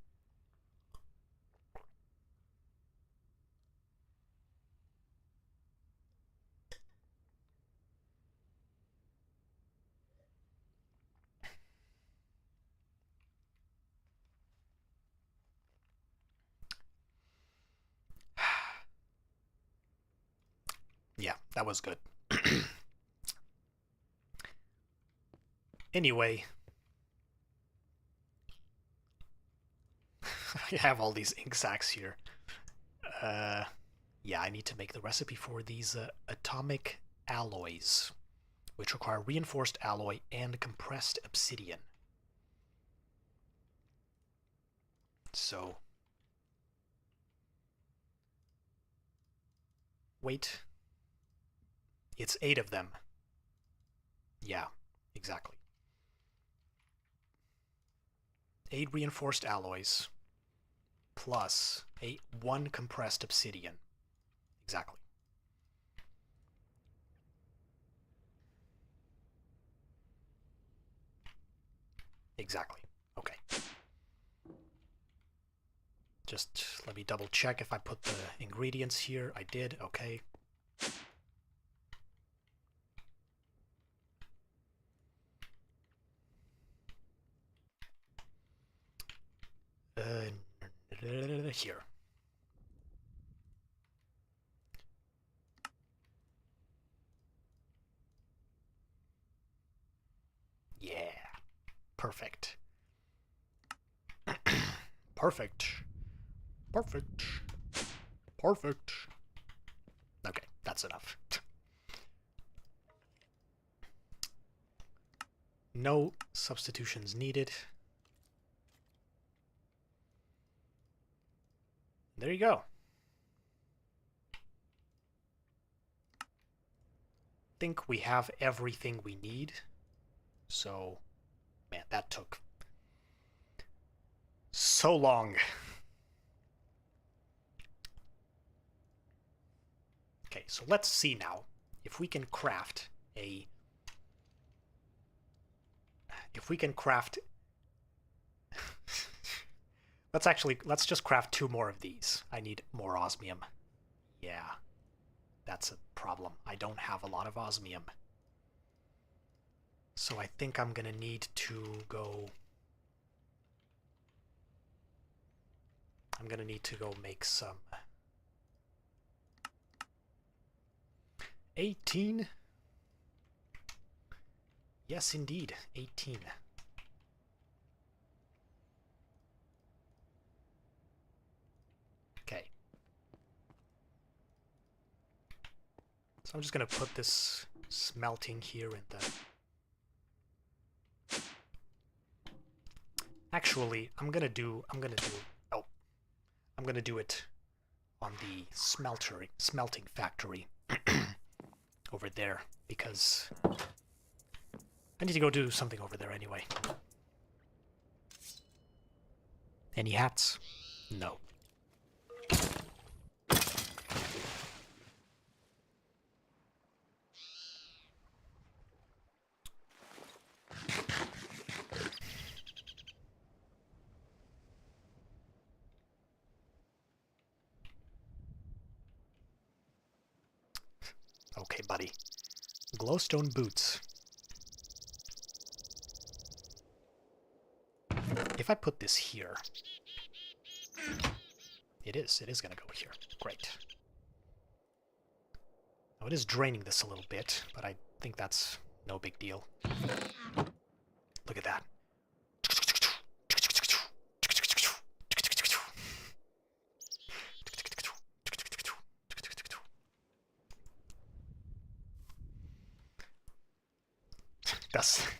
that was good. Anyway, I have all these ink sacs here. Yeah, I need to make the recipe for these atomic alloys, which require reinforced alloy and compressed obsidian. So, wait, it's 8 of them. Yeah, exactly. 8 reinforced alloys plus 1 compressed obsidian. Exactly. Exactly. Okay. Just let me double check if I put the ingredients here. I did. Okay. Here. Yeah. Perfect. Perfect. Perfect. Perfect. Okay, that's enough. No substitutions needed. There you go. Think we have everything we need. So, man, that took so long. Okay, so let's see now if we can craft a... If we can craft... let's just craft 2 more of these. I need more osmium. Yeah, that's a problem. I don't have a lot of osmium. So I think I'm gonna need to go... I'm gonna need to go make some... 18? Yes, indeed, 18. Okay. So I'm just gonna put this smelting here in the... Actually, I'm gonna do it on the smelting factory over there, because I need to go do something over there anyway. Any hats? No. Okay, buddy. Glowstone boots. If I put this here... It is gonna go here. Great. Now it is draining this a little bit, but I think that's no big deal. Look at that.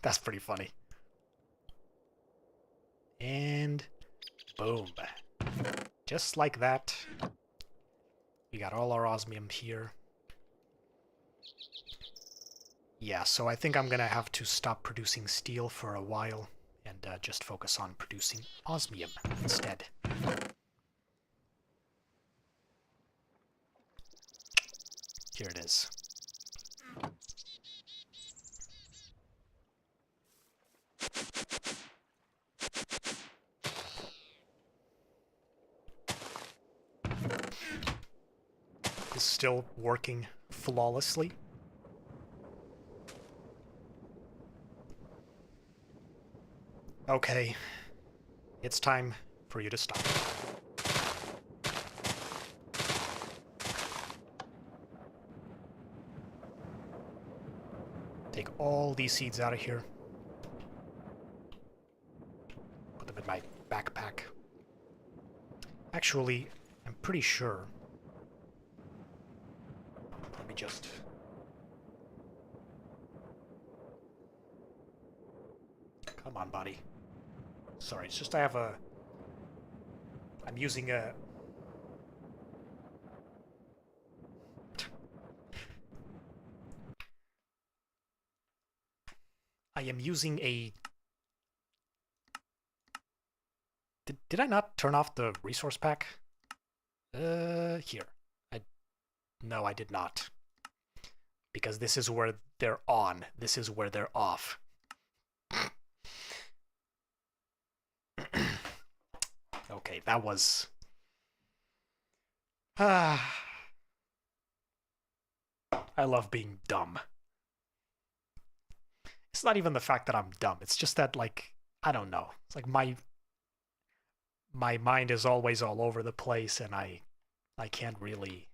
That's pretty funny. And boom. Just like that. We got all our osmium here. Yeah, so I think I'm gonna have to stop producing steel for a while and just focus on producing osmium instead. Here it is. Is still working flawlessly. Okay, it's time for you to stop. all these seeds out of here. Put them in my backpack. Actually, I'm pretty sure. Let me just... Come on, buddy. Sorry, it's just I have a... I'm using a... I am using a... Did I not turn off the resource pack? Here. No, I did not. Because this is where they're on. This is where they're off. Okay, that was... I love being dumb. It's not even the fact that I'm dumb. It's just that, like, I don't know. It's like my mind is always all over the place, and I can't really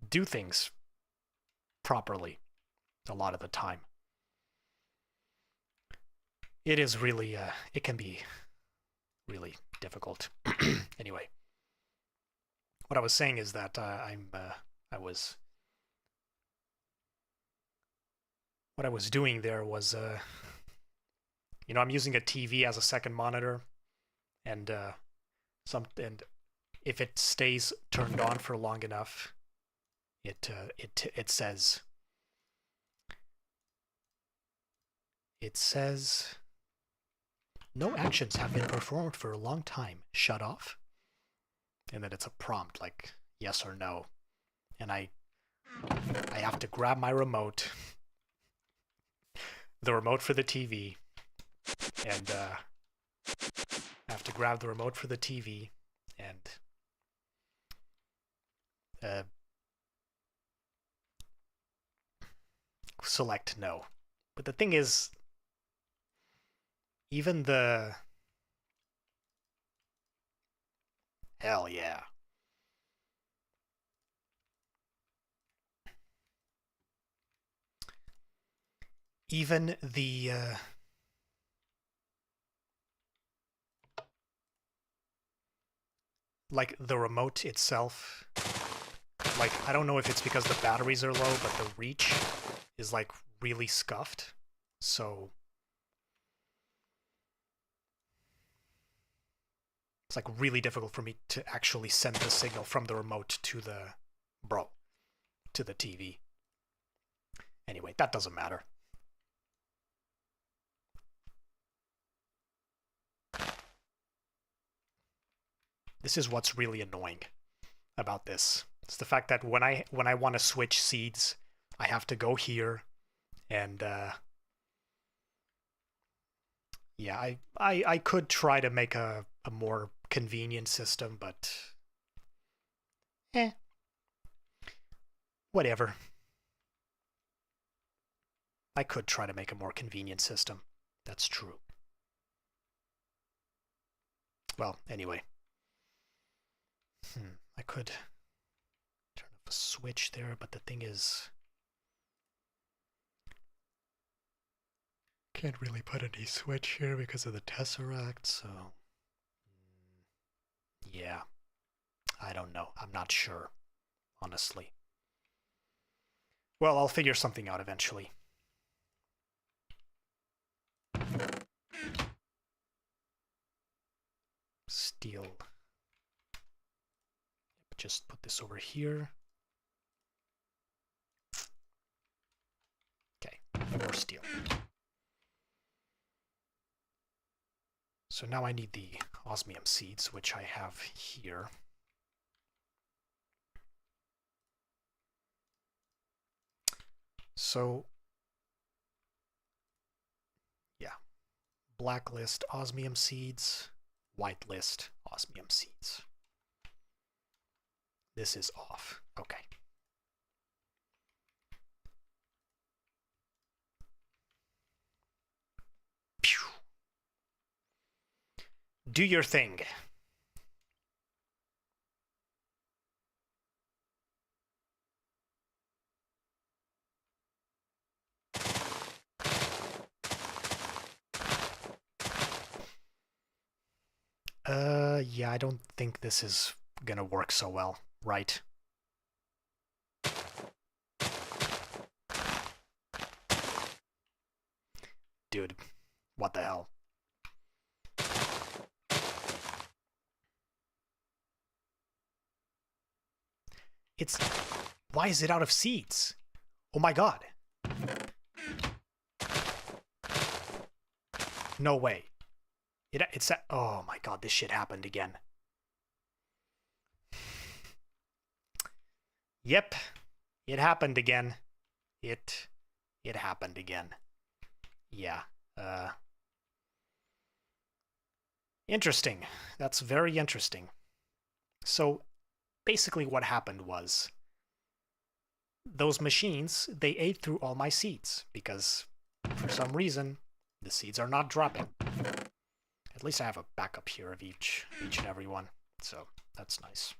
do things properly a lot of the time. It is really, it can be really difficult. Anyway, what I was saying is that what I was doing there was, you know, I'm using a TV as a second monitor, and and if it stays turned on for long enough, it says no actions have been performed for a long time. Shut off. And then it's a prompt like yes or no. And I have to grab my remote, the remote for the TV, and I have to grab the remote for the TV and select no. But the thing is, even the... Hell yeah. Even the... like, the remote itself... Like, I don't know if it's because the batteries are low, but the reach is, like, really scuffed. So... it's like really difficult for me to actually send the signal from the remote to the TV. Anyway, that doesn't matter. This is what's really annoying about this. It's the fact that when I want to switch seeds, I have to go here and yeah, I could try to make a more convenient system, but whatever. I could try to make a more convenient system. That's true. Well, anyway. I could turn off a switch there, but the thing is... can't really put any switch here because of the tesseract, so... yeah. I don't know. I'm not sure, honestly. Well, I'll figure something out eventually. Steel. Just put this over here. Okay, more steel. So now I need the osmium seeds, which I have here. So, yeah, blacklist osmium seeds, whitelist osmium seeds. This is off. Okay. Pew. Do your thing. Yeah, I don't think this is gonna work so well, right? Dude, what the hell? It's... Why is it out of seeds? Oh my god. No way. It's... Oh my god, this shit happened again. Yep. It happened again. It happened again. Yeah. Interesting. That's very interesting. So, basically what happened was those machines, they ate through all my seeds because for some reason the seeds are not dropping. At least I have a backup here of each and every one, so that's nice.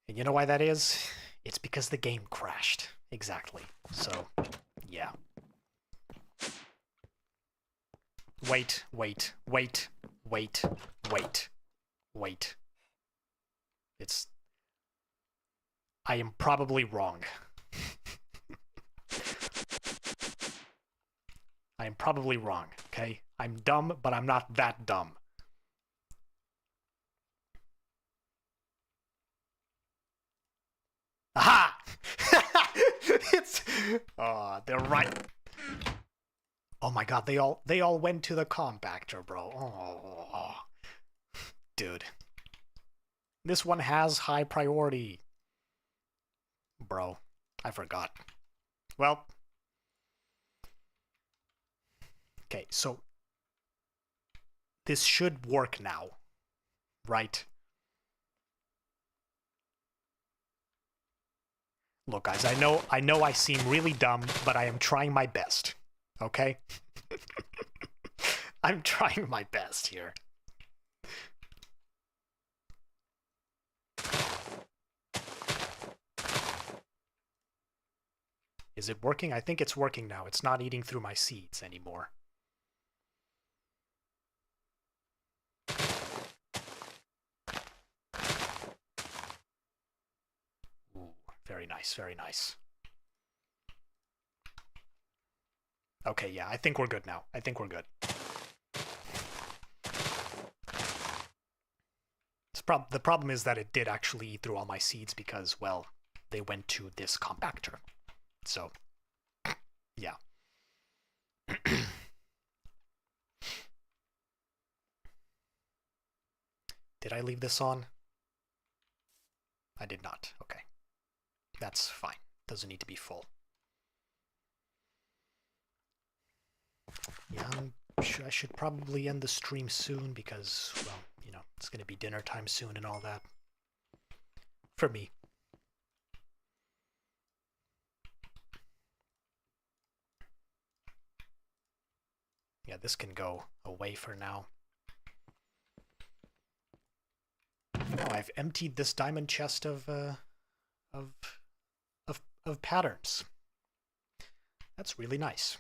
And you know why that is? It's because the game crashed. Exactly. So, yeah. Wait. It's... I am probably wrong. I am probably wrong, okay? I'm dumb, but I'm not that dumb. Aha! It's... Oh, they're right. Oh my god, they all went to the compactor, bro. Oh. Dude. This one has high priority. Bro, I forgot. Well. Okay, so this should work now. Right? Look, guys, I know I seem really dumb, but I am trying my best. Okay? I'm trying my best here. Is it working? I think it's working now. It's not eating through my seeds anymore. Ooh, very nice, very nice. Okay, yeah, I think we're good now. I think we're good. The problem is that it did actually eat through all my seeds because, well, they went to this compactor. So, yeah. Did I leave this on? I did not. Okay. That's fine. Doesn't need to be full. Yeah, I should probably end the stream soon because, well, you know, it's going to be dinner time soon and all that. For me. Yeah, this can go away for now. Oh, I've emptied this diamond chest of patterns. That's really nice.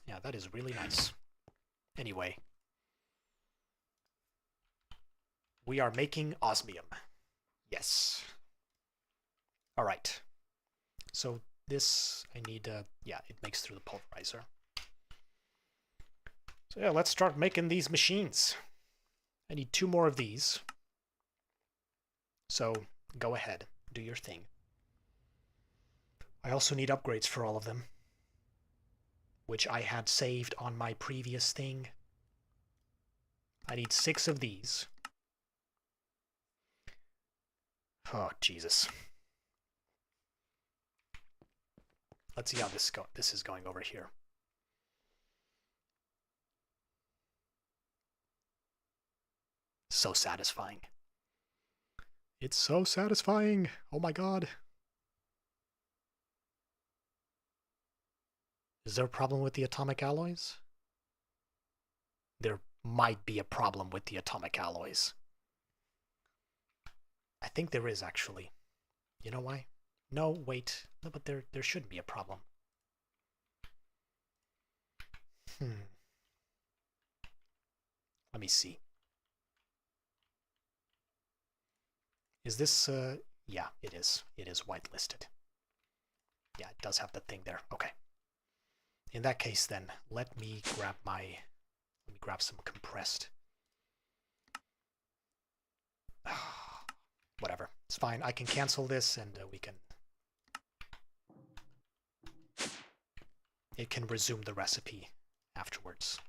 Yeah, that is really nice. Anyway. We are making osmium. Yes. Alright. So this, I need, yeah, it makes through the pulverizer. So yeah, let's start making these machines. I need 2 more of these. So go ahead, do your thing. I also need upgrades for all of them, which I had saved on my previous thing. I need 6 of these. Oh, Jesus. Let's see how this is going over here. So satisfying. It's so satisfying. Oh my god. Is there a problem with the atomic alloys? There might be a problem with the atomic alloys. I think there is, actually. You know why? No, wait. No, but there shouldn't be a problem. Let me see. Is this, yeah, it is. It is whitelisted. Yeah, it does have the thing there. Okay. In that case, then, let me grab some compressed. Whatever. It's fine. I can cancel this and it can resume the recipe afterwards.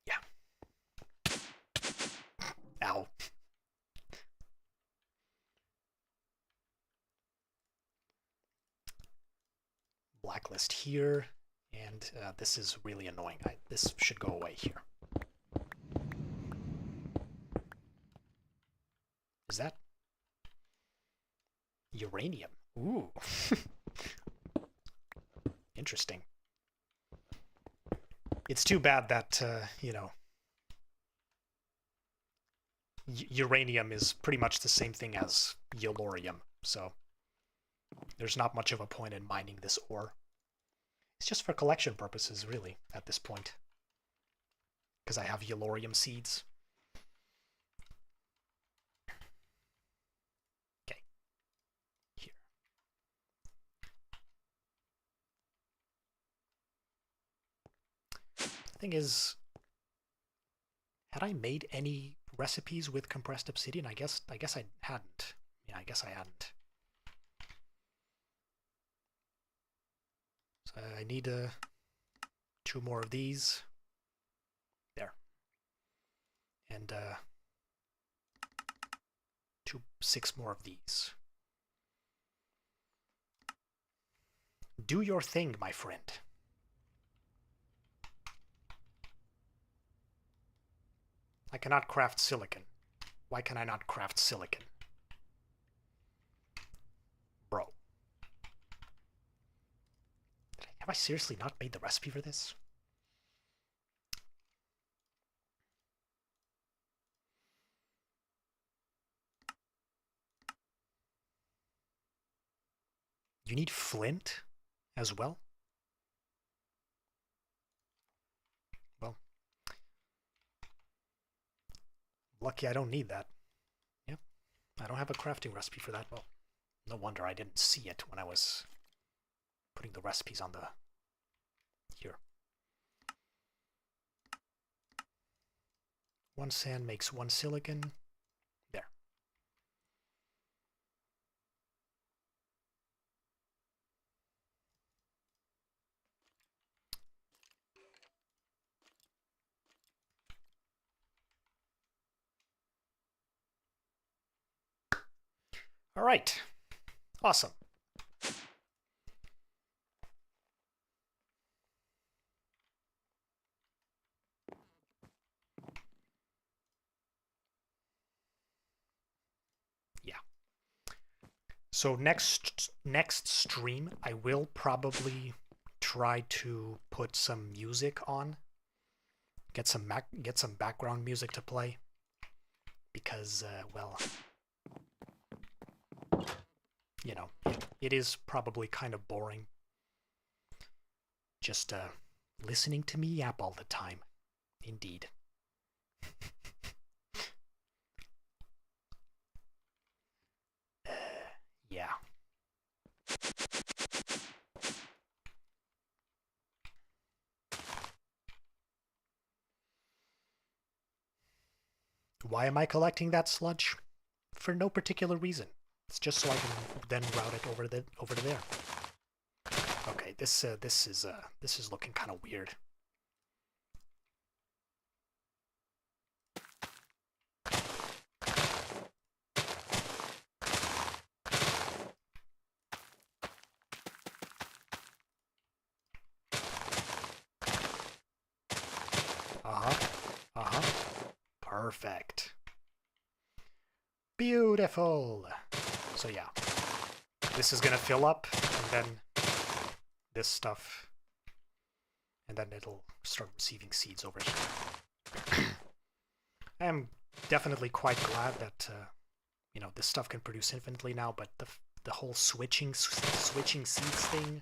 Yeah. Ow. Blacklist here, and this is really annoying. This should go away here. Is that uranium? Ooh. Interesting. It's too bad that, you know, uranium is pretty much the same thing as yellorium, so there's not much of a point in mining this ore. It's just for collection purposes, really, at this point. Because I have yellorium seeds. Okay. Here. The thing is, had I made any recipes with compressed obsidian? I guess I hadn't. Yeah, I guess I hadn't. So I need 2 more of these. There. And 6 more of these. Do your thing, my friend. I cannot craft silicon. Why can I not craft silicon? Bro. Have I seriously not made the recipe for this? You need flint as well? Well, lucky I don't need that. Yep, I don't have a crafting recipe for that. Well, no wonder I didn't see it when I was putting the recipes on the here. 1 sand makes 1 silicon. There. All right. Awesome. Yeah. So next stream, I will probably try to put some music on. Get some background music to play. Because, well, you know, it is probably kind of boring. Just listening to me yap all the time. Indeed. Yeah. Why am I collecting that sludge? For no particular reason. It's just so I can then route it over to there. Okay, this is looking kind of weird. Perfect. Beautiful. So yeah, this is gonna fill up, and then this stuff, and then it'll start receiving seeds over here. I am definitely quite glad that you know, this stuff can produce infinitely now, but the whole switching seeds thing,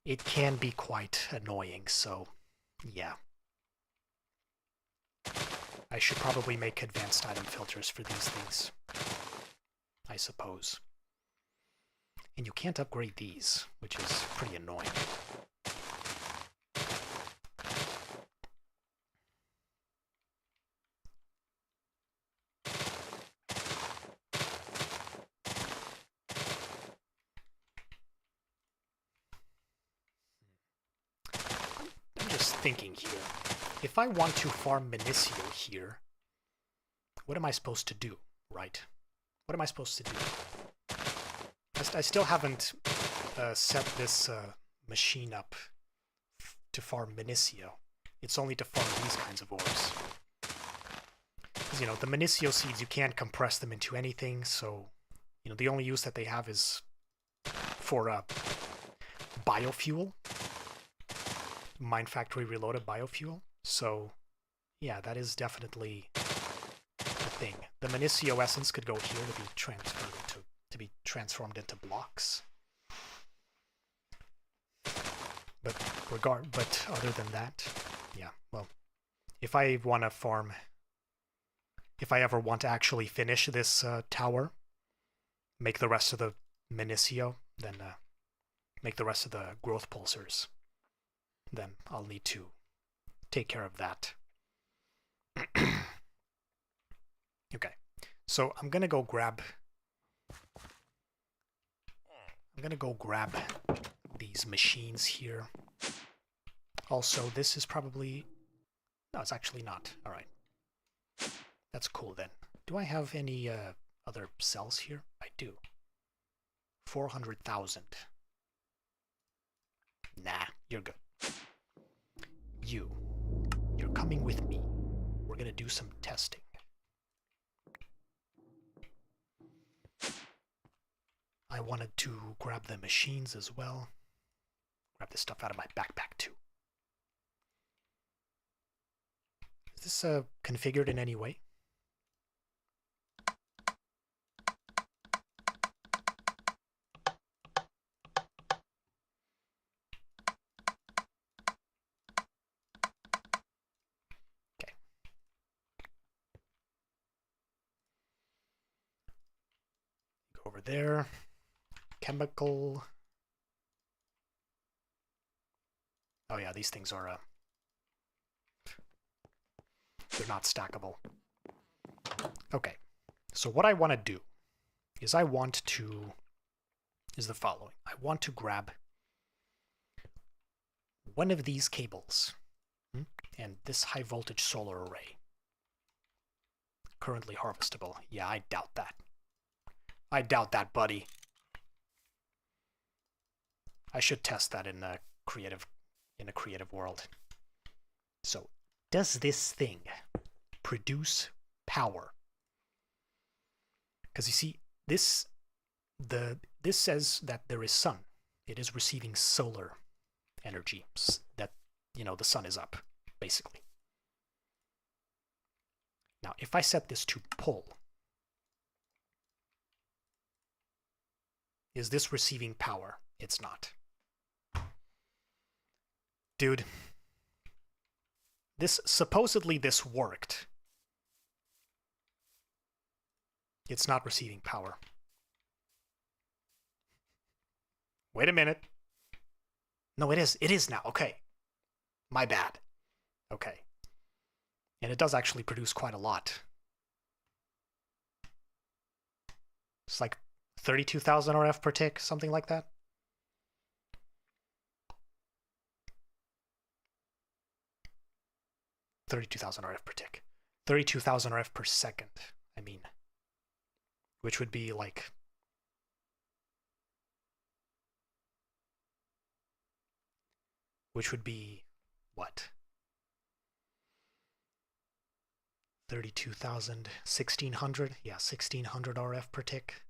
it can be quite annoying, so yeah. I should probably make advanced item filters for these things, I suppose. And you can't upgrade these, which is pretty annoying. I'm just thinking here. If I want to farm Minicio here, what am I supposed to do, right? What am I supposed to do? I still haven't set this machine up to farm Minicio. It's only to farm these kinds of ores. Because, you know, the Minicio seeds, you can't compress them into anything, so, you know, the only use that they have is for biofuel. Mine Factory Reloaded biofuel. So, yeah, that is definitely a thing. The Minicio essence could go here to be transformed into blocks. But other than that, yeah, well, if I want to farm, if I ever want to actually finish this tower, make the rest of the Minicio, then make the rest of the growth pulsars, then I'll need to take care of that. Okay, so I'm gonna go grab these machines here. Also, this is probably... No, it's actually not. Alright. That's cool then. Do I have any other cells here? I do. 400,000. Nah, you're good. You're coming with me. We're gonna do some testing. I wanted to grab the machines as well. Grab this stuff out of my backpack too. Is this configured in any way? Okay. Go over there. Chemical. Oh yeah, these things are they're not stackable. Okay, so what I want to do is the following. I want to grab one of these cables and this high voltage solar array. Currently harvestable. Yeah, I doubt that. I doubt that, buddy. I should test that in a creative world. So, does this thing produce power? Because you see, this says that there is sun. It is receiving solar energy. That, you know, the sun is up, basically. Now, if I set this to pull, is this receiving power? It's not. Dude, supposedly this worked. It's not receiving power. Wait a minute. No, it is. It is now. Okay. My bad. Okay. And it does actually produce quite a lot. It's like 32,000 RF per tick, something like that. $32,000 RF per tick. 32,000 RF per second, I mean. Which would be like... Which would be... what? 32,000, 1,600? Yeah, 1,600 RF per tick.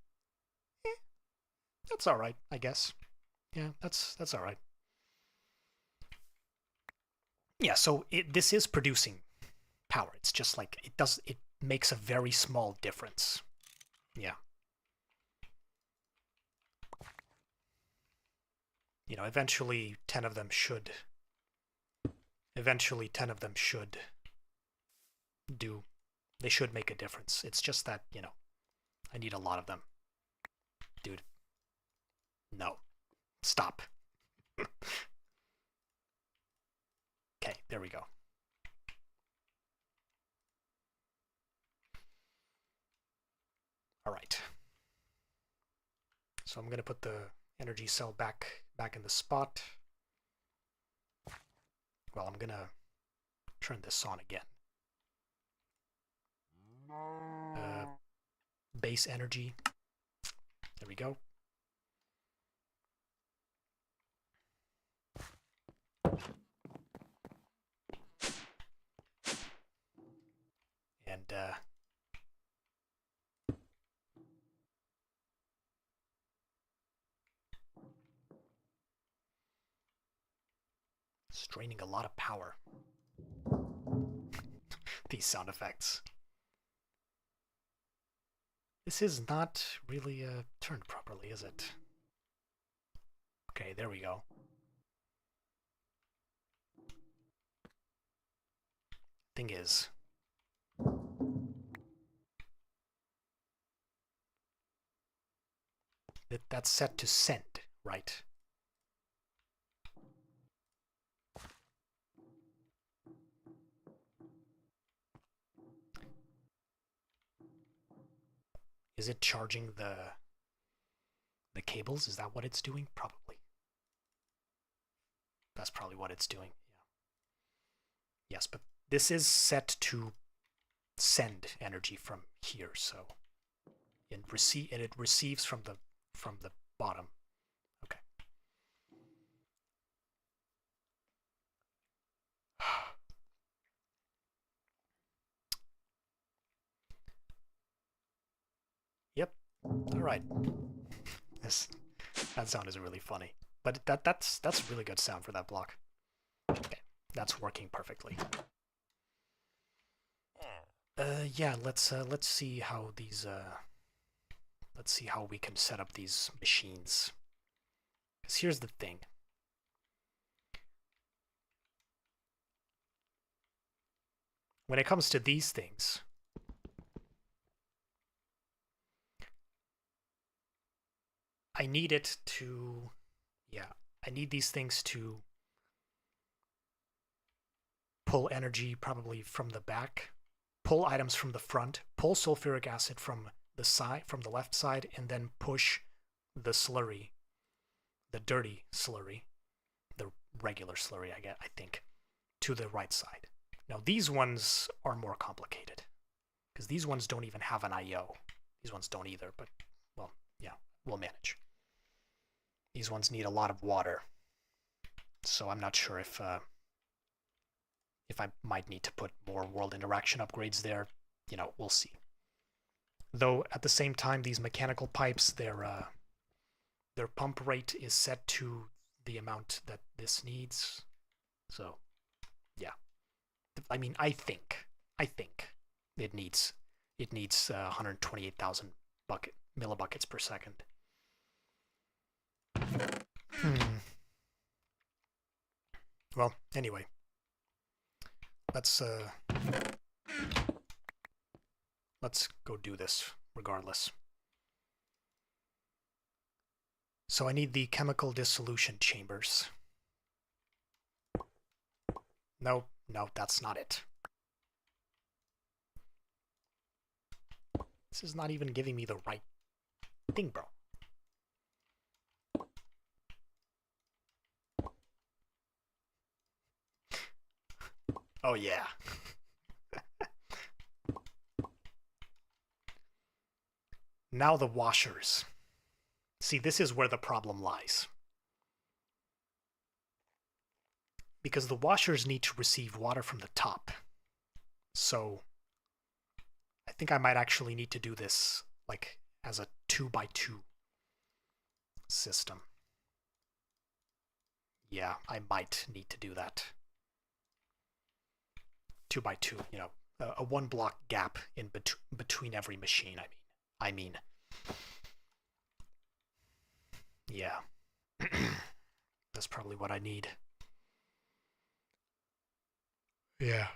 That's alright, I guess. Yeah, that's alright. Yeah, so this is producing power. It's just like it makes a very small difference. Yeah. you know, eventually 10 of them should do, they should make a difference. It's just that, you know, I need a lot of them. Dude. No. Stop. Okay, there we go. All right. So I'm going to put the energy cell back in the spot. Well, I'm going to turn this on again. Base energy. There we go. And it's draining a lot of power. These sound effects. This is not really turned properly, is it? Okay, there we go. Thing is, that's set to send, right? Is it charging the cables? Is that what it's doing? Probably. That's probably what it's doing. Yeah. Yes, but this is set to send energy from here, so it receives from the bottom. Okay. Yep. All right. That sound is really funny, but that's a really good sound for that block. Okay, that's working perfectly. Yeah, let's see how these let's see how we can set up these machines. Because here's the thing. When it comes to these things, I need it to, yeah, I need these things to pull energy probably from the back, pull items from the front, pull sulfuric acid from the side, from the left side, and then push the slurry, the dirty slurry, the regular slurry, I think, to the right side. Now these ones are more complicated because these ones don't even have an IO. These ones don't either, but well, yeah, we'll manage. These ones need a lot of water, so I'm not sure if I might need to put more world interaction upgrades there. You know, we'll see. Though at the same time, these mechanical pipes, their pump rate is set to the amount that this needs. So, yeah. I mean, I think it needs 128,000 millibuckets per second. Well, anyway, let's go do this regardless. So I need the chemical dissolution chambers. No, that's not it. This is not even giving me the right thing, bro. Oh, yeah. Now the washers. See, this is where the problem lies. Because the washers need to receive water from the top. So I think I might actually need to do this like as a 2x2 system. Yeah, I might need to do that. 2x2, you know, a 1 block gap in between every machine, I mean. Yeah. That's probably what I need. Yeah.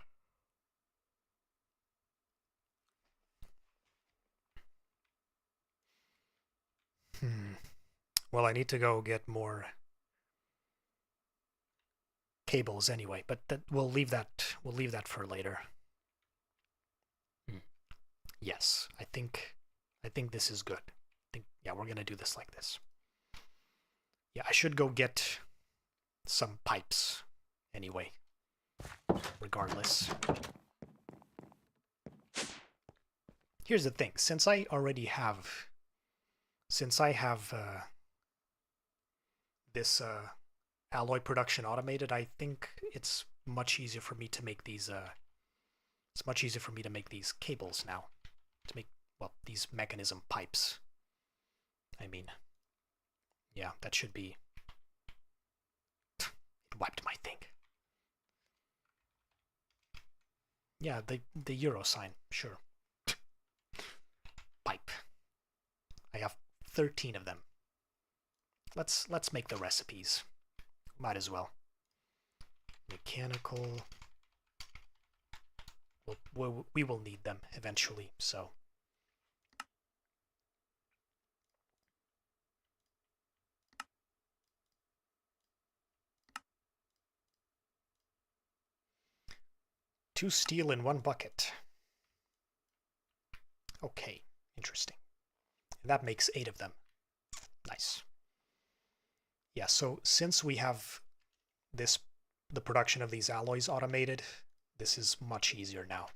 Well, I need to go get more cables anyway, but we'll leave that for later. Yes, I think this is good. Yeah, we're gonna do this like this. Yeah, I should go get some pipes anyway, regardless. Here's the thing, since I have this alloy production automated, I think it's much easier for me to make these cables now, to make, well, these mechanism pipes. I mean, yeah, that should be... It wiped my thing. Yeah, the euro sign, sure. Pipe. I have 13 of them. Let's make the recipes. Might as well. Mechanical. We will need them eventually, so. Two steel in one bucket. Okay, interesting. And that makes 8 of them. Nice. Yeah, so since we have the production of these alloys automated, this is much easier now.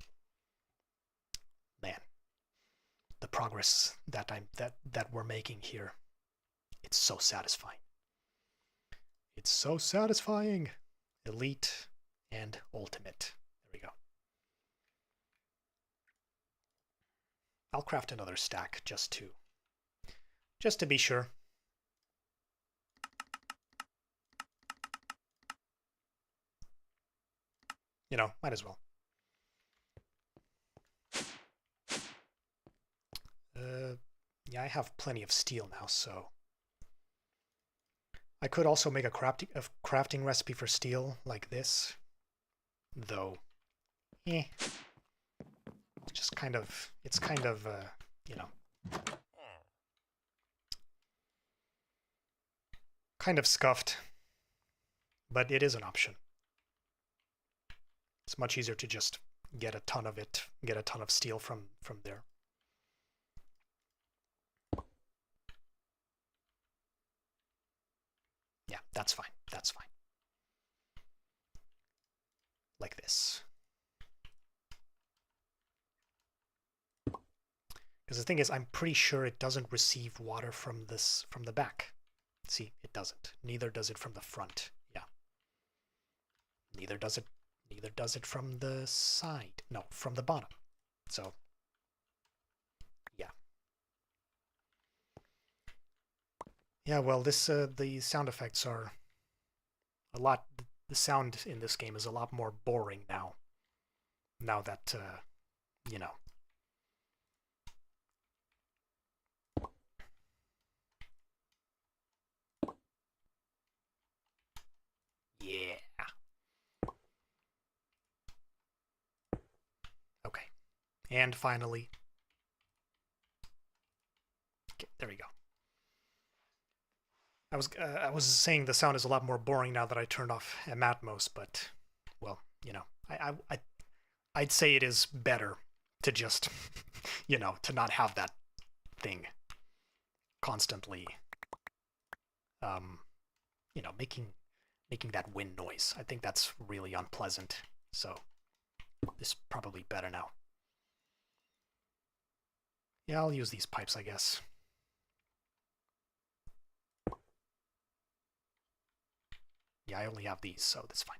Man, the progress that we're making here, it's so satisfying. It's so satisfying. Elite and ultimate. There we go. I'll craft another stack just to be sure. You know, might as well. Yeah, I have plenty of steel now, so I could also make a crafting recipe for steel like this, though. It's kind of, you know, kind of scuffed, but it is an option. It's much easier to just get a ton of steel from there. Yeah, that's fine. That's fine. Like this. Because the thing is, I'm pretty sure it doesn't receive water from the back. See, it doesn't. Neither does it from the front. Yeah. Neither does it from the side. No, from the bottom. So, yeah. Yeah, well, the sound effects are a lot... The sound in this game is a lot more boring now. Now that, you know... Yeah. Okay. And finally... Okay, there we go. I was saying the sound is a lot more boring now that I turned off Matmos, but, well, you know, I'd say it is better to just, you know, to not have that thing constantly, you know, making that wind noise. I think that's really unpleasant. So this is probably better now. Yeah, I'll use these pipes, I guess. Yeah, I only have these, so that's fine.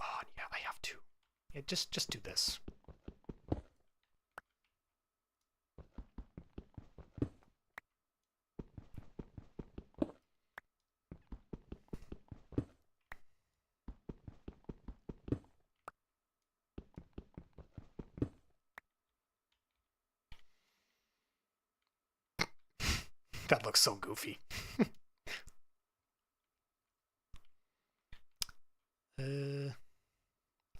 Oh, yeah, I have to. Yeah, just do this. That looks so goofy. I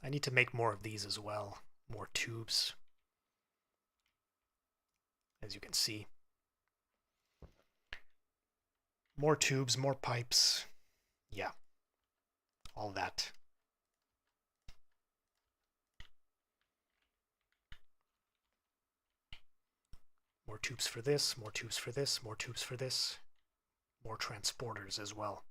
need to make more of these as well. More tubes. As you can see. More tubes, more pipes. Yeah. All that. More tubes for this, more tubes for this, more tubes for this. More transporters as well.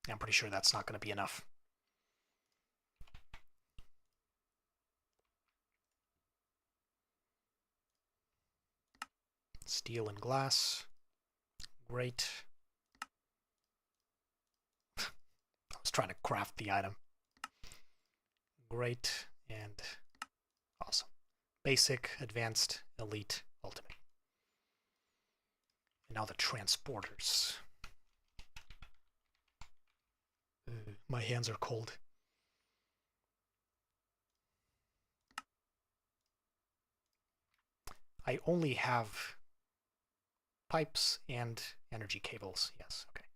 I'm pretty sure that's not going to be enough. Steel and glass. Great. I was trying to craft the item. Great and awesome. Basic, advanced, elite, ultimate. And now the transporters. My hands are cold. I only have pipes and energy cables. Yes, okay.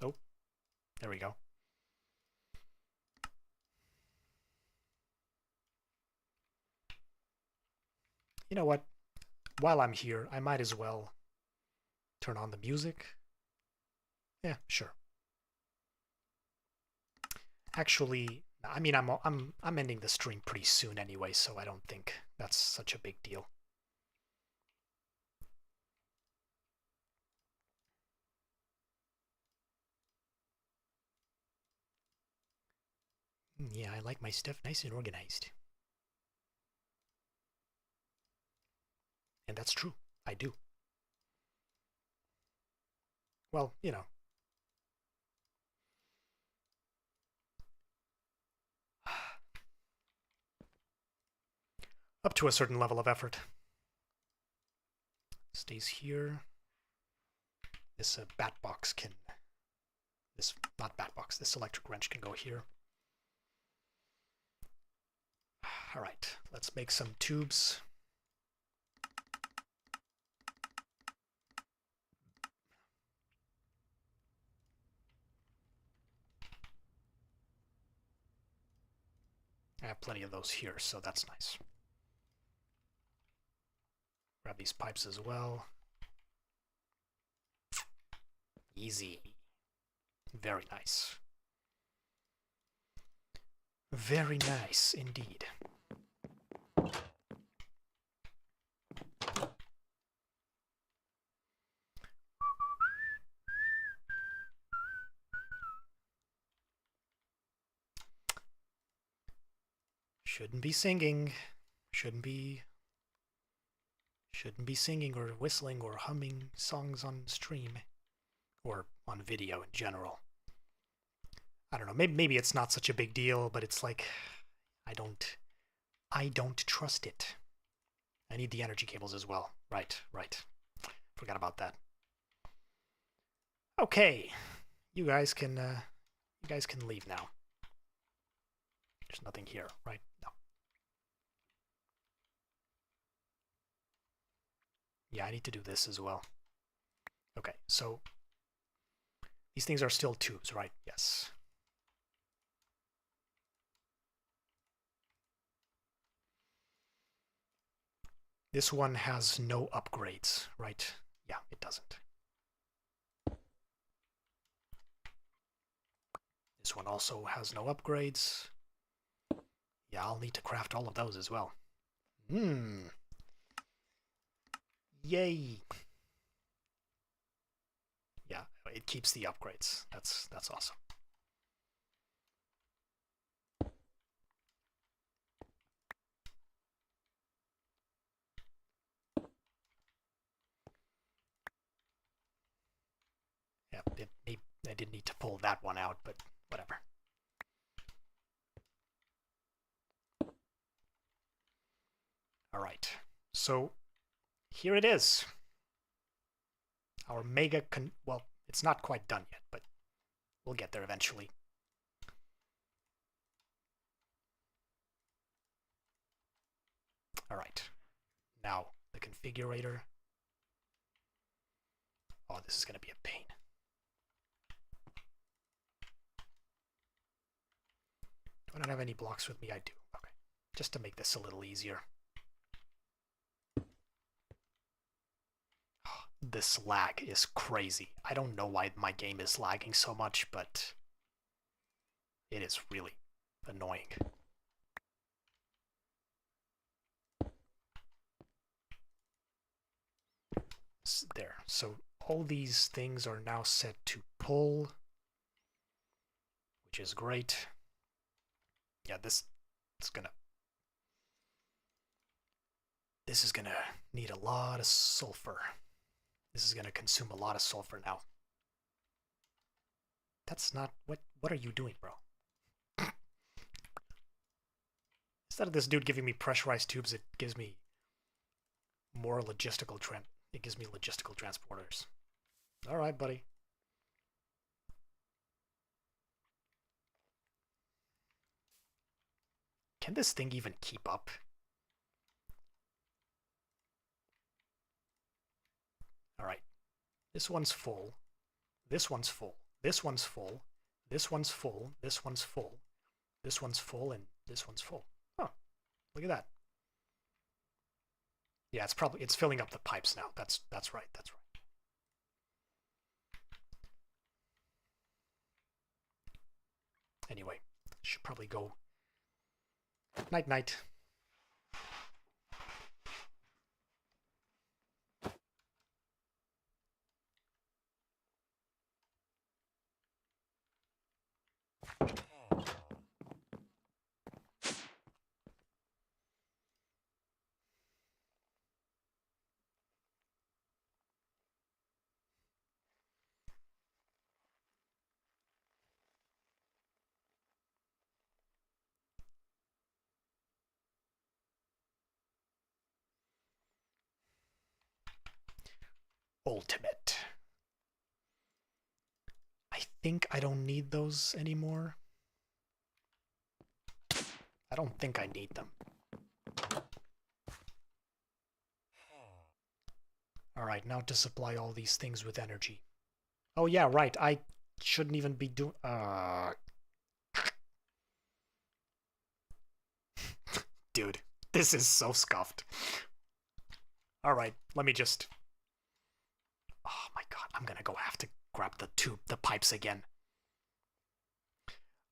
Oh, there we go. You know what? While I'm here, I might as well turn on the music. Yeah, sure. Actually, I mean, I'm ending the stream pretty soon anyway, so I don't think that's such a big deal. Yeah, I like my stuff nice and organized. And that's true. I do. Well, you know. Up to a certain level of effort. Stays here. This bat box can... This, not bat box, this electric wrench can go here. Alright, let's make some tubes. I have plenty of those here, so that's nice. Grab these pipes as well. Easy. Very nice. Very nice indeed. Shouldn't be singing. Shouldn't be singing or whistling or humming songs on stream or on video in general. I don't know. Maybe it's not such a big deal, but it's like I don't trust it. I need the energy cables as well. Right. Forgot about that. Okay, you guys can leave now. There's nothing here, right? No. Yeah, I need to do this as well. Okay, so these things are still tubes, right? Yes. This one has no upgrades, right? Yeah, it doesn't. This one also has no upgrades. Yeah, I'll need to craft all of those as well. Yay! Yeah, it keeps the upgrades. That's awesome. Yeah, I didn't need to pull that one out, but whatever. All right, so here it is. Our well, it's not quite done yet, but we'll get there eventually. All right, now the configurator. Oh, this is going to be a pain. Do I not have any blocks with me? I do. Okay, just to make this a little easier. This lag is crazy. I don't know why my game is lagging so much, but it is really annoying. There. So all these things are now set to pull, which is great. Yeah, this is gonna need a lot of sulfur. This is gonna consume a lot of sulfur now. That's not what are you doing, bro? Instead of this dude giving me pressurized tubes, it gives me more logistical it gives me logistical transporters. All right, buddy. Can this thing even keep up? All right. This one's full. This one's full. This one's full. This one's full. This one's full. This one's full, and this one's full. Oh, look at that. Yeah, it's filling up the pipes now. That's right. That's right. Anyway, should probably go night night. Ultimate. I think I don't need those anymore. I don't think I need them. Alright, now to supply all these things with energy. Oh yeah, right, I shouldn't even be doing... Dude, this is so scuffed. Alright, let me just... Oh my god, I'm gonna go have to grab the pipes again.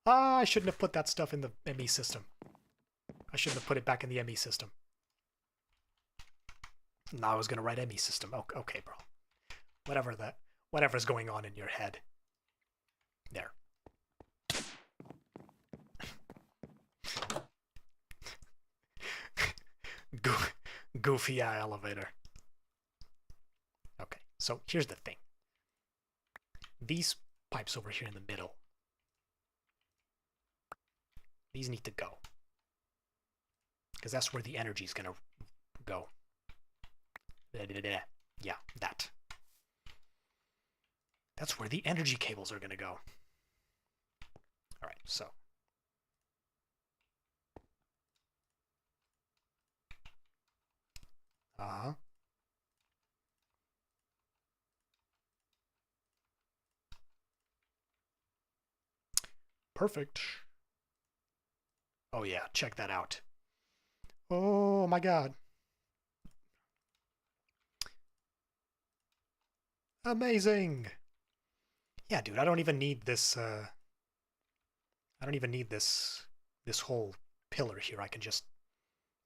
I shouldn't have put that stuff in the ME system. I shouldn't have put it back in the ME system. Now I was gonna write ME system. Okay, bro. Whatever's going on in your head. There. Goofy eye elevator. Okay, so here's the thing. These pipes over here in the middle, these need to go. Because that's where the energy is going to go. Yeah, that. That's where the energy cables are going to go. All right, so. Uh-huh. Perfect. Oh yeah, check that out. Oh my god. Amazing. Yeah, dude, I don't even need this I don't even need this whole pillar here. I can just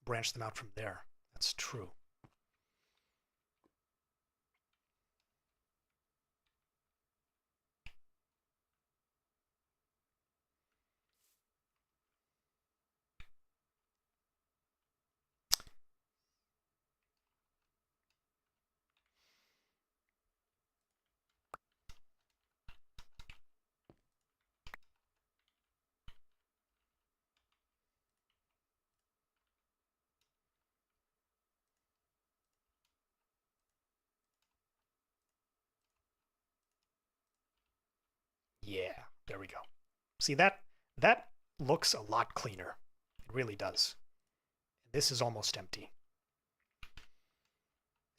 branch them out from there. That's true. There we go. See, that looks a lot cleaner. It really does. This is almost empty.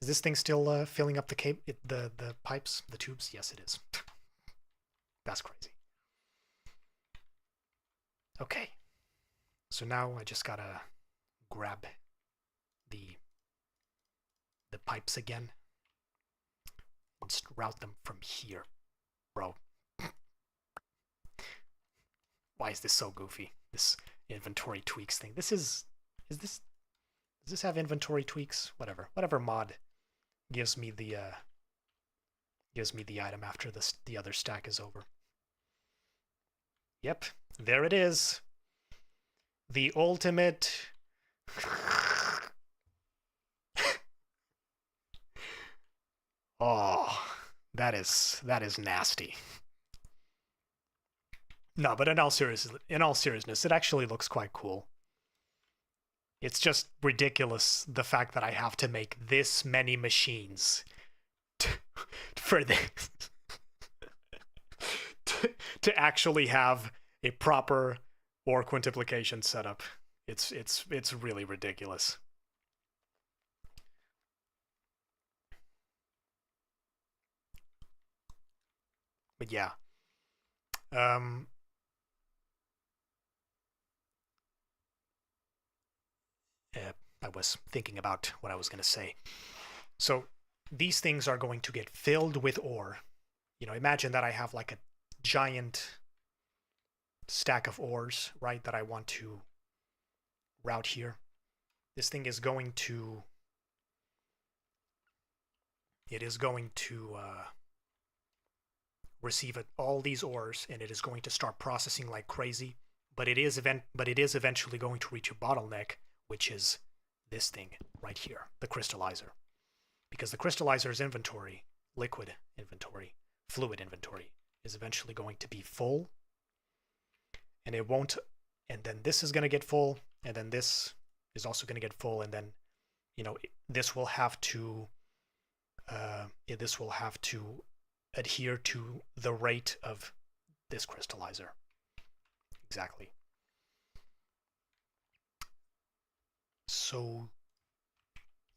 Is this thing still filling up the pipes, the tubes? Yes, it is. That's crazy. Okay. So now I just gotta grab the pipes again and just route them from here. Bro. Why is this so goofy? This inventory tweaks thing. Does this have inventory tweaks? Whatever mod gives me the item after the other stack is over. Yep, there it is. The ultimate Oh, that is nasty. No, but in all seriousness, it actually looks quite cool. It's just ridiculous the fact that I have to make this many machines for this to actually have a proper or quintiplication setup. It's really ridiculous. But yeah. I was thinking about what I was going to say. So these things are going to get filled with ore. You know, imagine that I have like a giant stack of ores, right, that I want to route here. This thing is going to... It is going to receive all these ores, and it is going to start processing like crazy. But it is eventually going to reach a bottleneck, which is this thing right here, the crystallizer. Because the crystallizer's inventory, liquid inventory, fluid inventory, is eventually going to be full. And it won't, and then this is going to get full, and then this is also going to get full, and then, you know, this will have to adhere to the rate of this crystallizer. Exactly. So,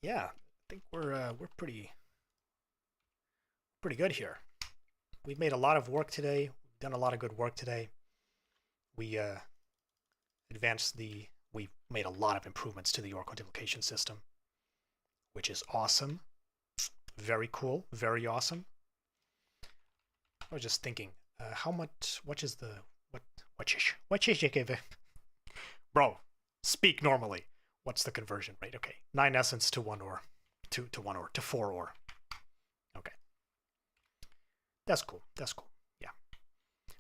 yeah, I think we're pretty good here. We've made a lot of work today. We've done a lot of good work today. We we made a lot of improvements to the ore quintiplication system, which is awesome. Very cool. Very awesome. I was just thinking, what is Bro, speak normally. What's the conversion rate? Okay, 9 essence to 1 ore, to 1 ore, to 4 ore. Okay. That's cool. That's cool. Yeah.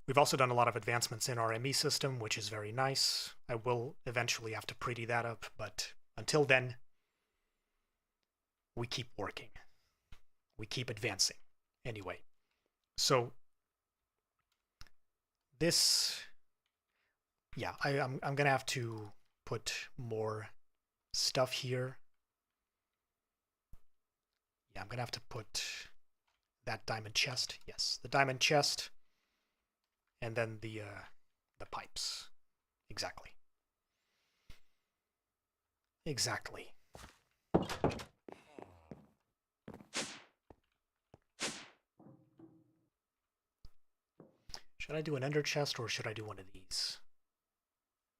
We've also done a lot of advancements in our ME system, which is very nice. I will eventually have to pretty that up, but until then, we keep working. We keep advancing. Anyway, so this, yeah, I'm gonna have to put more stuff here. Yeah, I'm gonna have to put that diamond chest. Yes, the diamond chest, and then the pipes. Exactly. Exactly. Should I do an ender chest or should I do one of these?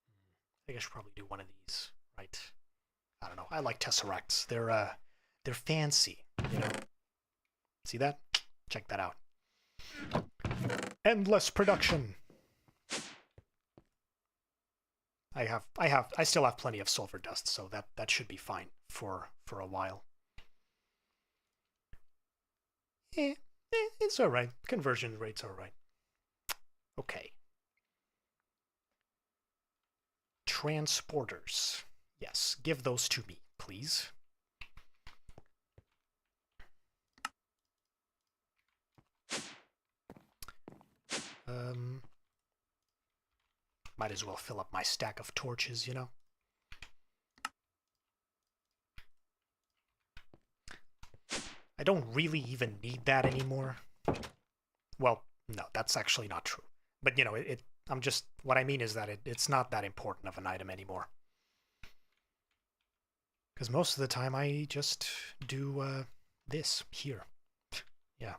I think I should probably do one of these, right? I don't know. I like tesseracts. They're fancy, you know. See that? Check that out. Endless production. I still have plenty of sulfur dust, so that should be fine for a while. It's all right. Conversion rate's all right. Okay. Transporters. Yes, give those to me, please. Might as well fill up my stack of torches, you know? I don't really even need that anymore. Well, no, that's actually not true. But, you know, I'm just, what I mean is that it's not that important of an item anymore. Because most of the time I just do this here. Yeah.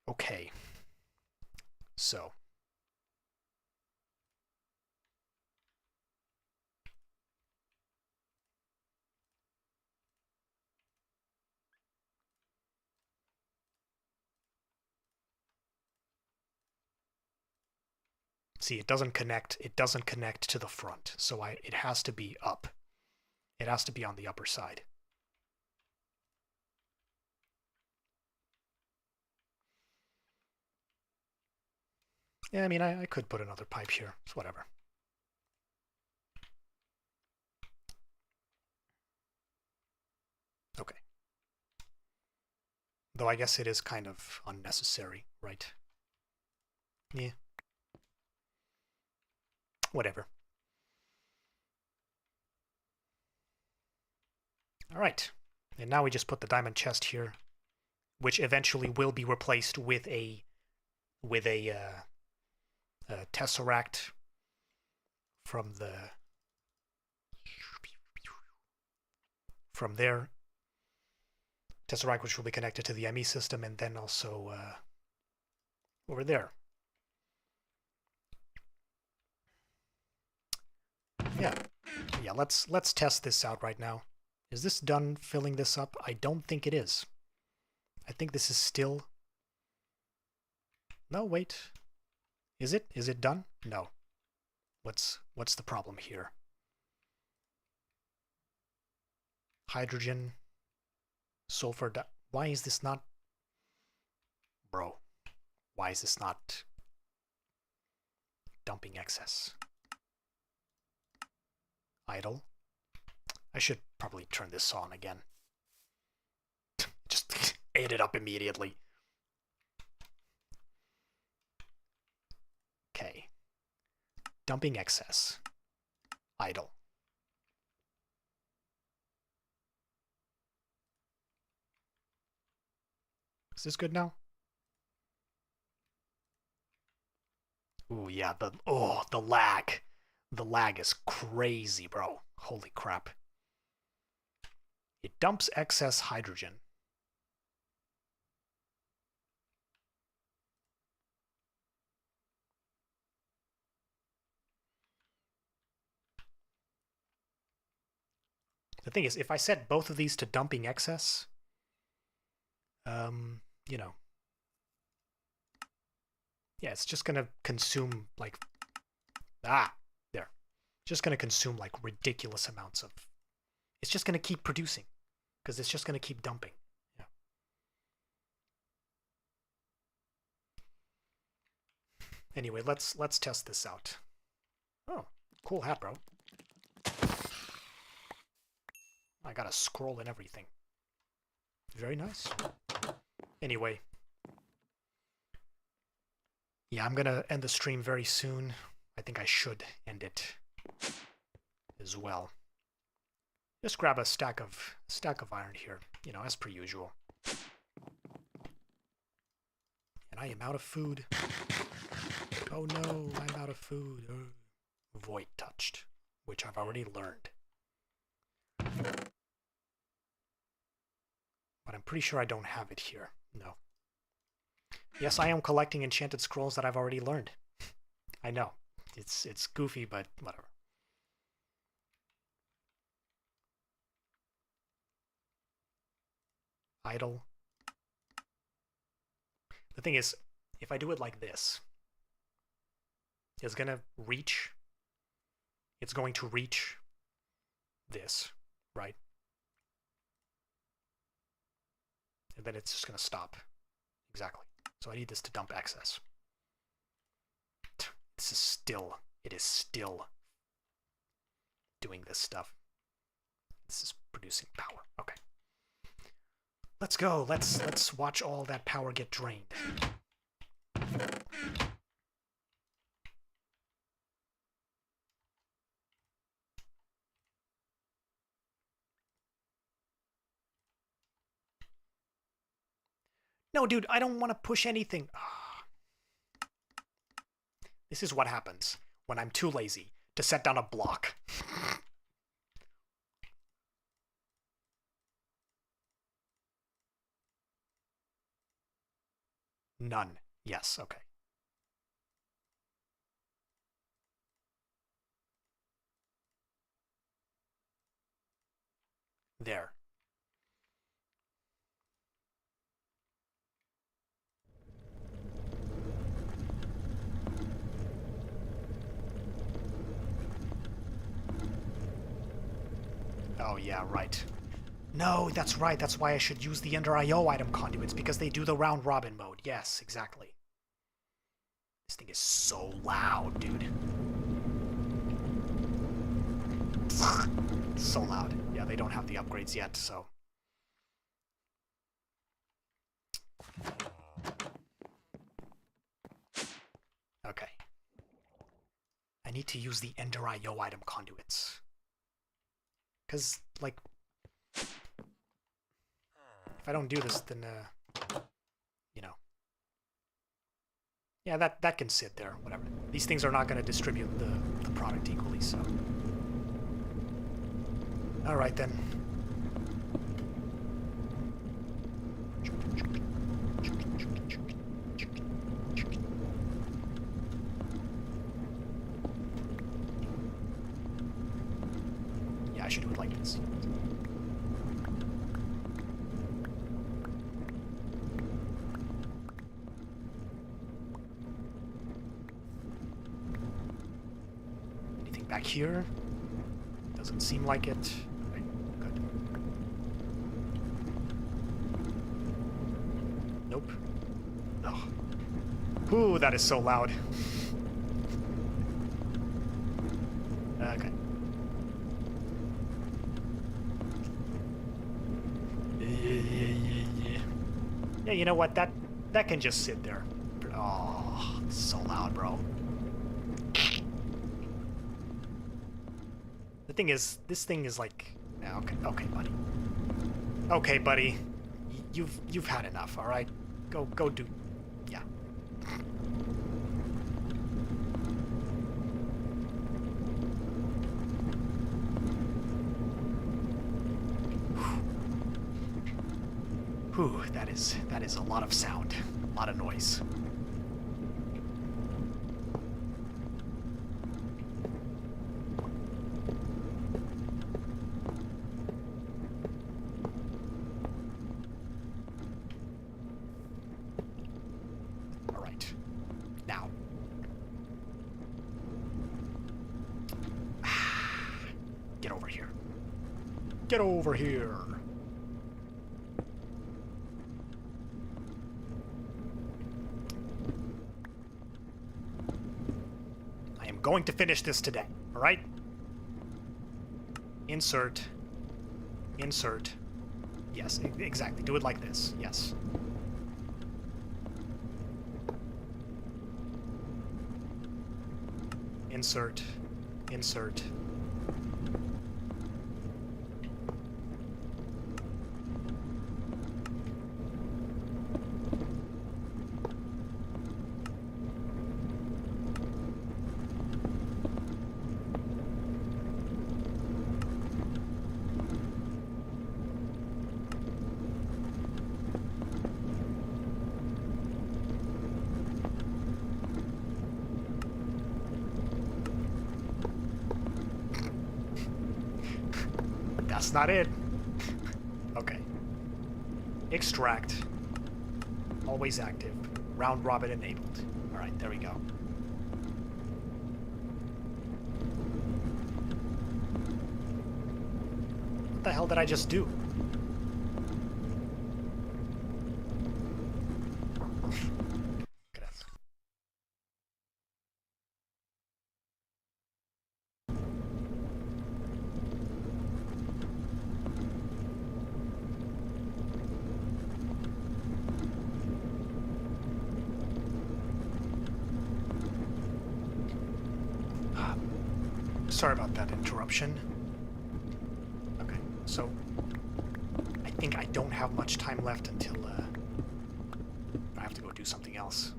Okay. So. See, it doesn't connect. It doesn't connect to the front. So it has to be up. It has to be on the upper side. Yeah, I mean, I could put another pipe here. It's whatever. Okay. Though I guess it is kind of unnecessary, right? Yeah. Whatever. All right. And now we just put the diamond chest here, which eventually will be replaced with a tesseract from there. Tesseract, which will be connected to the ME system, and then also over there. Yeah. Let's test this out right now. Is this done filling this up? I don't think it is. I think this is still... No, wait. Is it? Is it done? No. What's the problem here? Hydrogen, sulfur. Why is this not... Bro, why is this not dumping excess? Idle. I should probably turn this on again. Just ate it up immediately. Okay. Dumping excess. Idle. Is this good now? Ooh, yeah, the lag. The lag is crazy, bro. Holy crap. It dumps excess hydrogen. The thing is, if I set both of these to dumping excess, you know, yeah, it's just gonna consume like, there. Just gonna consume like ridiculous amounts of, it's just gonna keep producing, because it's just gonna keep dumping. Yeah. Anyway, let's test this out. Oh, cool hat, bro. I got a scroll and everything. Very nice. Anyway. Yeah, I'm gonna end the stream very soon. I think I should end it as well. Just grab a stack of iron here, you know, as per usual. And I am out of food. Oh no, I'm out of food. Void touched, which I've already learned. But I'm pretty sure I don't have it here. No. Yes, I am collecting enchanted scrolls that I've already learned. I know. It's goofy, but whatever. Idle. The thing is, if I do it like this, it's gonna reach. It's going to reach this, right? And then it's just gonna stop. Exactly. So I need this to dump excess. This is still, it is still doing this stuff. This is producing power. Okay. Let's go. Let's watch all that power get drained. No, dude, I don't want to push anything. This is what happens when I'm too lazy to set down a block. None. Yes, okay. There. Oh, yeah, right. No, that's right. That's why I should use the under IO item conduits, because they do the round robin mode. Yes, exactly. This thing is so loud, dude. So loud. Yeah, they don't have the upgrades yet, so... Okay. I need to use the Ender IO item conduits. Because, like... If I don't do this, then, you know. Yeah, that can sit there, whatever. These things are not going to distribute the product equally, so... Alright, then. Yeah, I should do it like this. Anything back here? Doesn't seem like it. Okay, good. Nope. Oh. Ooh, that is so loud. Okay. Yeah, you know what? That can just sit there. Oh, it's so loud, bro. The thing is, this thing is like... Yeah, okay, buddy. Okay, buddy. You've had enough, all right? Go do... Yeah. Whew, that is a lot of sound, a lot of noise. All right, now. Get over here. Get over here. Going to finish this today, all right? Insert. Insert. Yes, exactly. Do it like this. Yes. Insert. Insert. That's not it. Okay. Extract. Always active. Round robin enabled. Alright, there we go. What the hell did I just do? Sorry about that interruption. Okay, so I think I don't have much time left until I have to go do something else.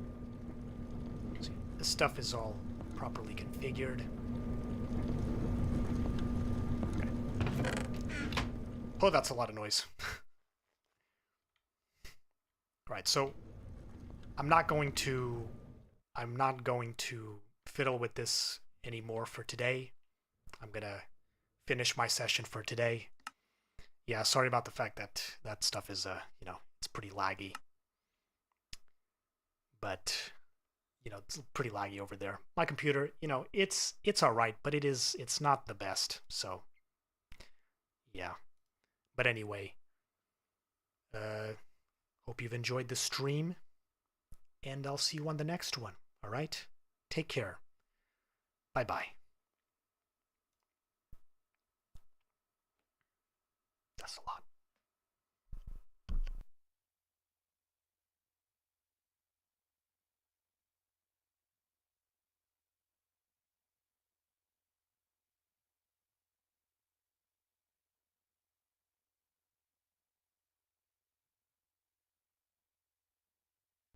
this stuff is all properly configured. Okay. Oh, that's a lot of noise. Right, so I'm not going to fiddle with this anymore for today. I'm gonna finish my session for today. Yeah, sorry about the fact that that stuff is it's pretty laggy. But it's pretty laggy over there. My computer, it's all right, but it's not the best. So yeah. But anyway, hope you've enjoyed the stream, and I'll see you on the next one. All right? Take care. Bye-bye. That's a lot.